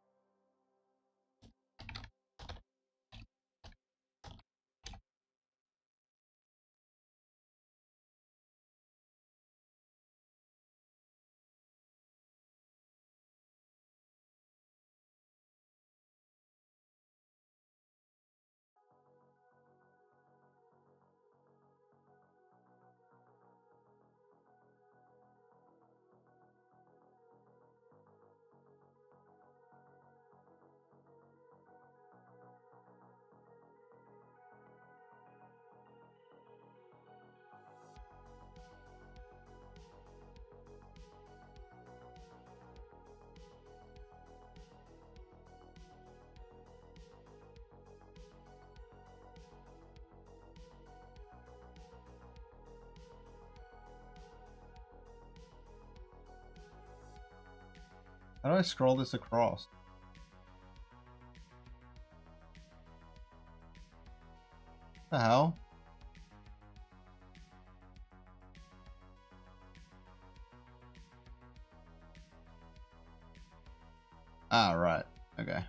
Speaker 1: How do I scroll this across? What the hell? Ah, right. Okay.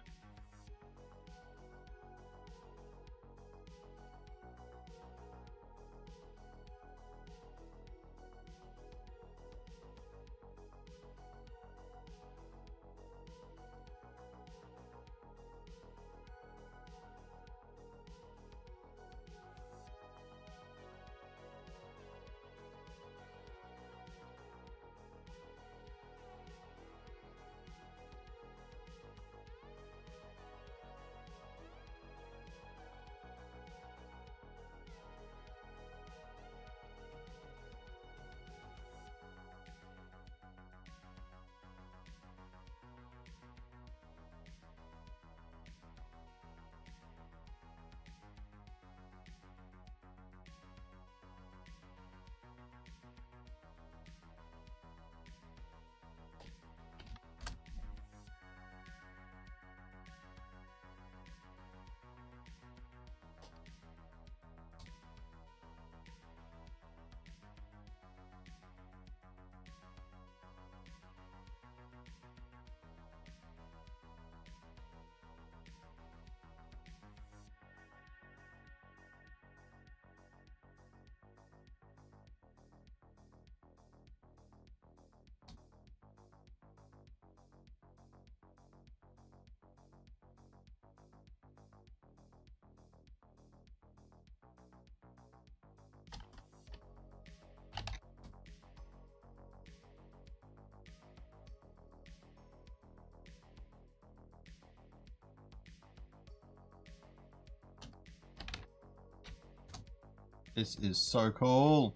Speaker 1: This is so cool.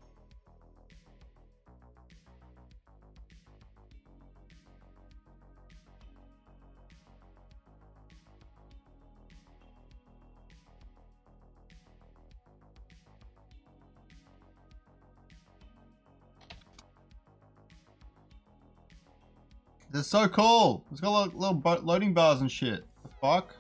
Speaker 1: They're so cool. It's got little loading bars and shit. The fuck?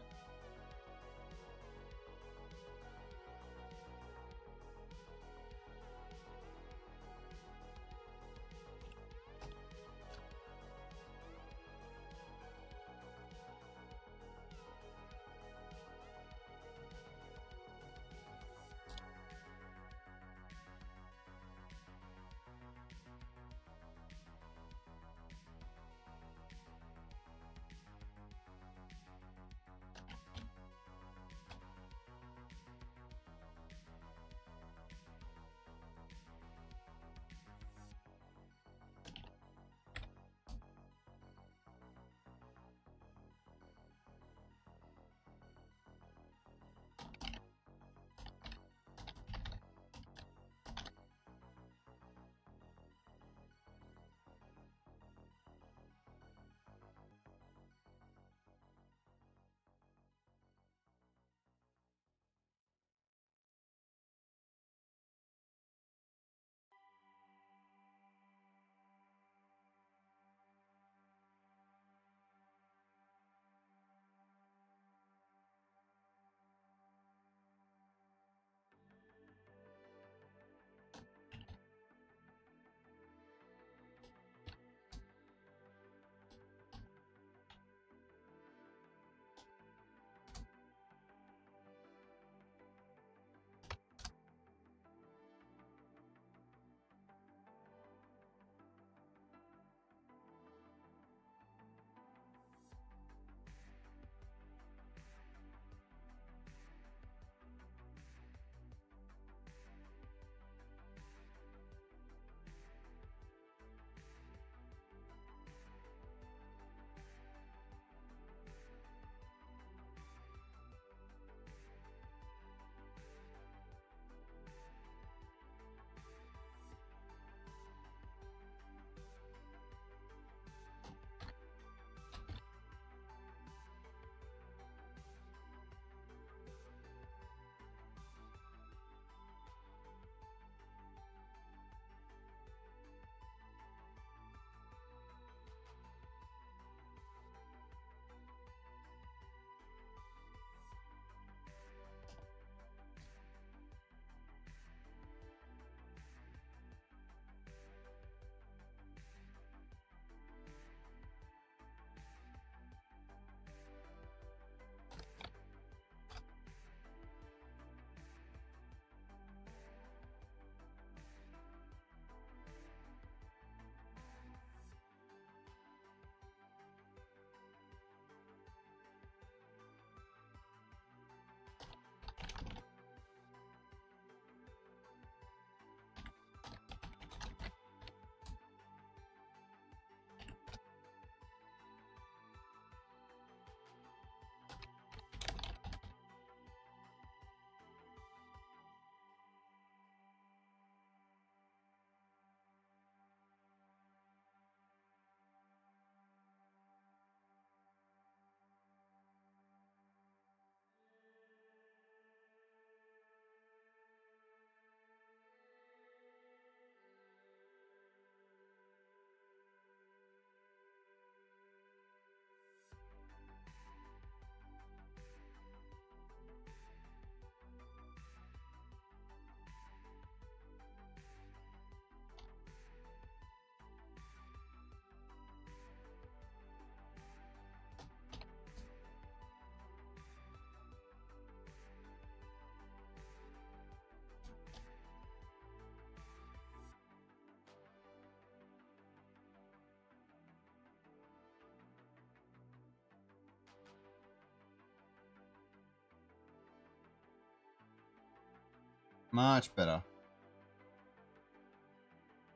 Speaker 1: Much better.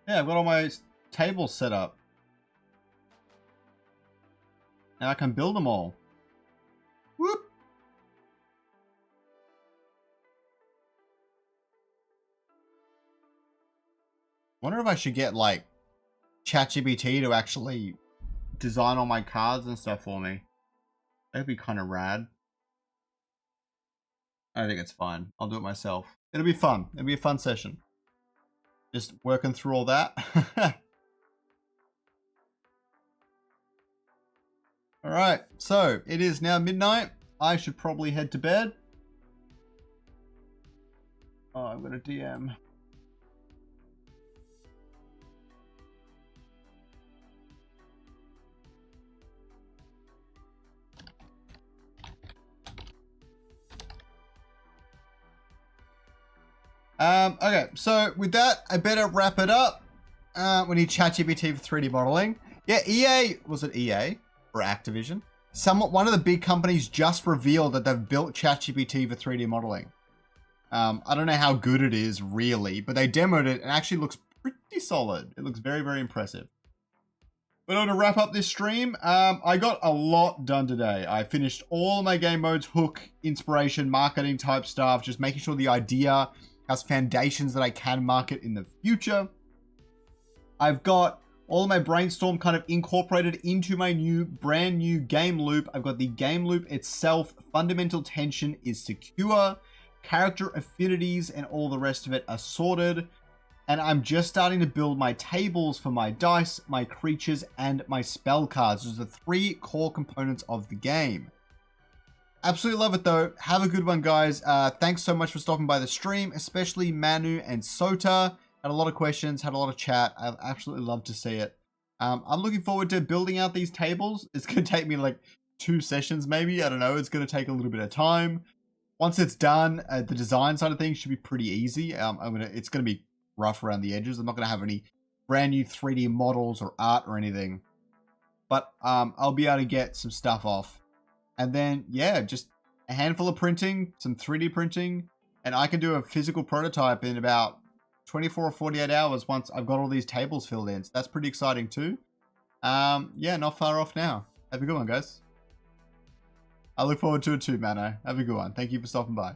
Speaker 1: Yeah, I've got all my tables set up. And I can build them all. Whoop! wonder if I should get like ChatGPT to actually design all my cards and stuff for me. That'd be kind of rad. I think it's fine. I'll do it myself. It'll be fun. It'll be a fun session. Just working through all that. All right, so it is now midnight. I should probably head to bed. Oh, I'm gonna DM. Okay, so with that, I better wrap it up. We need ChatGPT for 3D modeling. Yeah, EA, was it EA or Activision? One of the big companies just revealed that they've built ChatGPT for 3D modeling. I don't know how good it is really, but they demoed it and it actually looks pretty solid. It looks very, very impressive. But to wrap up this stream, I got a lot done today. I finished all my game modes, hook, inspiration, marketing type stuff, just making sure the idea has foundations that I can market in the future. I've got all of my brainstorm kind of incorporated into my brand new game loop. I've got the game loop itself. Fundamental tension is secure. Character affinities and all the rest of it are sorted. And I'm just starting to build my tables for my dice, my creatures, and my spell cards. Those are the 3 core components of the game. Absolutely love it though. Have a good one, guys. Thanks so much for stopping by the stream, especially Manu and Sota. Had a lot of questions, had a lot of chat. I've absolutely loved to see it. I'm looking forward to building out these tables. It's going to take me like 2 sessions maybe. I don't know. It's going to take a little bit of time. Once it's done, the design side of things should be pretty easy. It's going to be rough around the edges. I'm not going to have any brand new 3D models or art or anything. But I'll be able to get some stuff off. And then, yeah, just a handful of printing, some 3D printing, and I can do a physical prototype in about 24 or 48 hours once I've got all these tables filled in. So that's pretty exciting too. Yeah, not far off now. Have a good one, guys. I look forward to it too, Mano. Have a good one. Thank you for stopping by.